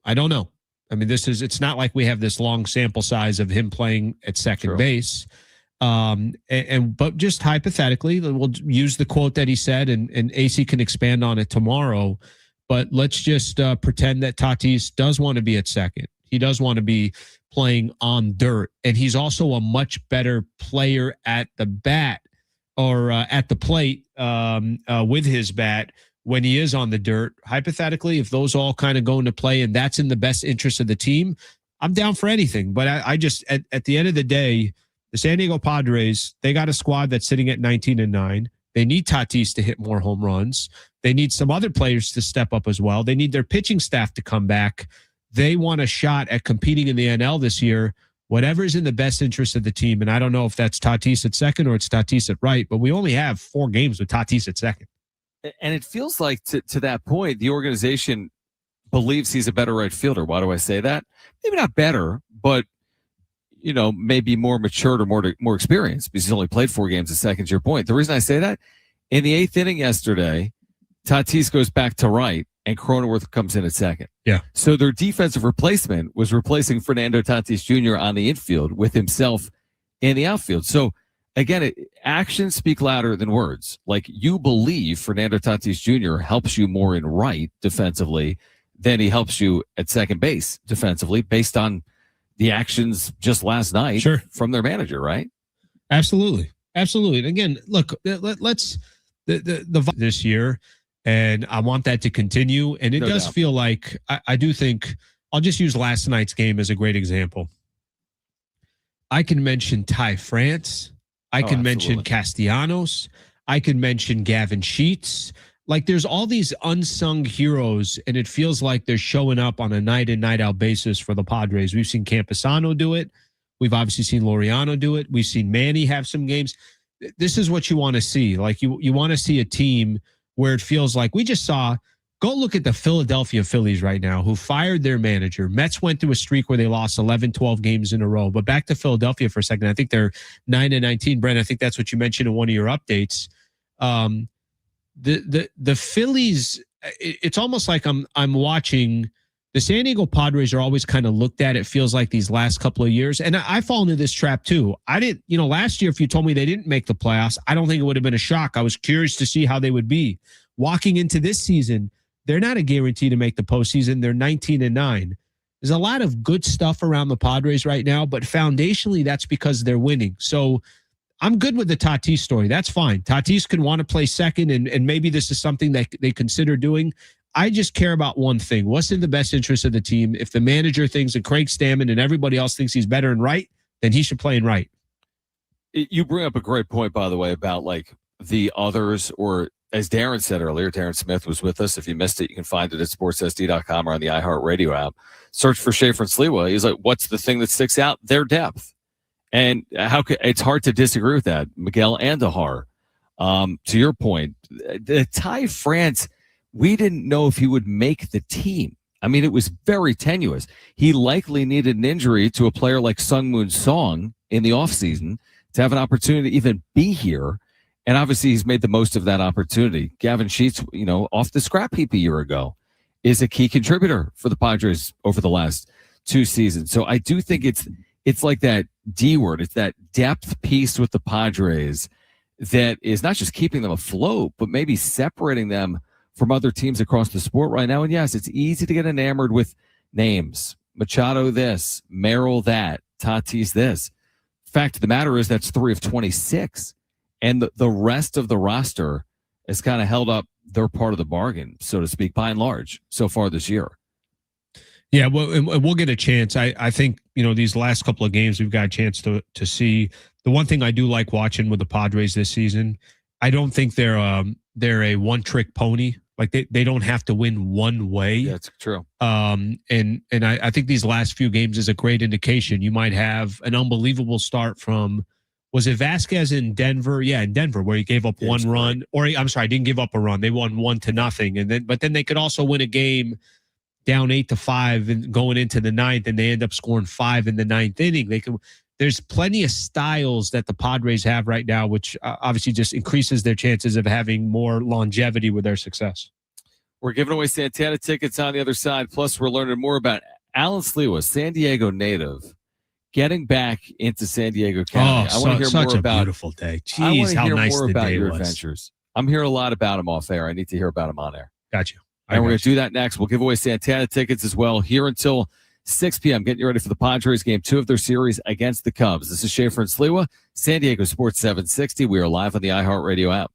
I don't know. I mean, it's not like we have this long sample size of him playing at second base. But just hypothetically, we'll use the quote that he said, and AC can expand on it tomorrow. But let's just pretend that Tatis does want to be at second. He does want to be playing on dirt, and he's also a much better player at the bat or at the plate with his bat when he is on the dirt. Hypothetically, if those all kind of go into play and that's in the best interest of the team, I'm down for anything. But I just, at the end of the day, the San Diego Padres, they got a squad that's sitting at 19-9. They need Tatis to hit more home runs. They need some other players to step up as well. They need their pitching staff to come back. They want a shot at competing in the NL this year. Whatever's in the best interest of the team. And I don't know if that's Tatis at second or it's Tatis at right, but we only have 4 games with Tatis at second. And it feels like to that point, the organization believes he's a better right fielder. Why do I say that? Maybe not better, but maybe more matured or more experienced because he's only played 4 games at second. To your point, the reason I say that, in the 8th inning yesterday, Tatis goes back to right and Cronenworth comes in at second. Yeah. So their defensive replacement was replacing Fernando Tatis Jr. on the infield with himself in the outfield. So again, actions speak louder than words. Like, you believe Fernando Tatis Jr. helps you more in right defensively than he helps you at second base defensively based on the actions just last night from their manager, right? Absolutely. Absolutely. And again, look, let's this year, and I want that to continue. And it does feel like I do think I'll just use last night's game as a great example. I can mention Ty France. I can mention Castellanos. I can mention Gavin Sheets. Like, there's all these unsung heroes, and it feels like they're showing up on a night in, night out basis for the Padres. We've seen Camposano do it. We've obviously seen Laureano do it. We've seen Manny have some games. This is what you want to see. Like, you want to see a team where it feels like we just saw. Go look at the Philadelphia Phillies right now, who fired their manager. Mets went through a streak where they lost 11, 12 games in a row. But back to Philadelphia for a second. I think they're 9-19. Brent, I think that's what you mentioned in one of your updates. The Phillies, it's almost like I'm watching. The San Diego Padres are always kind of looked at, it feels like, these last couple of years. And I fall into this trap too. I didn't, last year, if you told me they didn't make the playoffs, I don't think it would have been a shock. I was curious to see how they would be. Walking into this season, they're not a guarantee to make the postseason. They're 19-9. There's a lot of good stuff around the Padres right now, but foundationally, that's because they're winning. So I'm good with the Tatis story. That's fine. Tatis can want to play second, and maybe this is something that they consider doing. I just care about one thing. What's in the best interest of the team? If the manager thinks that Craig Stammen and everybody else thinks he's better in right, then he should play in right. You bring up a great point, by the way, about like the others, or as Darren said earlier, Darren Smith was with us. If you missed it, you can find it at sportssd.com or on the iHeartRadio app. Search for Schaefer and Sliwa. He's like, what's the thing that sticks out? Their depth. And it's hard to disagree with that. Miguel Andujar, to your point, the Ty France, we didn't know if he would make the team. I mean, it was very tenuous. He likely needed an injury to a player like Sungmoon Song in the offseason to have an opportunity to even be here. And obviously, he's made the most of that opportunity. Gavin Sheets, off the scrap heap a year ago, is a key contributor for the Padres over the last 2 seasons. So I do think it's like that D word. It's that depth piece with the Padres that is not just keeping them afloat, but maybe separating them from other teams across the sport right now. And yes, it's easy to get enamored with names. Machado this, Merrill that, Tatis this. Fact of the matter is that's 3 of 26. And the rest of the roster has kind of held up their part of the bargain, so to speak, by and large, so far this year. Yeah, well, we'll get a chance. I think these last couple of games we've got a chance to see. The one thing I do like watching with the Padres this season, I don't think they're a one-trick pony. Like they don't have to win one way. Yeah, that's true. And I think these last few games is a great indication. You might have an unbelievable start from, was it Vasquez in Denver? Yeah, in Denver, where he gave up one run, or I'm sorry, didn't give up a run. They won 1-0, but then they could also win a game down 8-5 and going into the ninth, and they end up scoring 5 in the ninth inning. There's plenty of styles that the Padres have right now, which obviously just increases their chances of having more longevity with their success. We're giving away Santana tickets on the other side. Plus, we're learning more about Alan Sliwa, San Diego native, getting back into San Diego County. I want to hear more about beautiful day. Jeez, how nice the day your was. Adventures. I'm hearing a lot about him off air. I need to hear about him on air. Got you. And we're going to do that next. We'll give away Santana tickets as well here until 6 p.m. Getting you ready for the Padres game 2 of their series against the Cubs. This is Schaefer and Sliwa, San Diego Sports 760. We are live on the iHeartRadio app.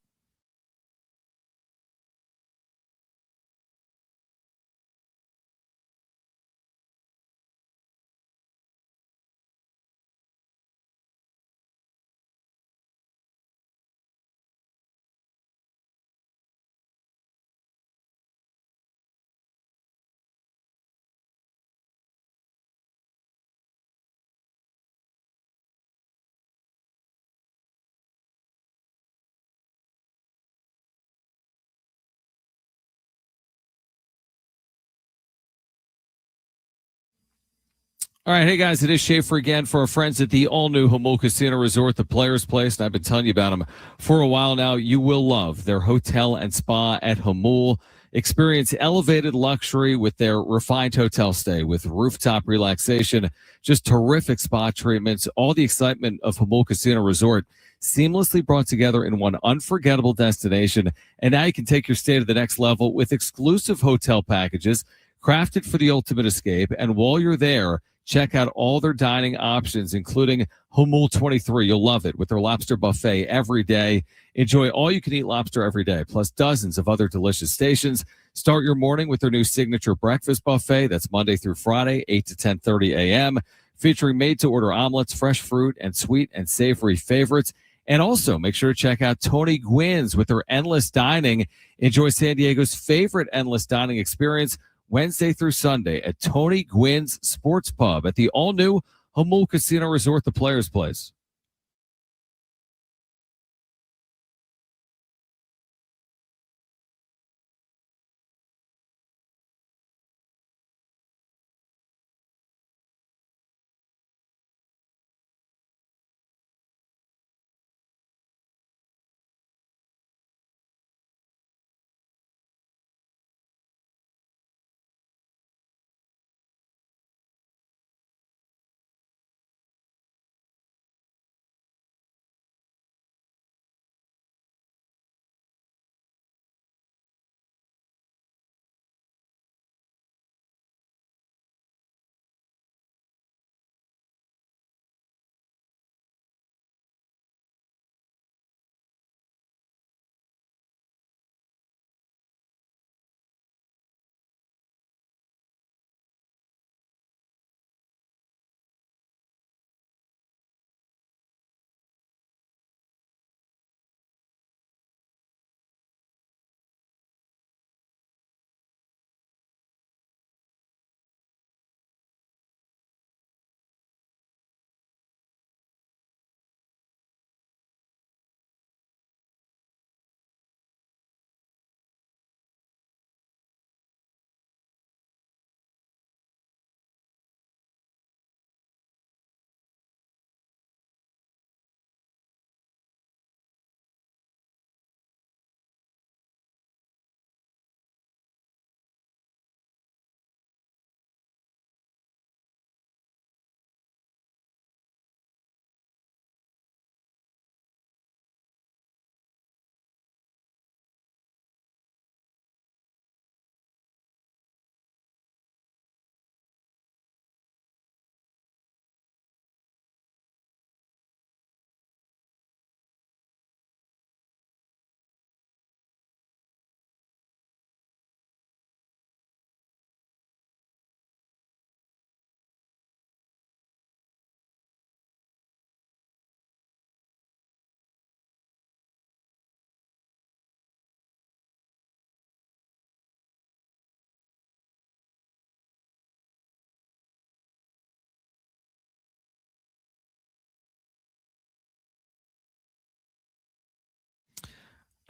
All right, hey guys, it is Schaefer again for our friends at the all-new Hamul Casino Resort, the Players Place, and I've been telling you about them for a while now. You will love their hotel and spa at Hamul. Experience elevated luxury with their refined hotel stay with rooftop relaxation, just terrific spa treatments, all the excitement of Hamul Casino Resort seamlessly brought together in one unforgettable destination. And now you can take your stay to the next level with exclusive hotel packages crafted for the ultimate escape. And while you're there, check out all their dining options, including Humul 23. You'll love it with their lobster buffet every day. Enjoy all-you-can-eat lobster every day, plus dozens of other delicious stations. Start your morning with their new signature breakfast buffet. That's Monday through Friday, 8 to 10:30 a.m., featuring made-to-order omelets, fresh fruit, and sweet and savory favorites. And also, make sure to check out Tony Gwynn's with their endless dining. Enjoy San Diego's favorite endless dining experience Wednesday through Sunday at Tony Gwynn's Sports Pub at the all-new Hamul Casino Resort, the Players Place.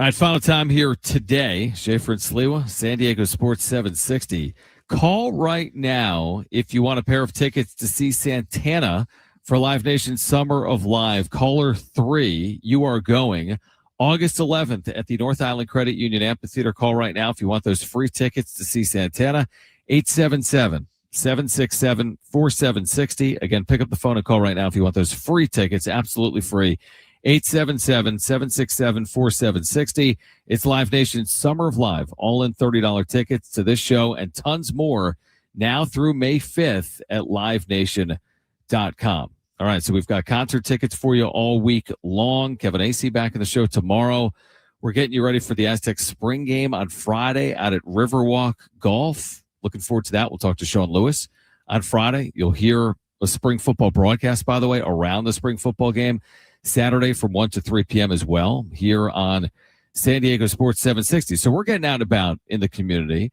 All right, final time here today. Schaefer and Sliwa, San Diego Sports 760. Call right now if you want a pair of tickets to see Santana for Live Nation Summer of Live. Caller 3, you are going August 11th at the North Island Credit Union Amphitheater. Call right now if you want those free tickets to see Santana. 877-767-4760. Again, pick up the phone and call right now if you want those free tickets. Absolutely free. 877-767-4760. It's Live Nation's Summer of Live. All in $30 tickets to this show and tons more now through May 5th at livenation.com. All right, so we've got concert tickets for you all week long. Kevin Acey back in the show tomorrow. We're getting you ready for the Aztecs spring game on Friday out at Riverwalk Golf. Looking forward to that. We'll talk to Sean Lewis on Friday. You'll hear a spring football broadcast, by the way, around the spring football game. Saturday from 1 to 3 p.m. as well here on San Diego Sports 760. So we're getting out and about in the community.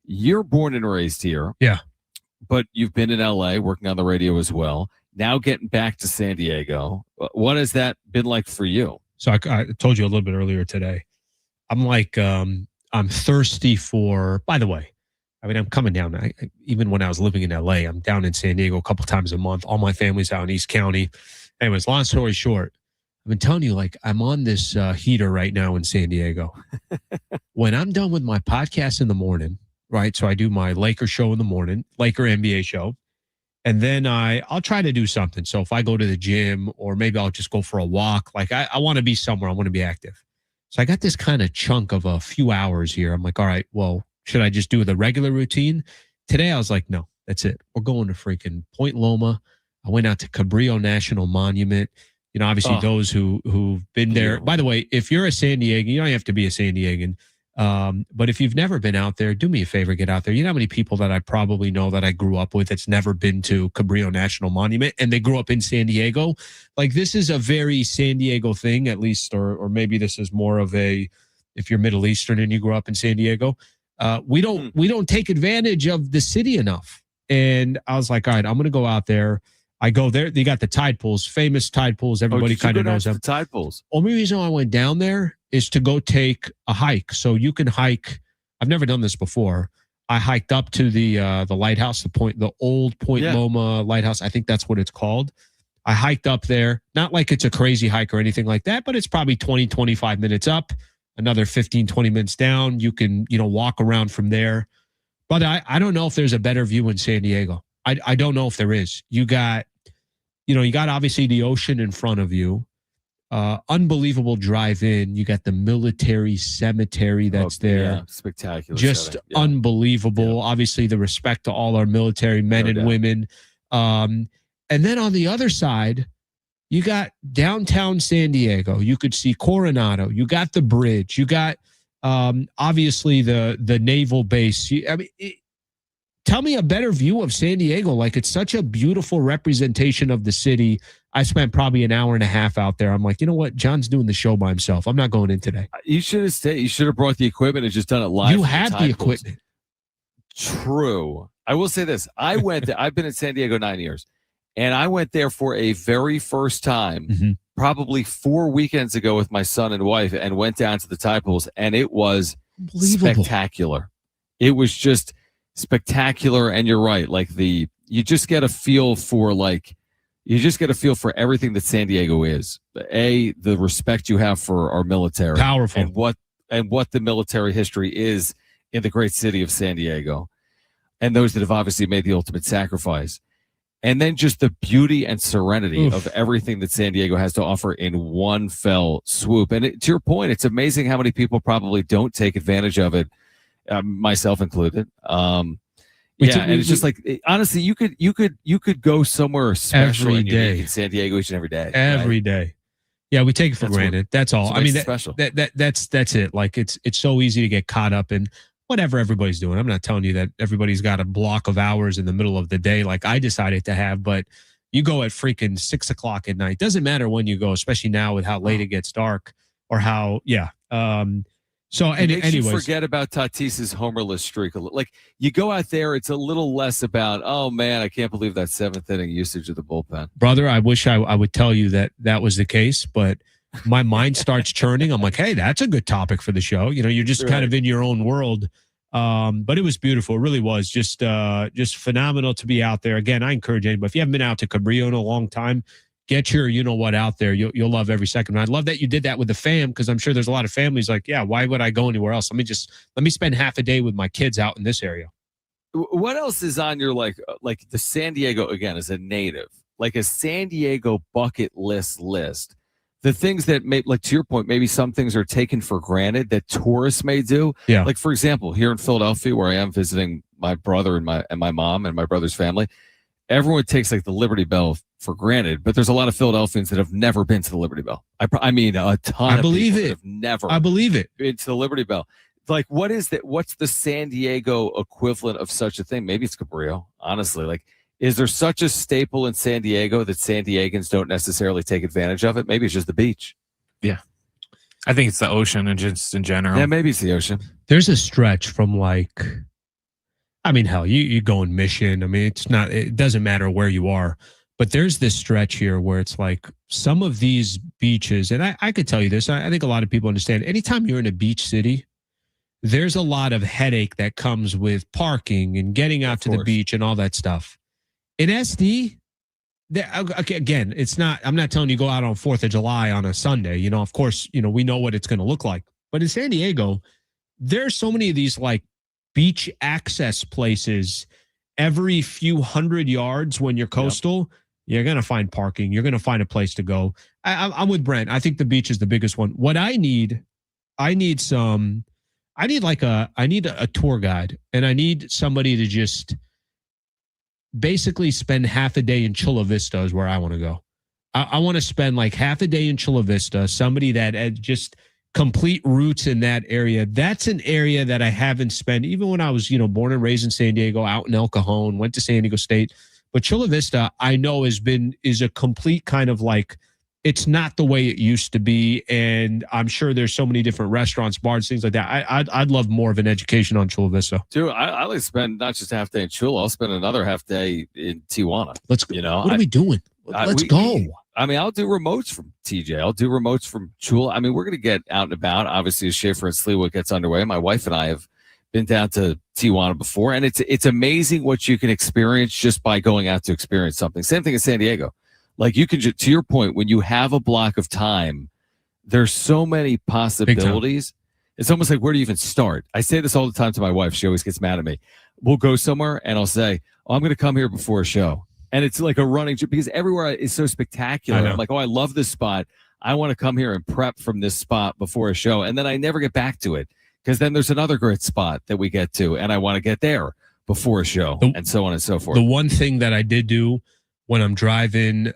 You're born and raised here. Yeah. But you've been in L.A. working on the radio as well. Now getting back to San Diego. What has that been like for you? So I told you a little bit earlier today. I'm like, I'm thirsty for, by the way, I mean, I'm coming down. Even when I was living in L.A., I'm down in San Diego a couple times a month. All my family's out in East County. Anyways, long story short, I've been telling you, like, I'm on this heater right now in San Diego. When I'm done with my podcast in the morning, right? So I do my Laker show in the morning, Laker NBA show. And then I'll try to do something. So if I go to the gym or maybe I'll just go for a walk, like I want to be somewhere. I want to be active. So I got this kind of chunk of a few hours here. I'm like, all right, well, should I just do the regular routine? Today I was like, no, that's it. We're going to freaking Point Loma. I went out to Cabrillo National Monument. You know, obviously those who've been there. By the way, if you're a San Diegan, you don't have to be a San Diegan. But if you've never been out there, do me a favor, get out there. You know how many people that I probably know that I grew up with that's never been to Cabrillo National Monument and they grew up in San Diego? Like, this is a very San Diego thing, at least, or maybe this is more of a, if you're Middle Eastern and you grew up in San Diego, we don't take advantage of the city enough. And I was like, all right, I'm going to go out there. I go there. They got the tide pools, famous tide pools. Everybody kind of knows them. The tide pools. Only reason I went down there is to go take a hike. So you can hike. I've never done this before. I hiked up to the lighthouse, the old Point Loma lighthouse. I think that's what it's called. I hiked up there. Not like it's a crazy hike or anything like that, but it's probably 20, 25 minutes up, another 15, 20 minutes down. You can, walk around from there. But I don't know if there's a better view in San Diego. I don't know if there is. You got obviously the ocean in front of you. Unbelievable drive-in. You got the military cemetery that's there. Yeah, spectacular. Just unbelievable. Yeah. Obviously, the respect to all our military men and women. And then on the other side, you got downtown San Diego. You could see Coronado. You got the bridge. You got obviously the naval base. Tell me a better view of San Diego. Like, it's such a beautiful representation of the city. I spent probably an hour and a half out there. I'm like, you know what? John's doing the show by himself. I'm not going in today. You should have stayed. You should have brought the equipment and just done it live. You have the equipment. True. I will say this. I went there. I've been in San Diego 9 years, and I went there for a very first time, probably 4 weekends ago with my son and wife, and went down to the tide pools, and it was spectacular. It was just spectacular. And you're right. Like, you just get a feel for everything that San Diego is. The respect you have for our military, powerful, and what the military history is in the great city of San Diego, and those that have obviously made the ultimate sacrifice. And then just the beauty and serenity of everything that San Diego has to offer in one fell swoop. And to your point, it's amazing how many people probably don't take advantage of it, myself included. And it's just like, honestly, you could go somewhere special every day in San Diego each and every day. Every day. Yeah, we take it for granted. That's all. I mean, special. That's it. Like, it's so easy to get caught up in whatever everybody's doing. I'm not telling you that everybody's got a block of hours in the middle of the day like I decided to have, but you go at freaking 6 o'clock at night. Doesn't matter when you go, especially now with how late it gets dark or how, So anyways, you forget about Tatis's homerless streak. Like, you go out there, it's a little less about, oh man, I can't believe that 7th inning usage of the bullpen. Brother, I wish I would tell you that was the case, but my mind starts churning. I'm like, hey, that's a good topic for the show. You know, you're just kind of in your own world. But it was beautiful. It really was just phenomenal to be out there. Again, I encourage anybody, if you haven't been out to Cabrillo in a long time, get your, you know what, out there. You'll love every second. And I love that you did that with the fam, because I'm sure there's a lot of families like, yeah, why would I go anywhere else? Let me spend half a day with my kids out in this area. What else is on your like the San Diego, again, as a native, like a San Diego bucket list? The things that may, like to your point, maybe some things are taken for granted that tourists may do. Yeah. Like, for example, here in Philadelphia, where I am visiting my brother and my mom and my brother's family, everyone takes like the Liberty Bell for granted, but there's a lot of Philadelphians that have never been to the Liberty Bell. I mean, a ton I of believe people it. that have never I believe it. been to the Liberty Bell. Like, what is that? What's the San Diego equivalent of such a thing? Maybe it's Cabrillo, honestly. Like, is there such a staple in San Diego that San Diegans don't necessarily take advantage of it? Maybe it's just the beach. Yeah. I think it's the ocean and just in general. Yeah, maybe it's the ocean. There's a stretch from like, I mean, hell, you go in Mission. I mean, it doesn't matter where you are, but there's this stretch here where it's like some of these beaches, and I could tell you this, I think a lot of people understand, anytime you're in a beach city, there's a lot of headache that comes with parking and getting out to the beach and all that stuff. In SD, again, I'm not telling you go out on 4th of July on a Sunday. You know, of course, you know, we know what it's going to look like. But in San Diego, there's so many of these like beach access places every few hundred yards when you're coastal. You're going to find parking. You're going to find a place to go. I'm with Brent. I think the beach is the biggest one. What I need a tour guide, and I need somebody to just basically spend half a day in Chula Vista is where I want to go. I want to spend like half a day in Chula Vista, somebody that had just complete roots in that area. That's an area that I haven't spent, even when I was, you know, born and raised in San Diego, out in El Cajon, went to San Diego State. But Chula Vista, I know is a complete kind of like, it's not the way it used to be. And I'm sure there's so many different restaurants, bars, things like that. I'd love more of an education on Chula Vista. Dude, I like spend not just a half day in Chula. I'll spend another half day in Tijuana. Let's go. You know, what are we doing? Let's go. I mean, I'll do remotes from TJ. I'll do remotes from Chula. I mean, we're going to get out and about. Obviously, as Schaefer and Sleewood gets underway, my wife and I have been down to Tijuana before. And it's amazing what you can experience just by going out to experience something. Same thing in San Diego. Like, you can, to your point, when you have a block of time, there's so many possibilities. It's almost like, where do you even start? I say this all the time to my wife. She always gets mad at me. We'll go somewhere and I'll say, I'm going to come here before a show. And it's like a running, because everywhere is so spectacular. I'm like, oh, I love this spot. I want to come here and prep from this spot before a show. And then I never get back to it, because then there's another great spot that we get to, and I want to get there before a show, and so on and so forth. The one thing that I did do when I'm driving,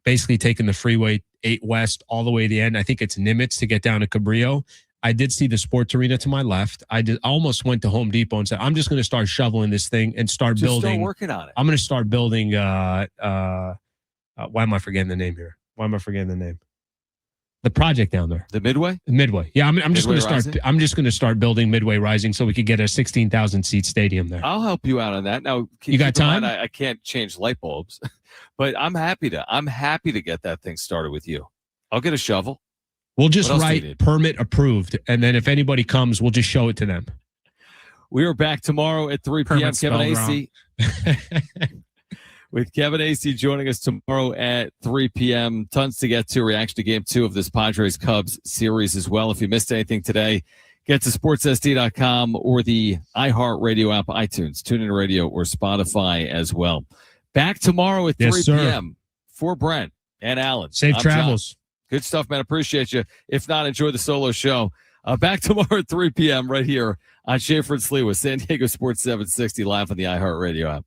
basically taking the freeway 8 West all the way to the end, I think it's Nimitz to get down to Cabrillo. I did see the sports arena to my left. I almost went to Home Depot and said, I'm just going to start shoveling this thing and start building. Start working on it. I'm going to start building. Why am I forgetting the name here? The project down there. The Midway? Midway. Yeah, I'm just going to start. Rising? I'm just going to start building Midway Rising so we could get a 16,000 seat stadium there. I'll help you out on that. Now, you got time? I can't change light bulbs, but I'm happy to get that thing started with you. I'll get a shovel. We'll just write permit approved, and then if anybody comes, we'll just show it to them. We are back tomorrow at 3 p.m. Kevin Acee. With Kevin Acee joining us tomorrow at 3 p.m. Tons to get to. Reaction to Game 2 of this Padres-Cubs series as well. If you missed anything today, get to sportssd.com or the iHeartRadio app, iTunes, TuneIn Radio, or Spotify as well. Back tomorrow at 3 p.m. for Brent and Alan. Safe travels. John. Good stuff, man. Appreciate you. If not, enjoy the solo show. Back tomorrow at 3 p.m. right here on Schaefer and Slee with San Diego Sports 760 live on the iHeartRadio app.